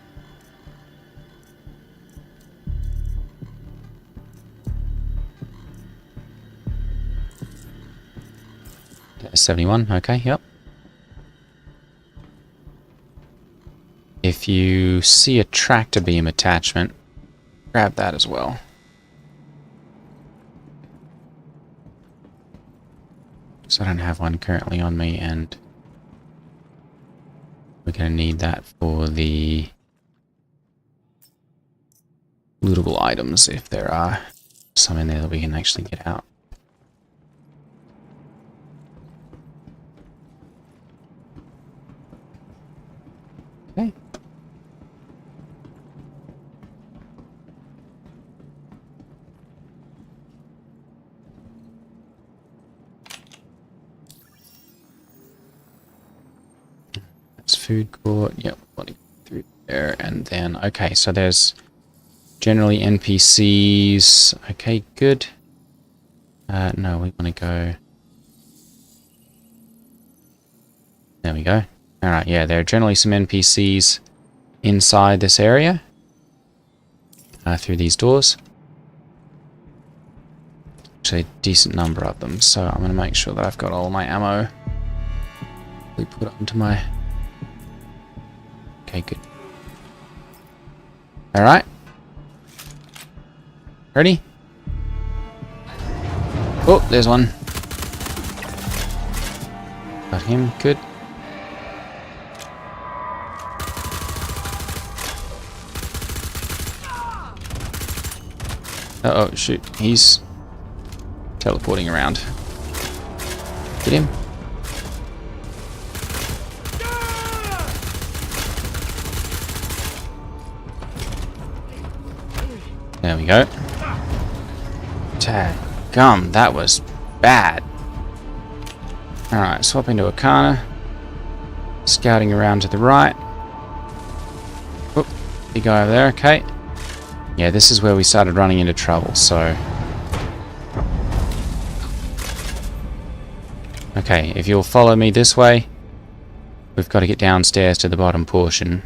S71, okay, yep. If you see a tractor beam attachment, grab that as well. So I don't have one currently on me, and we're going to need that for the lootable items, if there are some in there that we can actually get out. Okay. That's food court. Yep, want to go through there, and then okay. So there's generally NPCs. Okay, good. No, we want to go. There we go. All right, yeah, there are generally some NPCs inside this area through these doors. Actually, a decent number of them. So I'm going to make sure that I've got all my ammo. We put it onto my. Okay, good. All right. Ready? Oh, there's one. Got him. Good. Uh oh, shoot. He's teleporting around. Get him. There we go. Gum, that was bad. Alright, swap into Arcana. Scouting around to the right. Oh, big guy over there, okay. Yeah, this is where we started running into trouble, so... Okay, if you'll follow me this way, we've got to get downstairs to the bottom portion.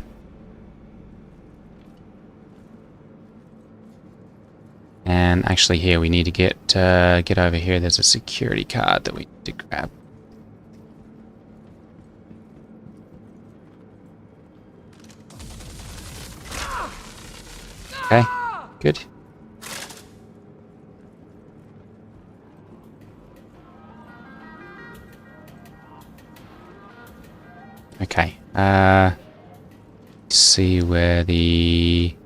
And actually here, we need to get over here. There's a security card that we need to grab. Okay, good. Okay, see where the...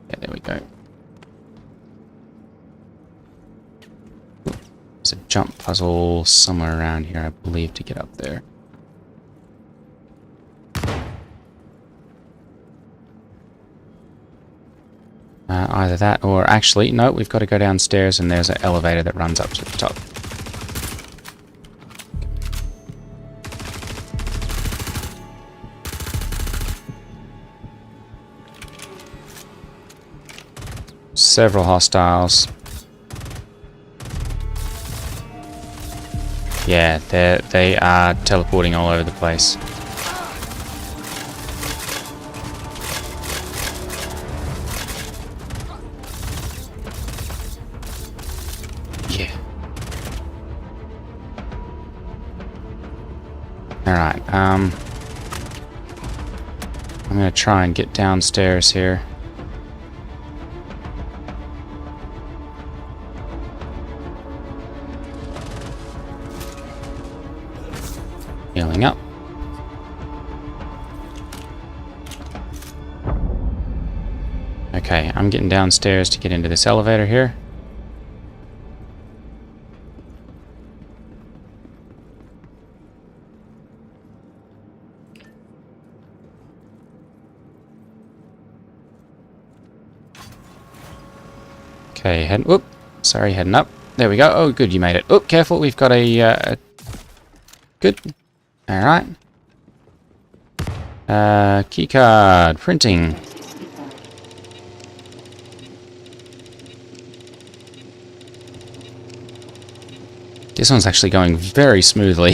Yeah, there we go. There's a jump puzzle somewhere around here, I believe, to get up there. Either that or... Actually, no, we've got to go downstairs and there's an elevator that runs up to the top. Several hostiles. Yeah, they are teleporting all over the place. Yeah. Alright, I'm gonna try and get downstairs here. Healing up. Okay, I'm getting downstairs to get into this elevator here. Okay, heading... Whoop! Sorry, heading up. There we go. Oh, good, you made it. Oh, careful, we've got a good. Alright. Keycard. Printing. This one's actually going very smoothly.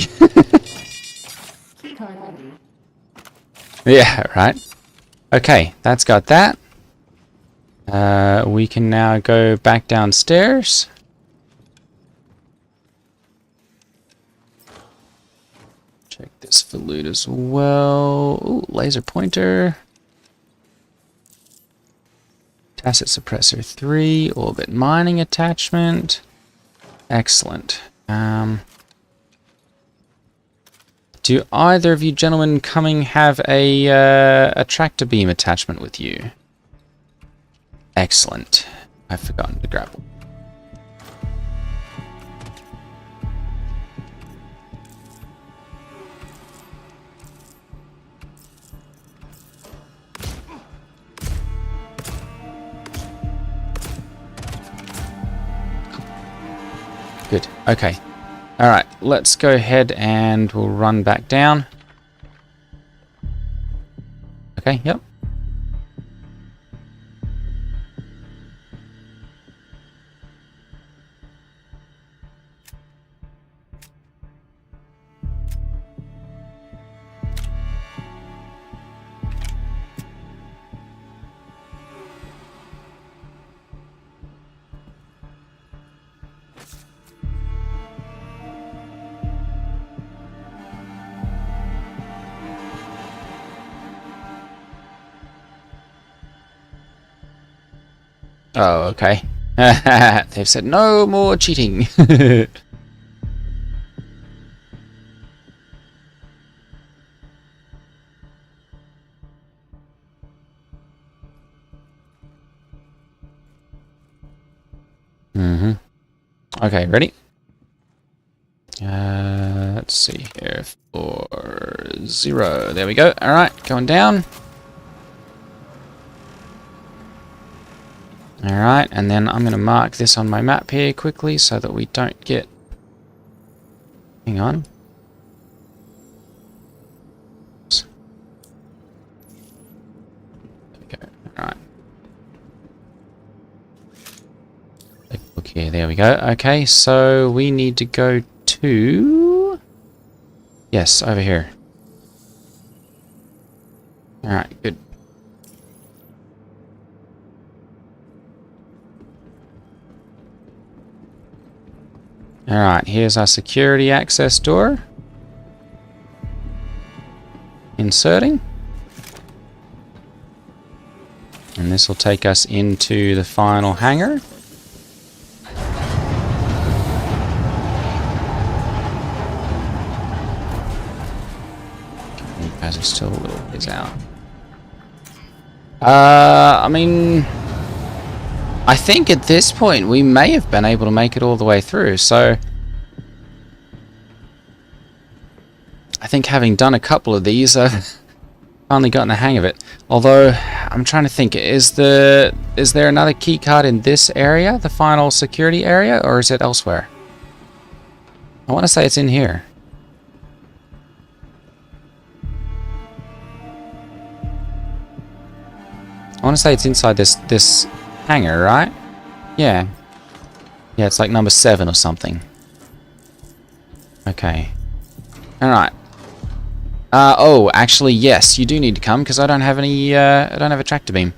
Keycard ready. Yeah, right. Okay, that's got that. We can now go back downstairs. Check this for loot as well. Ooh, laser pointer. Tacit suppressor 3. Orbit mining attachment. Excellent. Do either of you gentlemen coming have a tractor beam attachment with you? Excellent. I've forgotten to grab one. Good. Okay. Alright, let's go ahead and we'll run back down. Okay, yep. Oh, okay. They've said no more cheating. Okay, ready? Let's see here. 4-0. There we go. Alright, going down. Alright, and then I'm going to mark this on my map here quickly so that we don't get... Hang on. There we go. Alright. Look here, there we go. Okay, so we need to go to... Yes, over here. Alright, good. Alright, here's our security access door. Inserting. And this will take us into the final hangar. You guys are still a little bit out. I mean... I think at this point we may have been able to make it all the way through, so... I think having done a couple of these, I've finally gotten the hang of it. Although, I'm trying to think, is there another keycard in this area, the final security area, or is it elsewhere? I want to say it's in here. I want to say it's inside this hangar, right? Yeah. Yeah, it's like number 7 or something. Okay. Alright. Oh, actually, yes, you do need to come, because I don't have any, I don't have a tractor beam.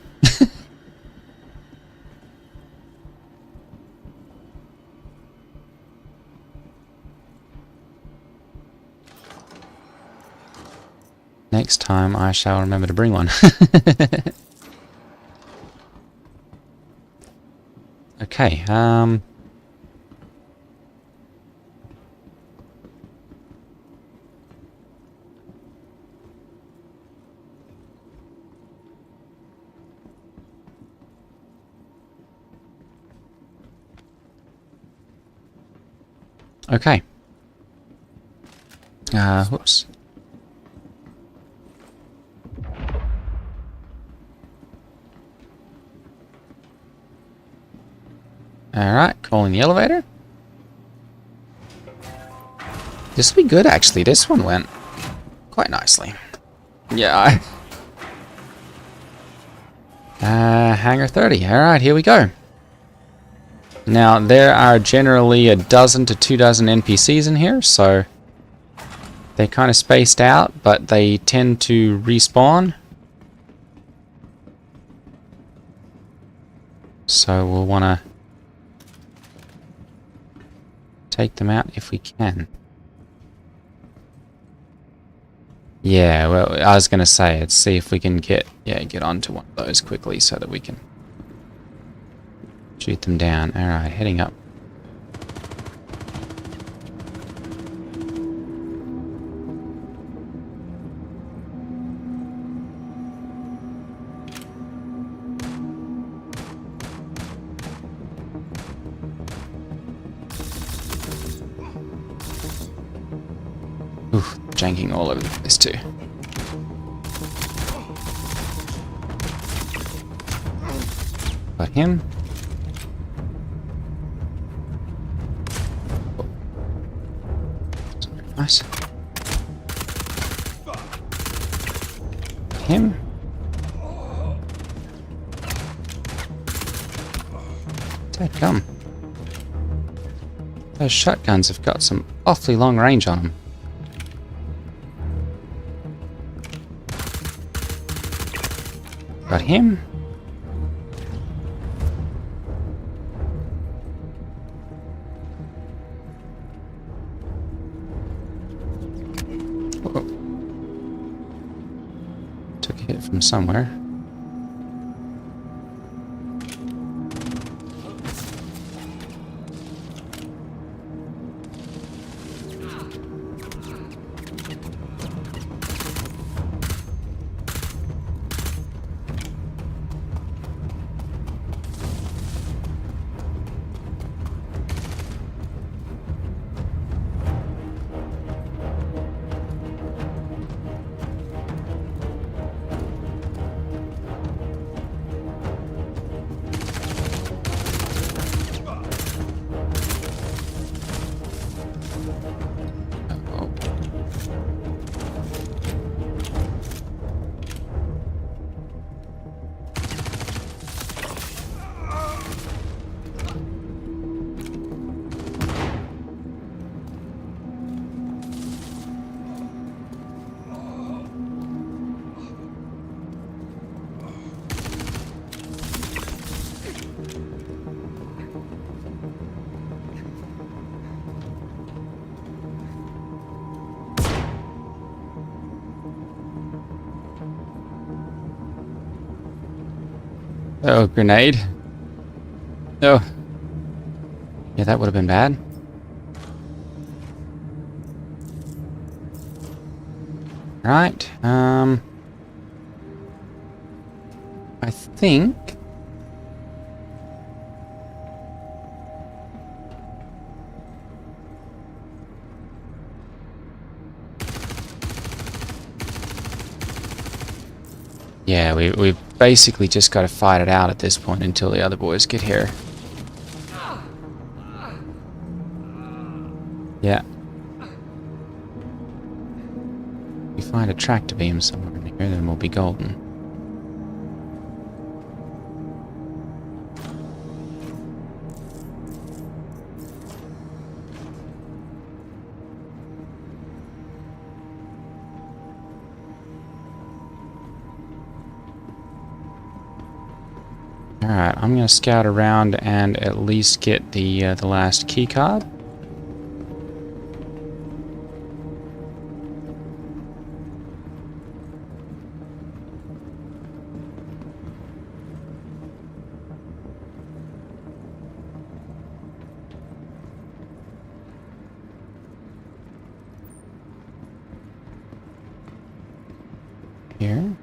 Next time I shall remember to bring one. Okay, okay. Whoops. Alright, calling the elevator. This will be good, actually. This one went quite nicely. Yeah. Hangar 30. Alright, here we go. Now, there are generally a dozen to 2 dozen NPCs in here, so they're kind of spaced out, but they tend to respawn. So we'll want to take them out if we can. Yeah, well, I was going to say, let's see if we can get onto one of those quickly so that we can shoot them down. Alright, heading up. Oof, janking all over the place too. Got him. Nice. Him. Take come. Those shotguns have got some awfully long range on them. Got him. Uh-oh. Took a hit from somewhere. Oh, grenade. Oh. Yeah, that would have been bad. Right. I think... Yeah, we've basically just got to fight it out at this point until the other boys get here. Yeah. If we find a tractor beam somewhere in here, then we'll be golden. Alright, I'm going to scout around and at least get the last key card. Here.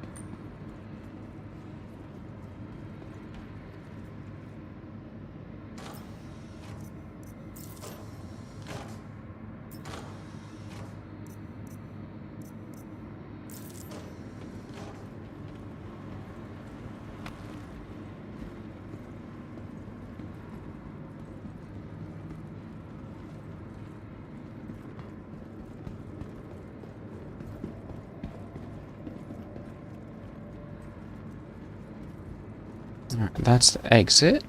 Alright, that's the exit.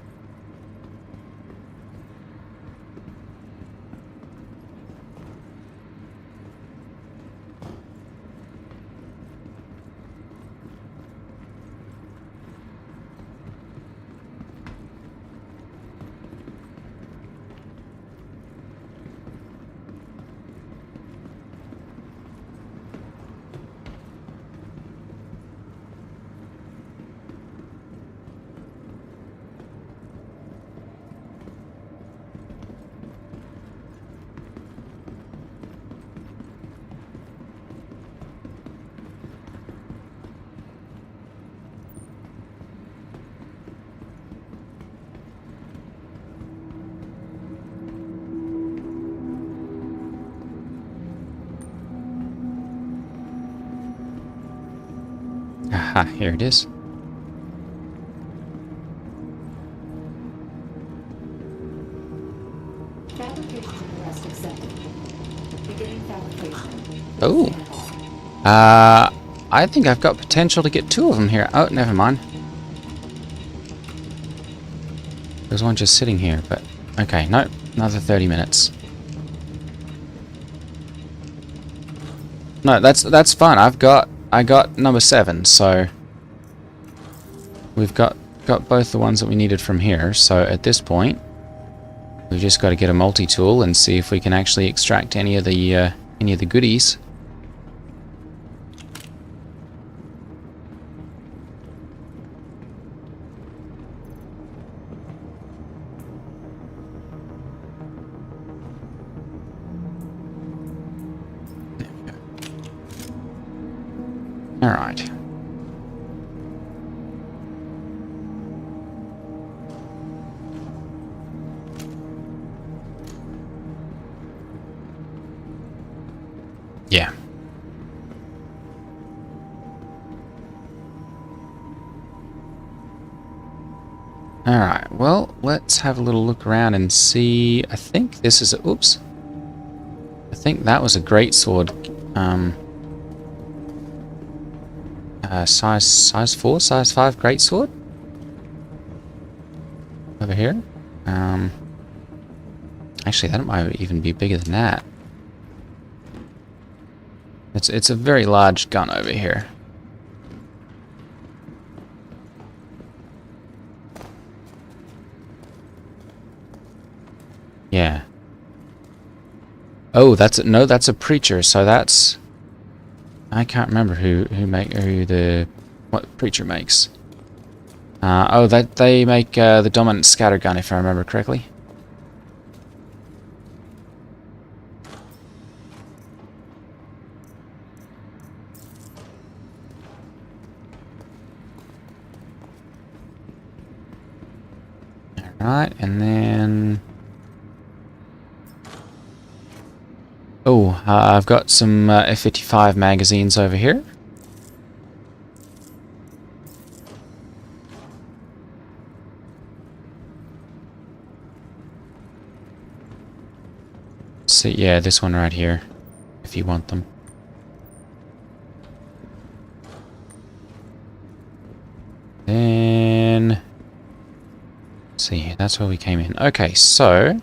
Aha, here it is. Fabrication request accepted. Beginning fabrication. I think I've got potential to get 2 of them here. Oh, never mind. There's one just sitting here, but... Okay, no. Another 30 minutes. No, that's fine. I got number 7, so... We've got both the ones that we needed from here, so at this point... We've just got to get a multi-tool and see if we can actually extract any of the goodies. All right. Yeah. All right. Well, let's have a little look around and see. I think this is a... Oops. I think that was a great sword. Size 4, size 5 greatsword over here. Actually, that might even be bigger than that. It's a very large gun over here. Yeah. Oh, that's a preacher. So that's... I can't remember what preacher makes. Oh, that they make the dominant scattergun, if I remember correctly. All right, and then. Oh, I've got some F55 magazines over here. So yeah, this one right here, if you want them. Then, let's see, that's where we came in. Okay, so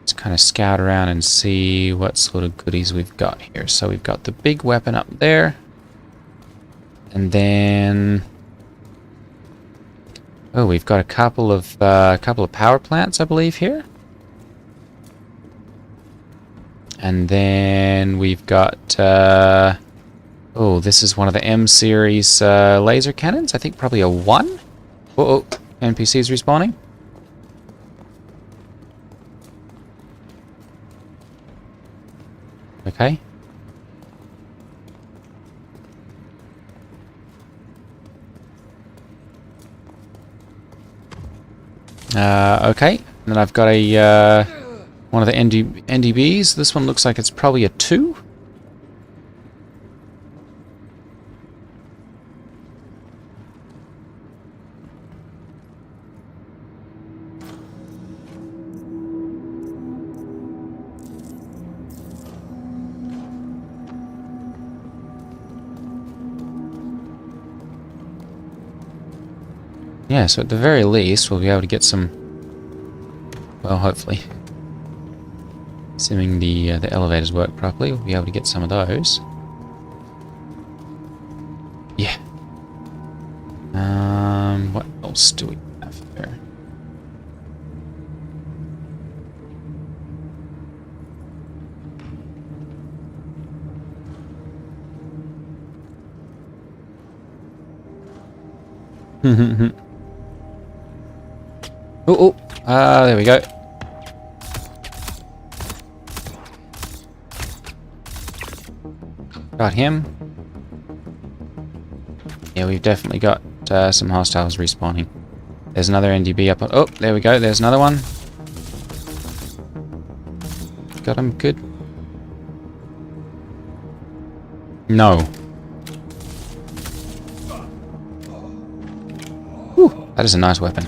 let's kind of scout around and see what sort of goodies we've got here. So we've got the big weapon up there, and then oh, we've got a couple of power plants, I believe, here. And then we've got, oh, this is one of the M series laser cannons. I think probably a 1. Oh, NPCs respawning. Okay. Okay. And then I've got a one of the NDBs. This one looks like it's probably a 2. Yeah, so at the very least, we'll be able to get some... Well, hopefully. Assuming the elevators work properly, we'll be able to get some of those. Yeah. What else do we have here? There we go. Got him. Yeah, we've definitely got some hostiles respawning. There's another NDB up on... Oh, there we go. There's another one. Got him. Good. No. Whew, that is a nice weapon.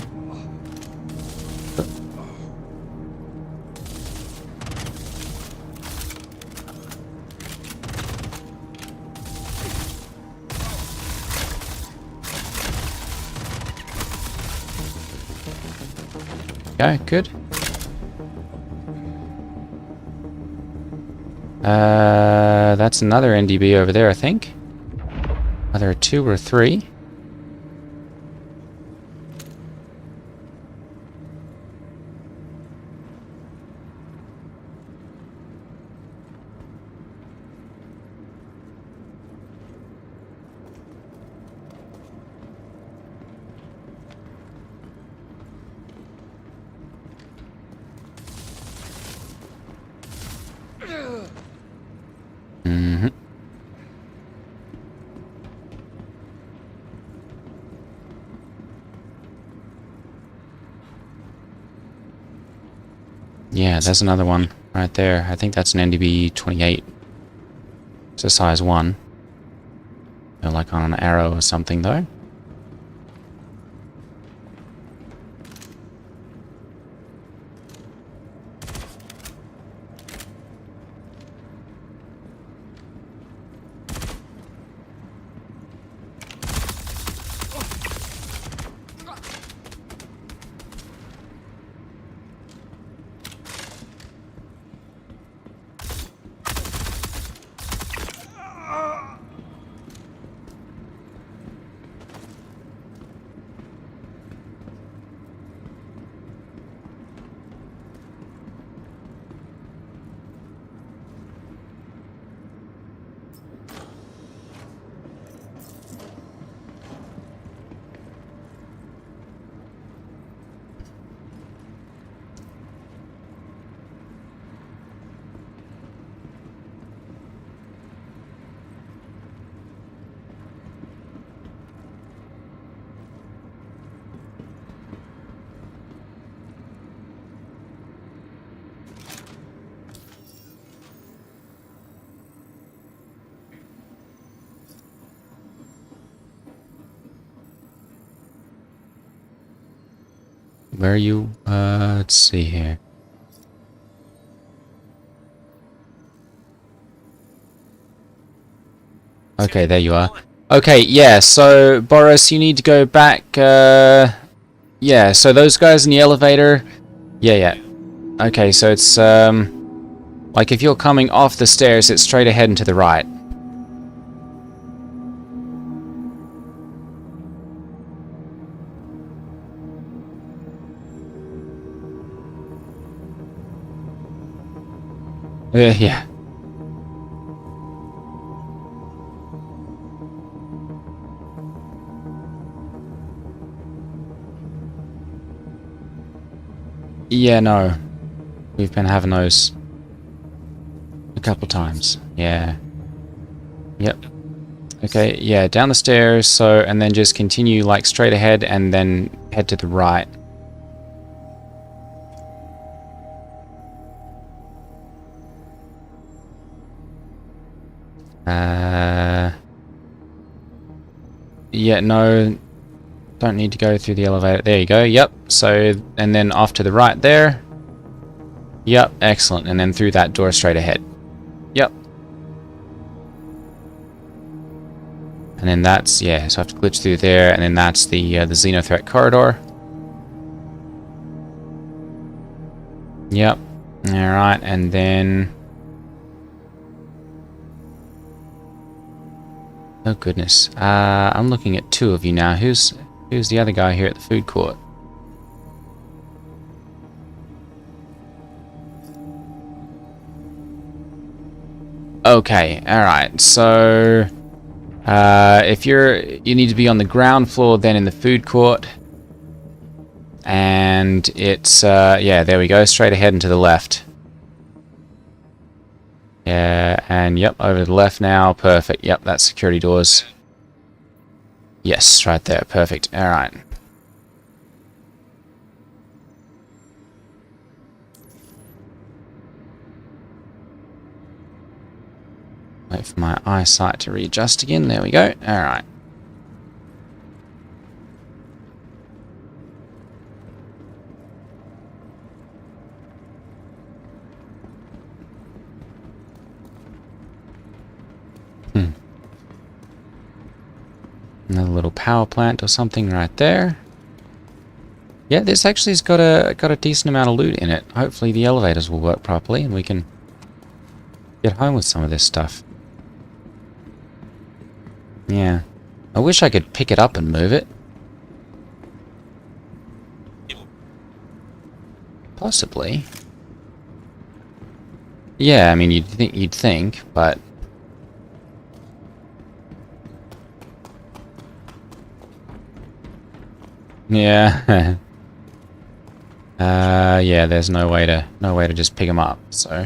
go, good. That's another NDB over there, I think. Either a 2 or a 3. Mm-hmm. Yeah, there's another one right there. I think that's an NDB 28. It's a size 1. They're like on an arrow or something, though. Where are you? Let's see here. Okay, there you are. Okay, yeah, so, Boris, you need to go back, yeah, so those guys in the elevator... Yeah. Okay, so it's, like, if you're coming off the stairs, it's straight ahead and to the right. Yeah. Yeah, no. We've been having those a couple times. Yeah. Yep. Okay, yeah, down the stairs, so, and then just continue, like, straight ahead, and then head to the right. Yeah, no, don't need to go through the elevator. There you go, yep. So, and then off to the right there. Yep, excellent. And then through that door straight ahead. Yep. And then that's, yeah, so I have to glitch through there, and then that's the Xenothreat corridor. Yep. Alright, and then... Oh goodness. I'm looking at 2 of you now. Who's the other guy here at the food court? Okay, alright. So if you need to be on the ground floor, then in the food court. And it's yeah, there we go, straight ahead and to the left. Yeah, and yep, over to the left now. Perfect. Yep, that's security doors. Yes, right there. Perfect. Alright. Wait for my eyesight to readjust again. There we go. Alright. Another little power plant or something right there. Yeah, this actually has got a decent amount of loot in it. Hopefully the elevators will work properly and we can get home with some of this stuff. Yeah. I wish I could pick it up and move it. Possibly. Yeah, I mean you'd think, but yeah. Yeah, there's no way to just pick them up, so.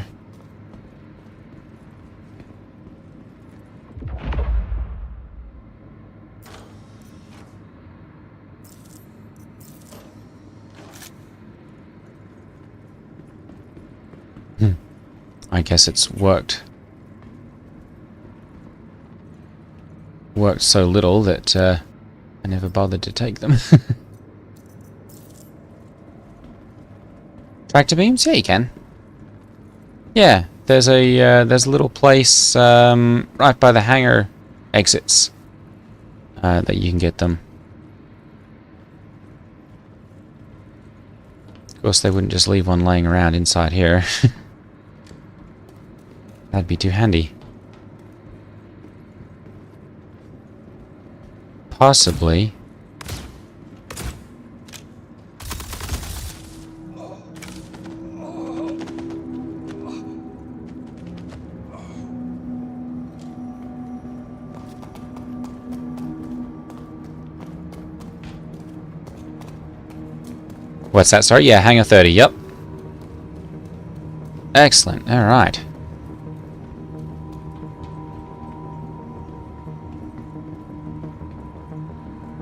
I guess it's worked so little that I never bothered to take them. Tractor beams? Yeah, you can. Yeah, there's a little place right by the hangar exits that you can get them. Of course, they wouldn't just leave one laying around inside here. That'd be too handy. Possibly. What's that? Sorry? Yeah, hangar 30. Yep. Excellent. All right.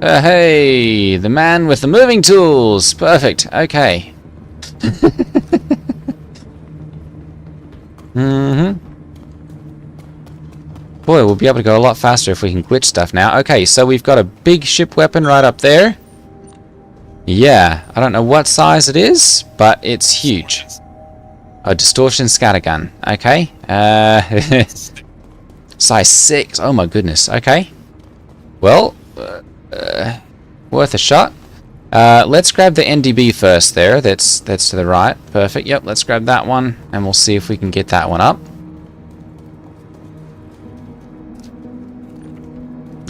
Hey, the man with the moving tools. Perfect. Okay. Boy, we'll be able to go a lot faster if we can glitch stuff now. Okay, so we've got a big ship weapon right up there. Yeah, I don't know what size it is, but it's huge. A distortion scattergun. Okay. Size 6. Oh my goodness. Okay. Well, worth a shot. Let's grab the NDB first there. That's to the right. Perfect. Yep, let's grab that one and we'll see if we can get that one up.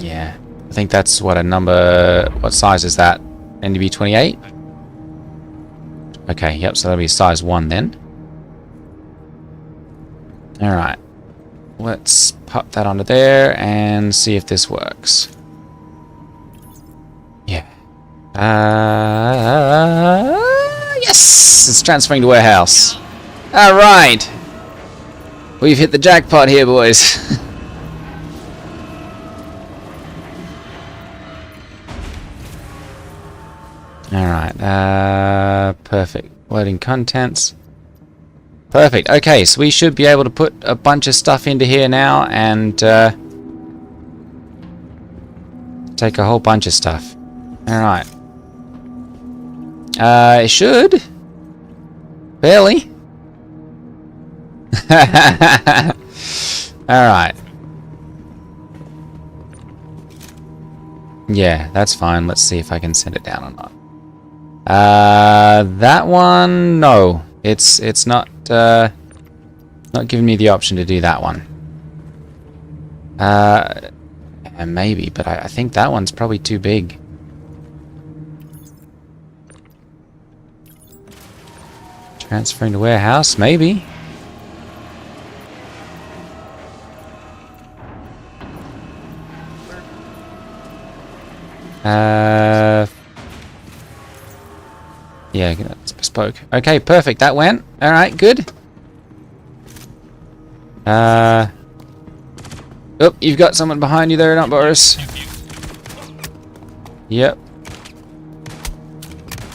Yeah. I think that's what a number... What size is that? NDB 28? Okay, yep, so that'll be size 1 then. Alright. Let's pop that onto there and see if this works. Yeah. Yes! It's transferring to warehouse. Alright! We've hit the jackpot here, boys. Alright, perfect. Loading contents. Perfect. Okay, so we should be able to put a bunch of stuff into here now and take a whole bunch of stuff. Alright. It should. Barely. Alright. Yeah, that's fine. Let's see if I can send it down or not. That one, no. It's not giving me the option to do that one. Maybe, but I think that one's probably too big. Transferring to warehouse, maybe. Yeah, that's bespoke. Okay, perfect. That went. Alright, good. Oh, you've got someone behind you there, not Boris. Yep.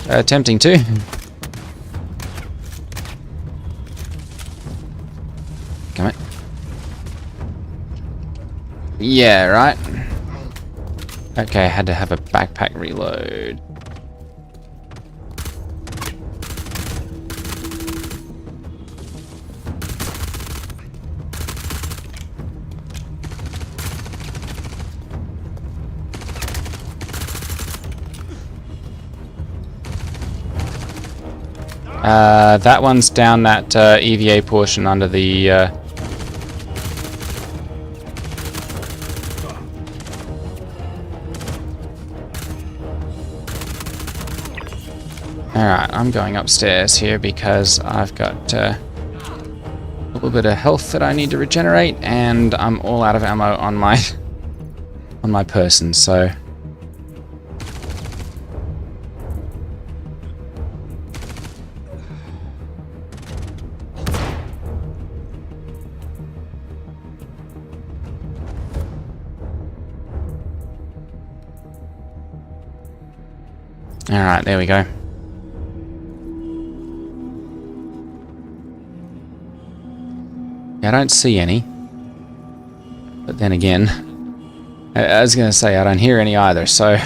Attempting to. Come on. Yeah, right. Okay, I had to have a backpack reload. That one's down that EVA portion under the... Alright, I'm going upstairs here because I've got a little bit of health that I need to regenerate, and I'm all out of ammo on my on my person, so... Alright, there we go. I don't see any. But then again, I was going to say I don't hear any either, so...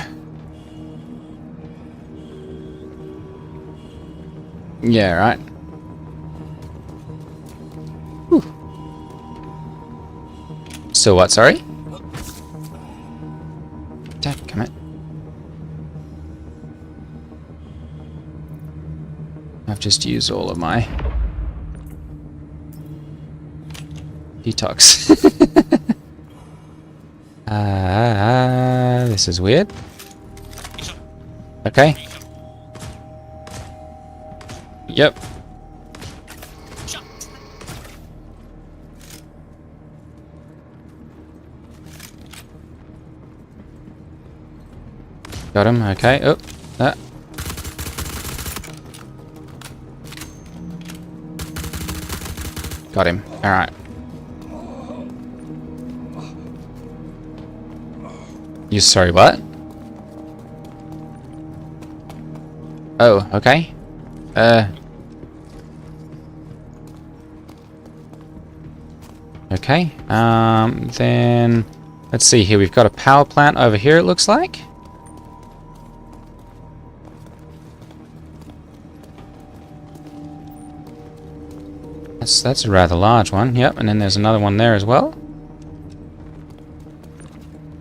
Yeah, right. Whew. So what, sorry? Dadgummit. I've just used all of my detox. This is weird. Okay. Yep. Got him, okay. Oh, that. Got him. Alright. You sorry, what? Oh, okay. Okay. Then let's see here. We've got a power plant over here, it looks like. That's a rather large one. Yep, and then there's another one there as well.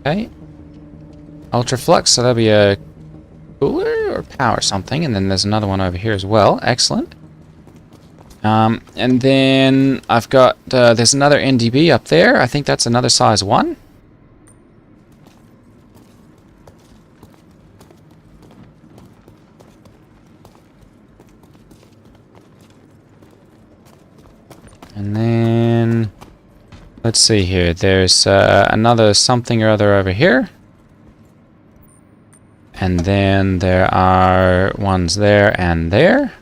Okay. Ultra flux, so that'll be a cooler or power something, and then there's another one over here as well. Excellent. And then I've got there's another NDB up there. I think that's another size 1. And then let's see here. There's another something or other over here. And then there are ones there and there.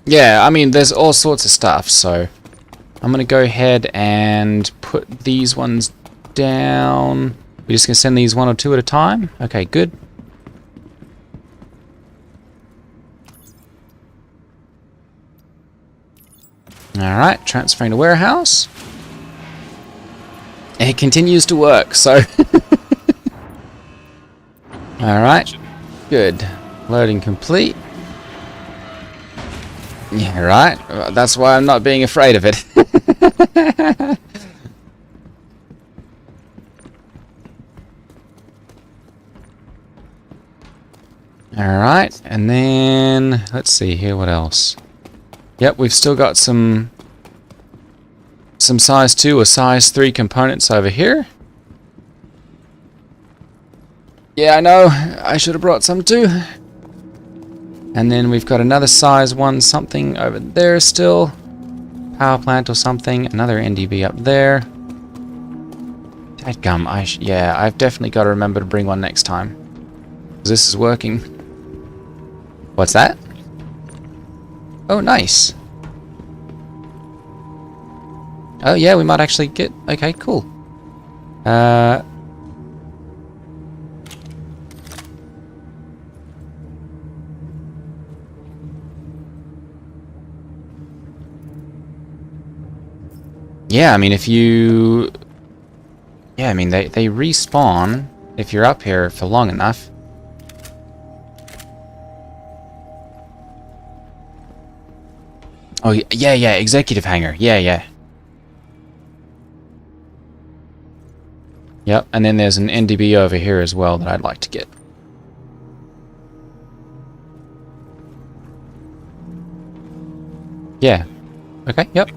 Yeah, I mean, there's all sorts of stuff, so I'm going to go ahead and put these ones down. We're just going to send these 1 or 2 at a time. Okay, good. Alright, transferring to warehouse. It continues to work, so... Alright, good. Loading complete. Yeah, right. That's why I'm not being afraid of it. Alright, and then... Let's see here, what else? Yep, we've still got some size 2 or size 3 components over here. Yeah, I know. I should have brought some too. And then we've got another size 1 something over there still. Power plant or something. Another NDB up there. Dadgum. Yeah, I've definitely got to remember to bring one next time. 'Cause this is working. What's that? Oh, nice. Oh, yeah, we might actually get... Okay, cool. Yeah, I mean, if you... Yeah, I mean, they respawn if you're up here for long enough. Oh, yeah, executive hangar. Yeah. Yep, and then there's an NDB over here as well that I'd like to get. Yeah. Okay, yep.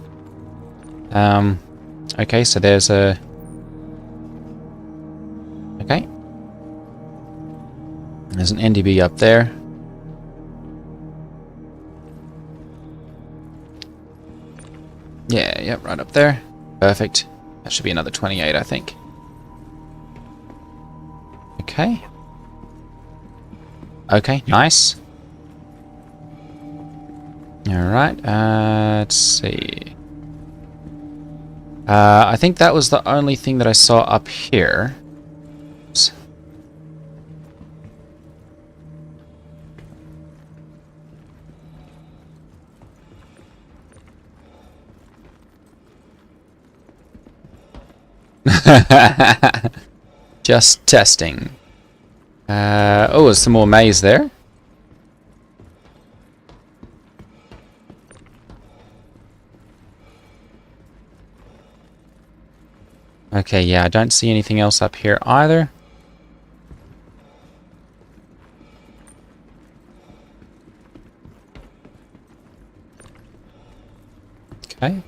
Okay, so there's a... Okay. There's an NDB up there. Yeah, yep, right up there. Perfect. That should be another 28, I think. Okay. Okay, nice. Alright, let's see. I think that was the only thing that I saw up here. Just testing. Oh, there's some more maze there. Okay, yeah, I don't see anything else up here either. Okay.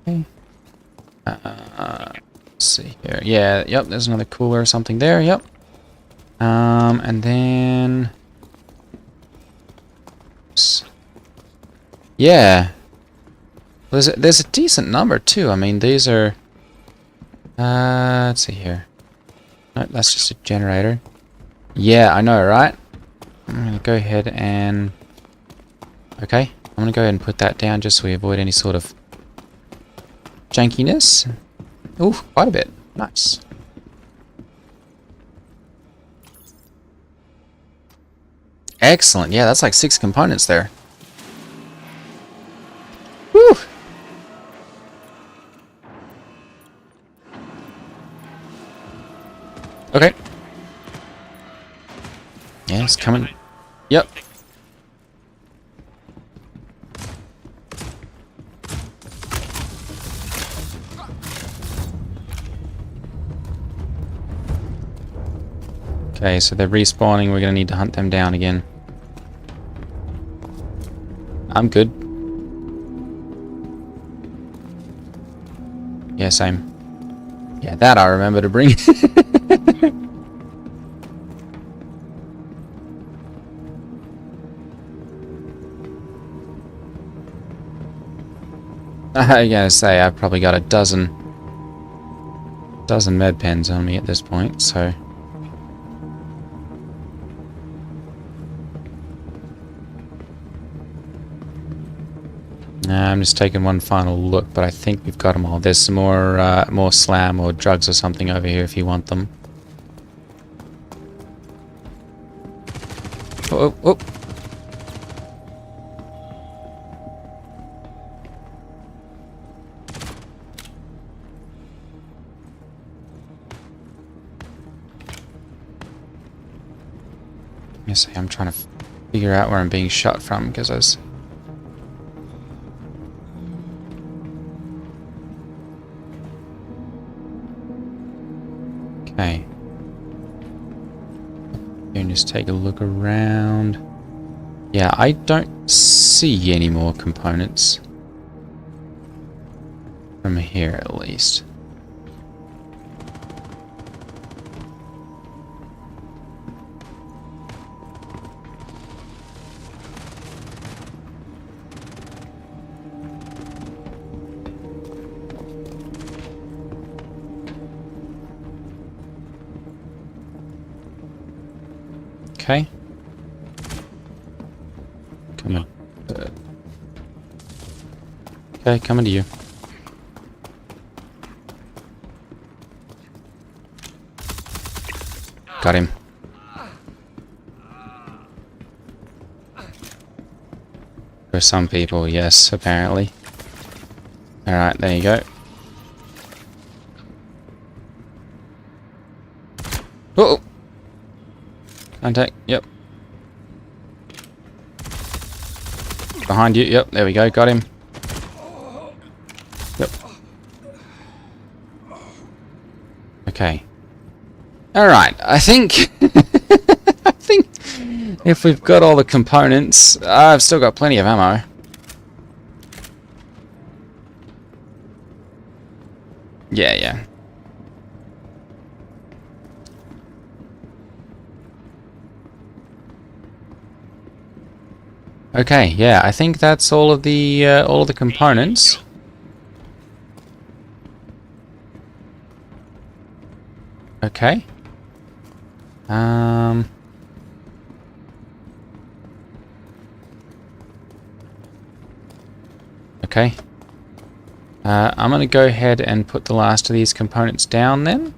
Okay. Let's see here. Yeah, yep, there's another cooler or something there, yep. And then... Yeah. There's a decent number too. I mean, these are... let's see here. No, that's just a generator. Yeah, I know, right? I'm gonna go ahead and... Okay, I'm gonna go ahead and put that down just so we avoid any sort of jankiness. Ooh, quite a bit. Nice. Excellent. Yeah, that's like 6 components there. Woo! Okay. Yeah, it's coming. Yep. Okay, so they're respawning. We're gonna need to hunt them down again. I'm good. Yeah, same. Yeah, that I remember to bring. I gotta say, I've probably got a dozen med pens on me at this point, so... I'm just taking one final look, but I think we've got them all. There's some more slam or drugs or something over here if you want them. Oh, oh, oh. Yes, I'm trying to figure out where I'm being shot from because I was... Okay. And just take a look around. Yeah, I don't see any more components. From here, at least. Okay. Come on. Okay, coming to you. Got him. For some people, yes, apparently. Alright, there you go. Uh-oh! Contact, yep. Behind you, yep, there we go, got him. Yep. Okay. Alright, I think... If we've got all the components, I've still got plenty of ammo. Yeah. Okay, yeah, I think that's all of the components. Okay. Okay. I'm going to go ahead and put the last of these components down then.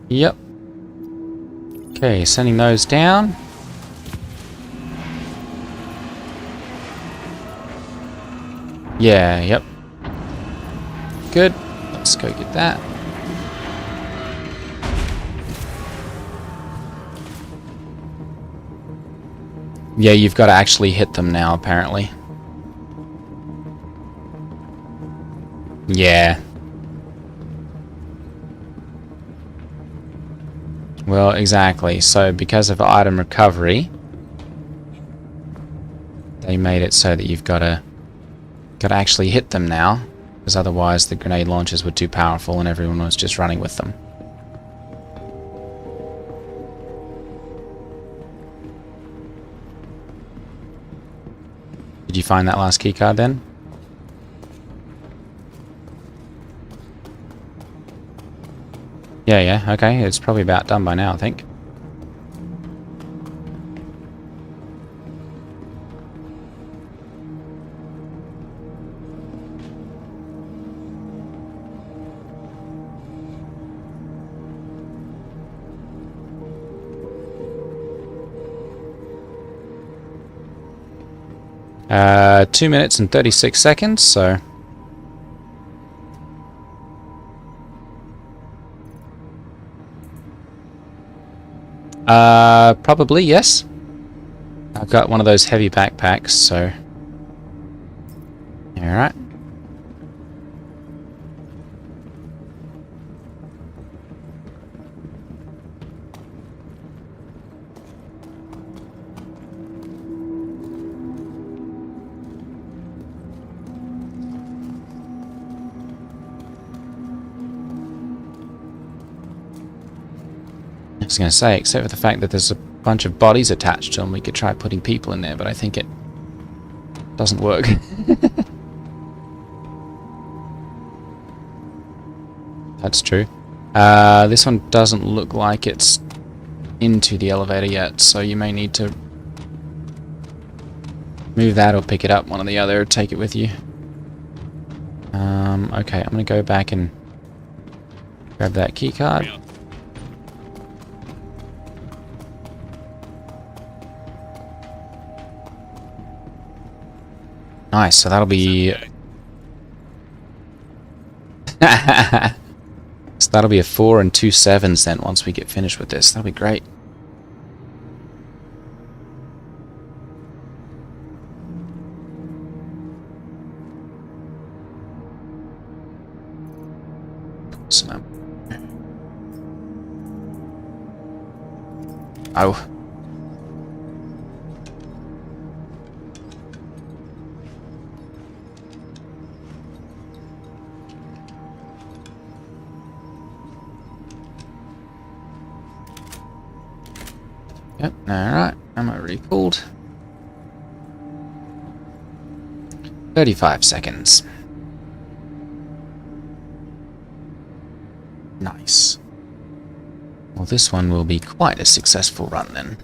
Yep. Okay, sending those down. Yeah, yep. Good. Let's go get that. Yeah, you've got to actually hit them now, apparently. Yeah. Well, exactly. So, because of item recovery, they made it so that you've got to actually hit them now, because otherwise the grenade launchers were too powerful and everyone was just running with them. Did you find that last keycard then? Yeah, okay. It's probably about done by now, I think. Uh, 2 minutes and 36 seconds, so... probably, yes. I've got one of those heavy backpacks, so... Alright. I was going to say, except for the fact that there's a bunch of bodies attached to them, we could try putting people in there, but I think it doesn't work. That's true. This one doesn't look like it's into the elevator yet, so you may need to move that or pick it up, one or the other, take it with you. Okay, I'm going to go back and grab that keycard. Nice, so that'll be... So that'll be a 4 and 2 7s then once we get finished with this. That'll be great. So, oh. Yep, alright, ammo recalled. 35 seconds. Nice. Well, this one will be quite a successful run then.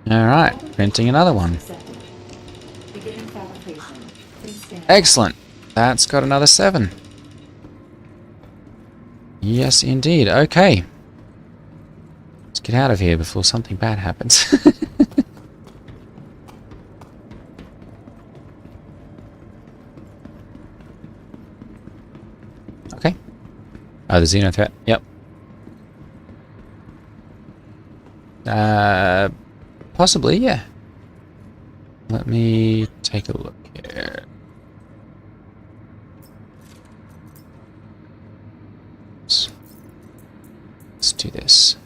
Alright, printing another one. Beginning fabrication. Please stand. Excellent. That's got another 7. Yes, indeed. Okay. get out of here before something bad happens. Okay. Oh, the Xeno threat. Yep. Possibly, yeah. Let me take a look here. Let's do this.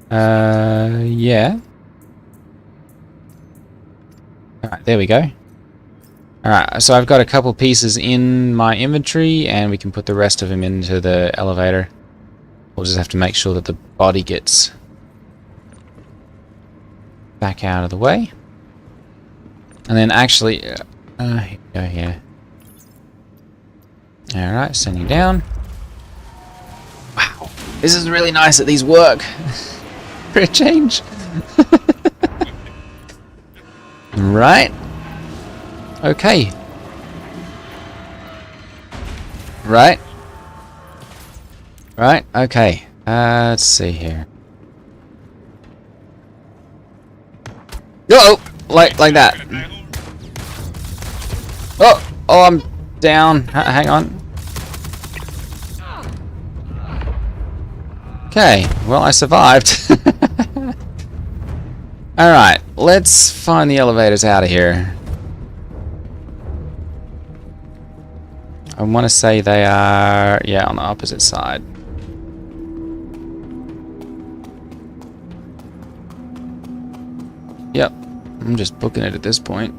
Yeah. Alright, there we go. Alright, so I've got a couple pieces in my inventory, and we can put the rest of them into the elevator. We'll just have to make sure that the body gets back out of the way. And then actually... here we go here. Alright, sending down. Wow, this is really nice that these work. For a change. Right. Okay. Right. Right, okay. Let's see here. Oh, like that. Oh, I'm down. Hang on. Okay, well, I survived. Alright, let's find the elevators out of here. I want to say they are, yeah, on the opposite side. Yep, I'm just booking it at this point.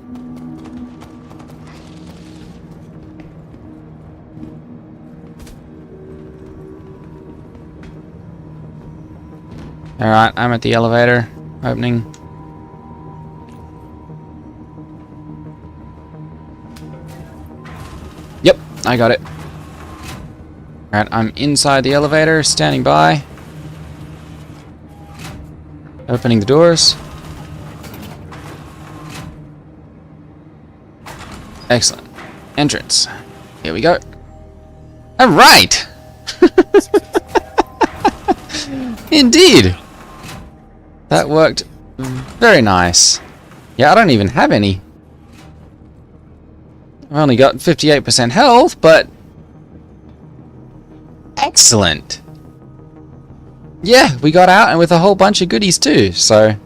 Alright, I'm at the elevator opening. Yep, I got it. Alright, I'm inside the elevator, standing by. Opening the doors. Excellent. Entrance. Here we go. Alright! Indeed! That worked very nice. Yeah, I don't even have any. I've only got 58% health, but... Excellent! Yeah, we got out and with a whole bunch of goodies too, so...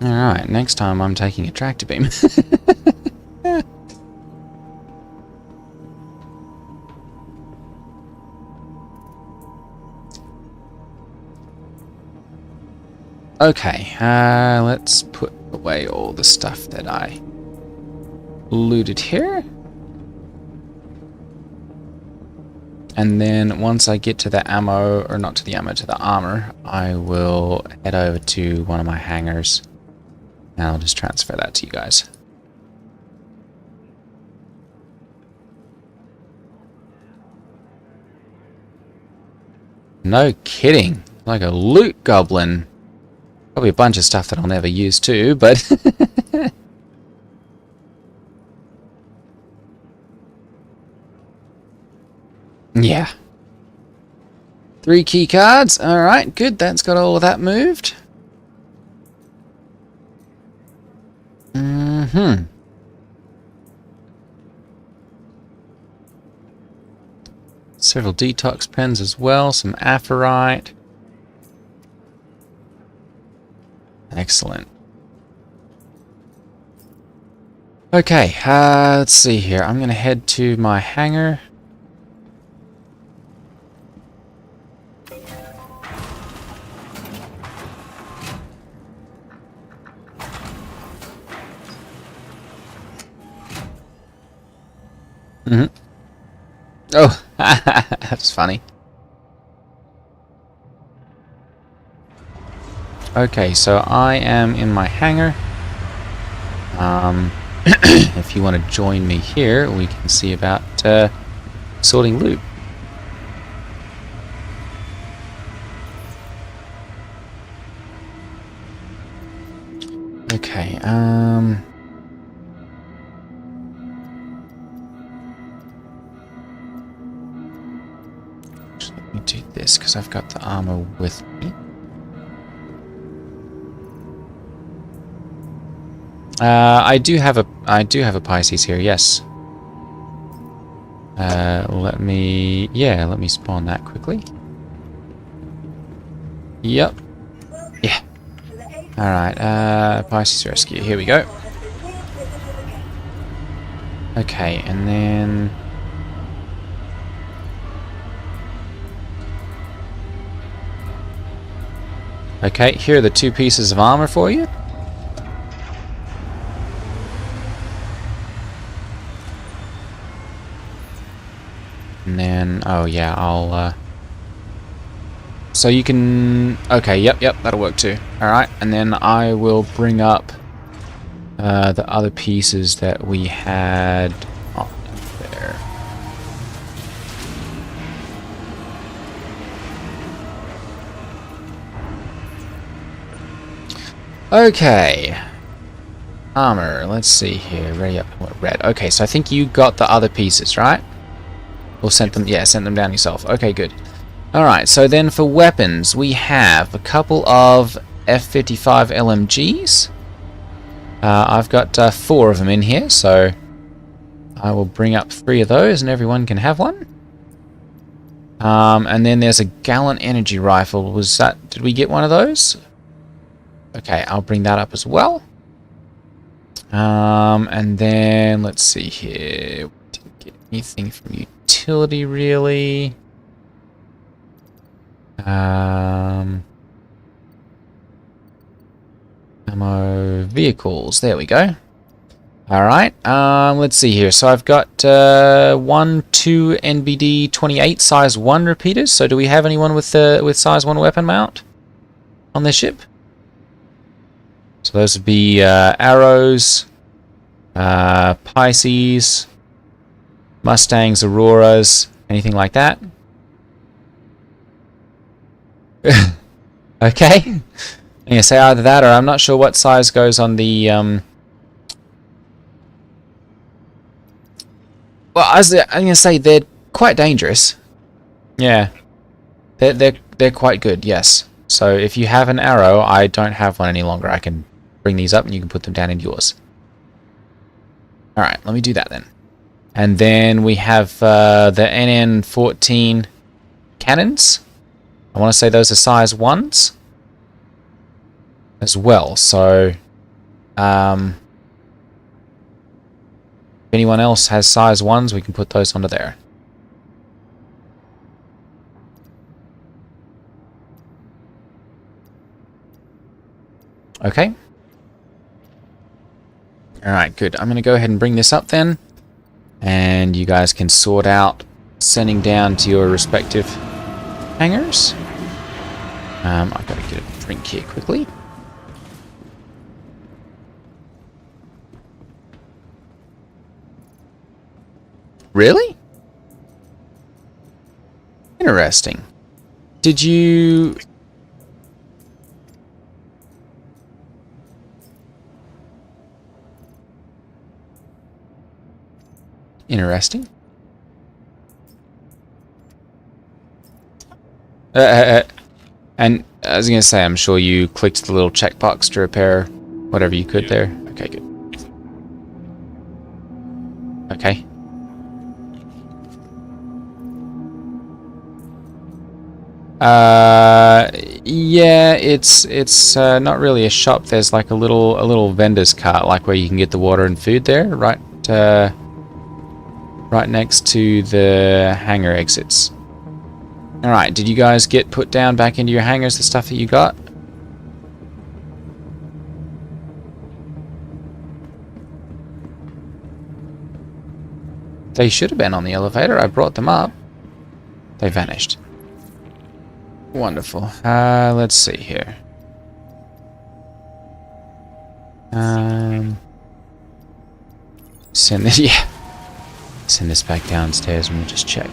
Alright, next time I'm taking a tractor beam. Okay, let's put away all the stuff that I looted here. And then once I get to the ammo, or not to the ammo, to the armor, I will head over to one of my hangars. And I'll just transfer that to you guys. No kidding. Like a loot goblin. Probably a bunch of stuff that I'll never use too, but... yeah. 3 key cards. Alright, good. That's got all of that moved. Several detox pens as well, some aphorite. Excellent. Okay, let's see here. I'm going to head to my hangar. Oh, that's funny. Okay, so I am in my hangar. If you want to join me here, we can see about sorting loot. Okay, let me do this because I've got the armor with me. I do have a Pisces here, yes. Let me spawn that quickly. Yep. Yeah. Alright, Pisces rescue, here we go. Okay, and then... Okay, here are the 2 pieces of armor for you. And then, oh yeah, I'll, so you can, okay, yep, that'll work too. Alright, and then I will bring up the other pieces that we had oh, there. Okay. Armor, let's see here. Ready up, what, red. Okay, so I think you got the other pieces, right? Or sent them, yeah, sent them down yourself. Okay, good. Alright, so then for weapons, we have a couple of F-55 LMGs. I've got 4 of them in here, so I will bring up 3 of those and everyone can have one. And then there's a Gallant energy rifle. Was that, did we get one of those? Okay, I'll bring that up as well. And then, let's see here. We didn't get anything from utility, really. Ammo, vehicles, there we go. Alright, let's see here. So I've got 1, 2 NBD 28 size 1 repeaters. So do we have anyone with size 1 weapon mount on their ship? So those would be arrows, Pisces, Mustangs, Auroras, anything like that. Okay. I'm going to say either that or I'm not sure what size goes on the... Well, I'm going to say they're quite dangerous. Yeah. They're quite good, yes. So if you have an arrow, I don't have one any longer. I can bring these up and you can put them down in yours. Alright, let me do that then. And then we have the NN14 cannons. I want to say those are size 1s as well. So if anyone else has size 1s, we can put those onto there. Okay. Alright, good. I'm going to go ahead and bring this up then. And you guys can sort out sending down to your respective hangars. I've got to get a drink here quickly. Really? Interesting. Did you... Interesting. And I was going to say, I'm sure you clicked the little checkbox to repair whatever you could there. Okay, good. Okay. Yeah, it's not really a shop. There's like a little vendor's cart, like where you can get the water and food there, right? Right next to the hangar exits. Alright, did you guys get put down back into your hangars, the stuff that you got? They should have been on the elevator. I brought them up. They vanished. Wonderful. Let's see here. Send this, yeah. Send this back downstairs and we'll just check.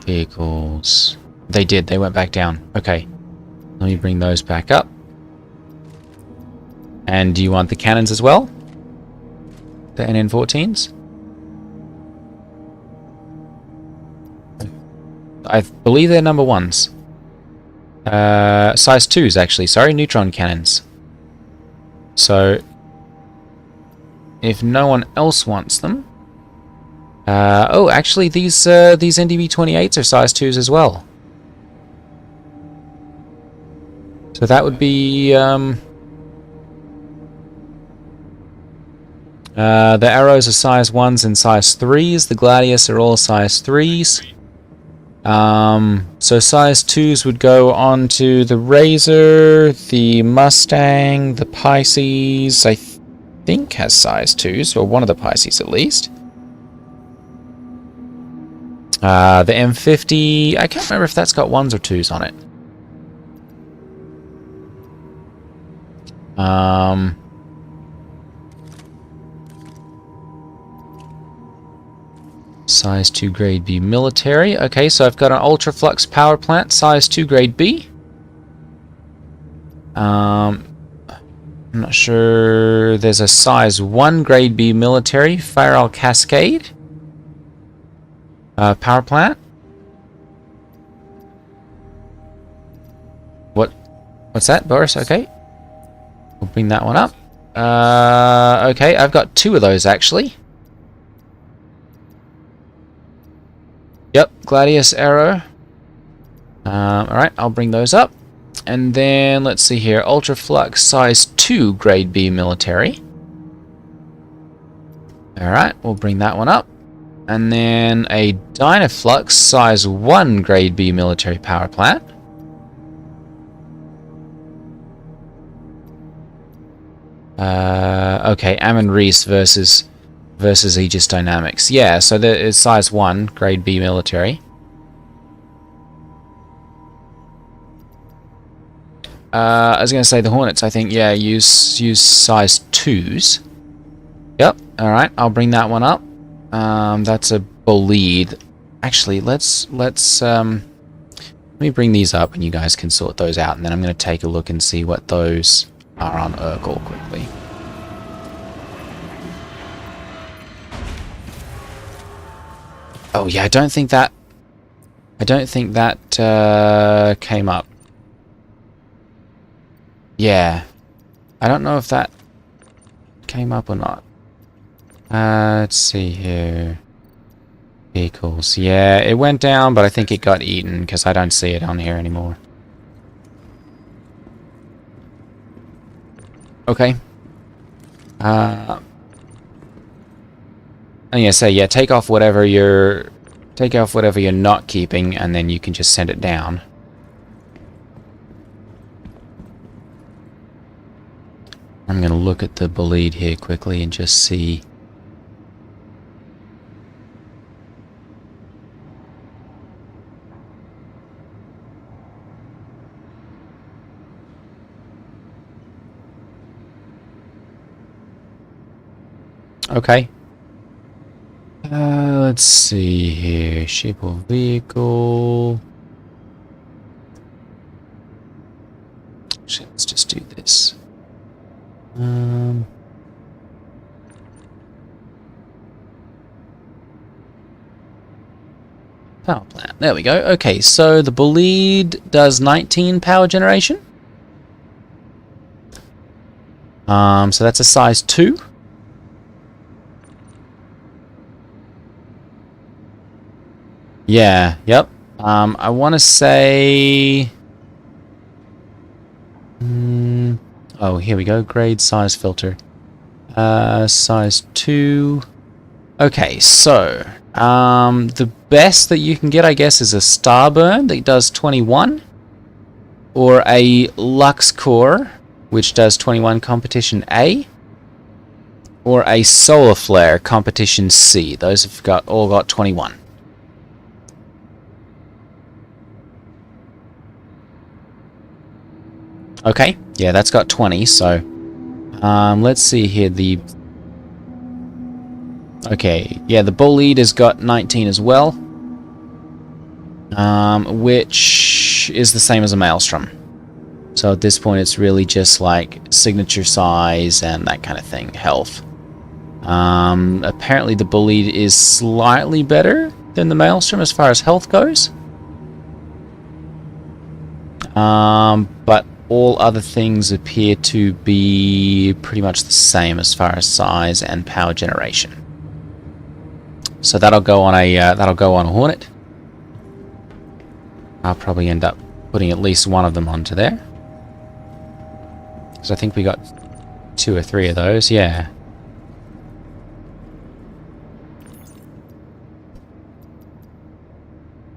Vehicles. They did. They went back down. Okay. Let me bring those back up. And do you want the cannons as well? The NN14s? I believe they're number 1s. Size 2s, actually. Sorry, neutron cannons. So, if no one else wants them... oh, actually, these NDB-28s are size 2s as well. So that would be... the arrows are size 1s and size 3s. The Gladius are all size 3s. So size 2s would go on to the Razor, the Mustang, the Pisces, I think has size 2s, or one of the Pisces at least. The M50, I can't remember if that's got 1s or 2s on it. Size 2 grade B military. Okay, so I've got an ultra flux power plant, size 2 grade B. I'm not sure. There's a size 1 grade B military, Farrell Cascade power plant. What's that, Boris? Okay, we'll bring that one up. Okay, I've got 2 of those actually. Yep, Gladius Arrow. Alright, I'll bring those up. And then, let's see here, Ultra Flux size 2 grade B military. Alright, we'll bring that one up. And then a Dynaflux size 1 grade B military power plant. Okay, Ammon Reese versus Aegis Dynamics. Yeah, so there is size 1, grade B military. I was going to say the Hornets, I think, yeah, use size 2s. Yep, alright, I'll bring that one up. That's a Bolide. Actually, let me bring these up and you guys can sort those out, and then I'm going to take a look and see what those are on Urkel quickly. Oh yeah, I don't think that came up. Yeah, I don't know if that came up or not. Let's see here. Vehicles. Yeah, it went down, but I think it got eaten because I don't see it on here anymore. Okay. I'm gonna say, yeah, take off whatever you're not keeping, and then you can just send it down. I'm gonna look at the Bolide here quickly and just see. Okay. Let's see here. Shape of vehicle. Actually, let's just do this. Power plant. There we go. Okay, so the Bolide does 19 power generation. So that's a size 2. Yeah, yep. I want to say... oh, here we go. Grade size filter. Size 2. Okay, so... the best that you can get, I guess, is a Starburn that does 21. Or a Lux Core, which does 21 competition A. Or a Solar Flare competition C. Those have all got 21. Okay, yeah, that's got 20, so... let's see here, okay, yeah, the Bolide has got 19 as well. which is the same as a Maelstrom. So at this point, it's really just like signature size and that kind of thing, health. Apparently the Bullied is slightly better than the Maelstrom as far as health goes. But all other things appear to be pretty much the same as far as size and power generation. So that'll go on a Hornet. I'll probably end up putting at least one of them onto there. Because I think we got 2 or 3 of those, yeah.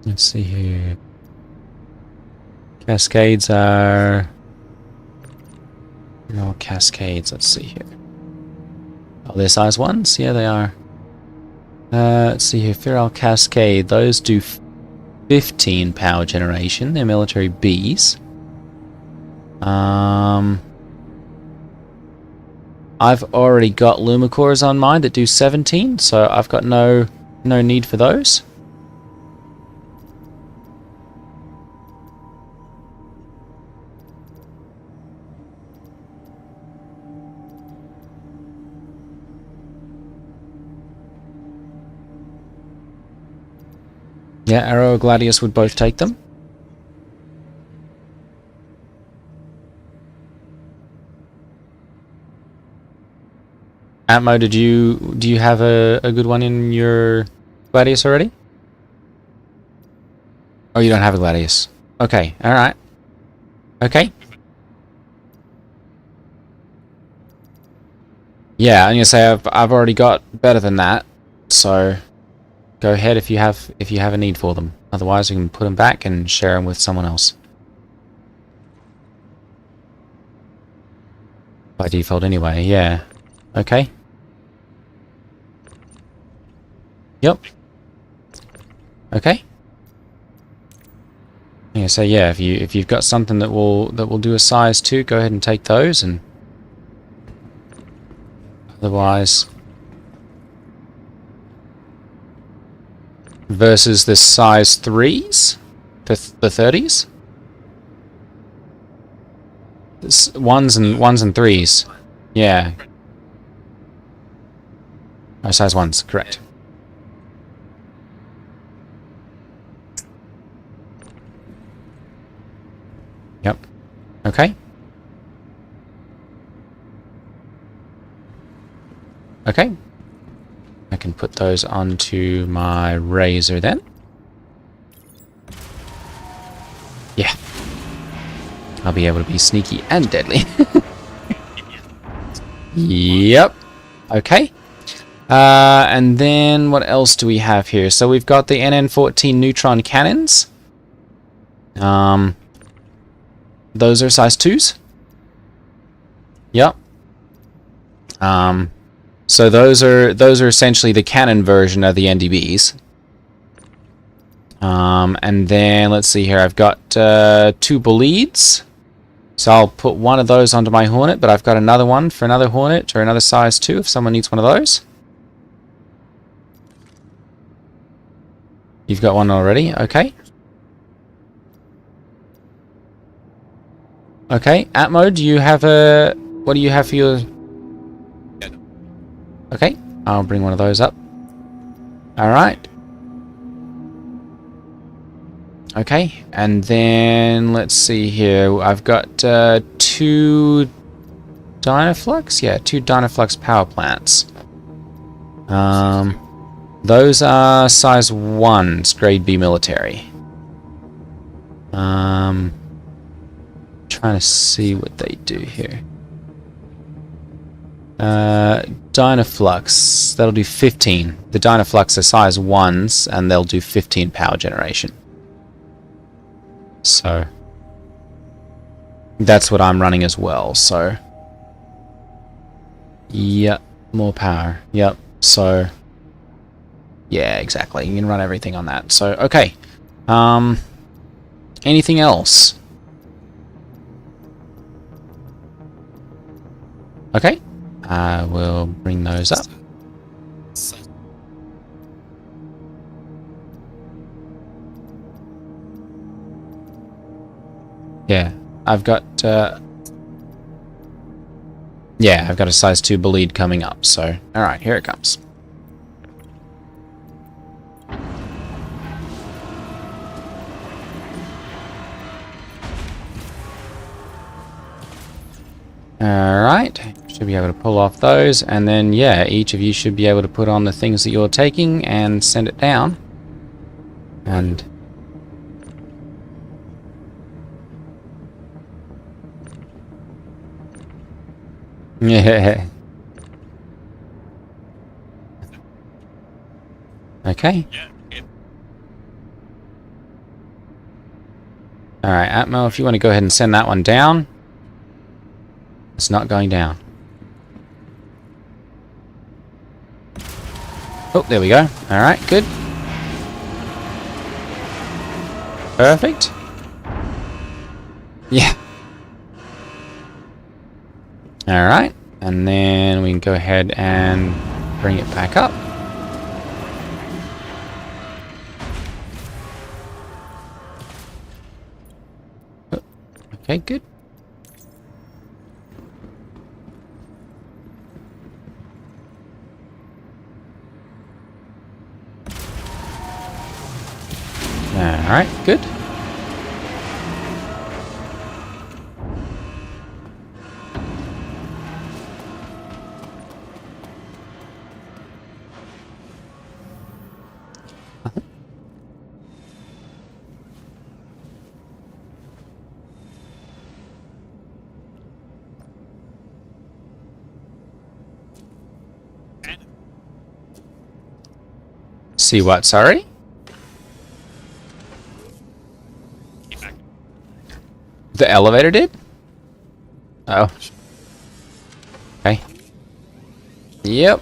Let's see here. Cascades are... No, Cascades, let's see here. Oh, they're size 1s? Yeah, they are. Let's see here. Feral Cascade, those do 15 power generation. They're military Bs. I've already got Lumicores on mine that do 17, so I've got no need for those. Yeah, Arrow or Gladius would both take them. Atmo, do you have a good one in your Gladius already? Oh, you don't have a Gladius. Okay, alright. Okay. Yeah, I'm gonna say I've already got better than that, so go ahead if you have a need for them. Otherwise, we can put them back and share them with someone else. By default, anyway. Yeah. Okay. Yep. Okay. Yeah. So yeah, if you've got something that will do a size 2, go ahead and take those, and otherwise. Versus the size 3s, the 30s. This, ones and 3s, yeah. Oh, size 1s, correct. Yep. Okay. Okay. I can put those onto my Razor then. Yeah. I'll be able to be sneaky and deadly. Yep. Okay. And then what else do we have here? So we've got the NN14 neutron cannons. Those are size 2s. Yep. So those are essentially the cannon version of the NDBs. And then let's see here. I've got 2 Bullieds. So I'll put one of those onto my Hornet, but I've got another one for another Hornet or another size 2 if someone needs one of those. You've got one already, okay. Okay, Atmo, do you have a... What do you have for your... Okay, I'll bring one of those up. Alright. Okay, and then let's see here. I've got 2 Dynaflux? Yeah, 2 Dynaflux power plants. Those are size 1s, grade B military. Trying to see what they do here. Dynaflux, that'll do 15. The Dynaflux are size 1s, and they'll do 15 power generation. So that's what I'm running as well, so yep, more power. Yep, so yeah, exactly. You can run everything on that. So okay. Anything else? Okay. I will bring those up. Yeah, I've got yeah, I've got a size 2 bleed coming up, so alright, here it comes. Alright, should be able to pull off those, and then yeah, each of you should be able to put on the things that you're taking and send it down. And yeah. Okay. Alright, Atmo, if you want to go ahead and send that one down. It's not going down. Oh, there we go. Alright, good. Perfect. Yeah. Alright, and then we can go ahead and bring it back up. Okay, good. Alright, good. See what, sorry? The elevator did? Oh. Okay. Yep.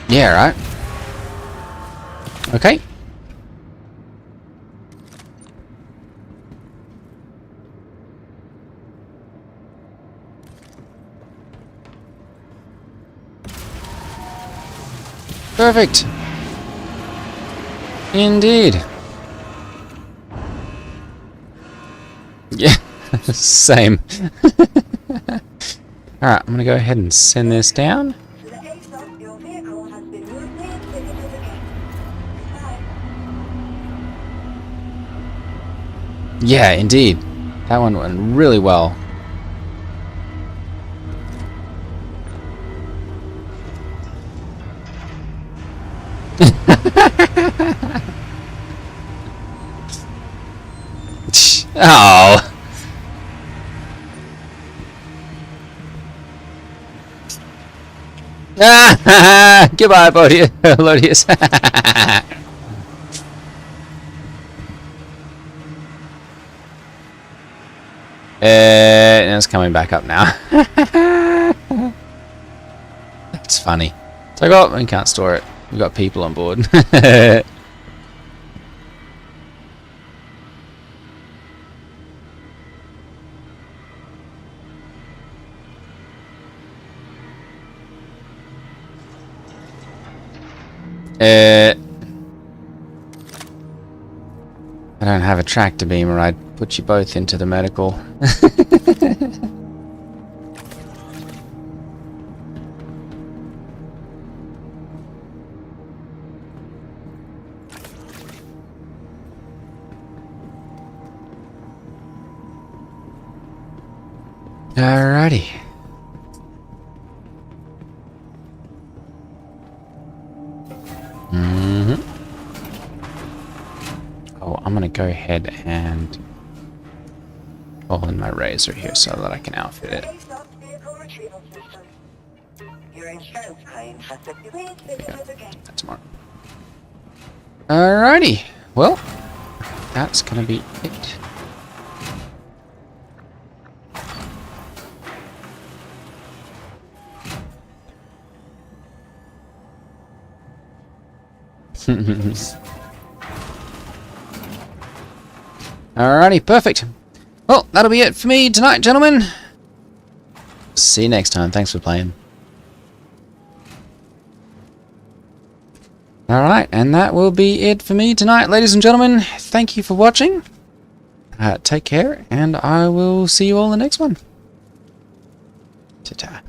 Yeah, right. Okay. Perfect. Indeed. Yeah, same. Alright, I'm gonna go ahead and send this down. To the ASOS, your vehicle has been moved into the gate. Goodbye. Yeah, indeed. That one went really well. Oh. Goodbye, Lodius. And it's coming back up now. That's funny. It's like, oh, we can't store it. We've got people on board. I don't have a tractor beam, or I'd put you both into the medical. Alrighty. Oh, I'm gonna go ahead and pull in my razor here so that I can outfit it. ASOS vehicle retrieval system. Your insurance claim has been released into the gate. That's smart. Alrighty. Well, that's gonna be it. Alrighty, perfect. Well, that'll be it for me tonight, gentlemen. See you next time. Thanks for playing. Alright, and that will be it for me tonight, ladies and gentlemen. Thank you for watching. Take care, and I will see you all in the next one. Ta-ta.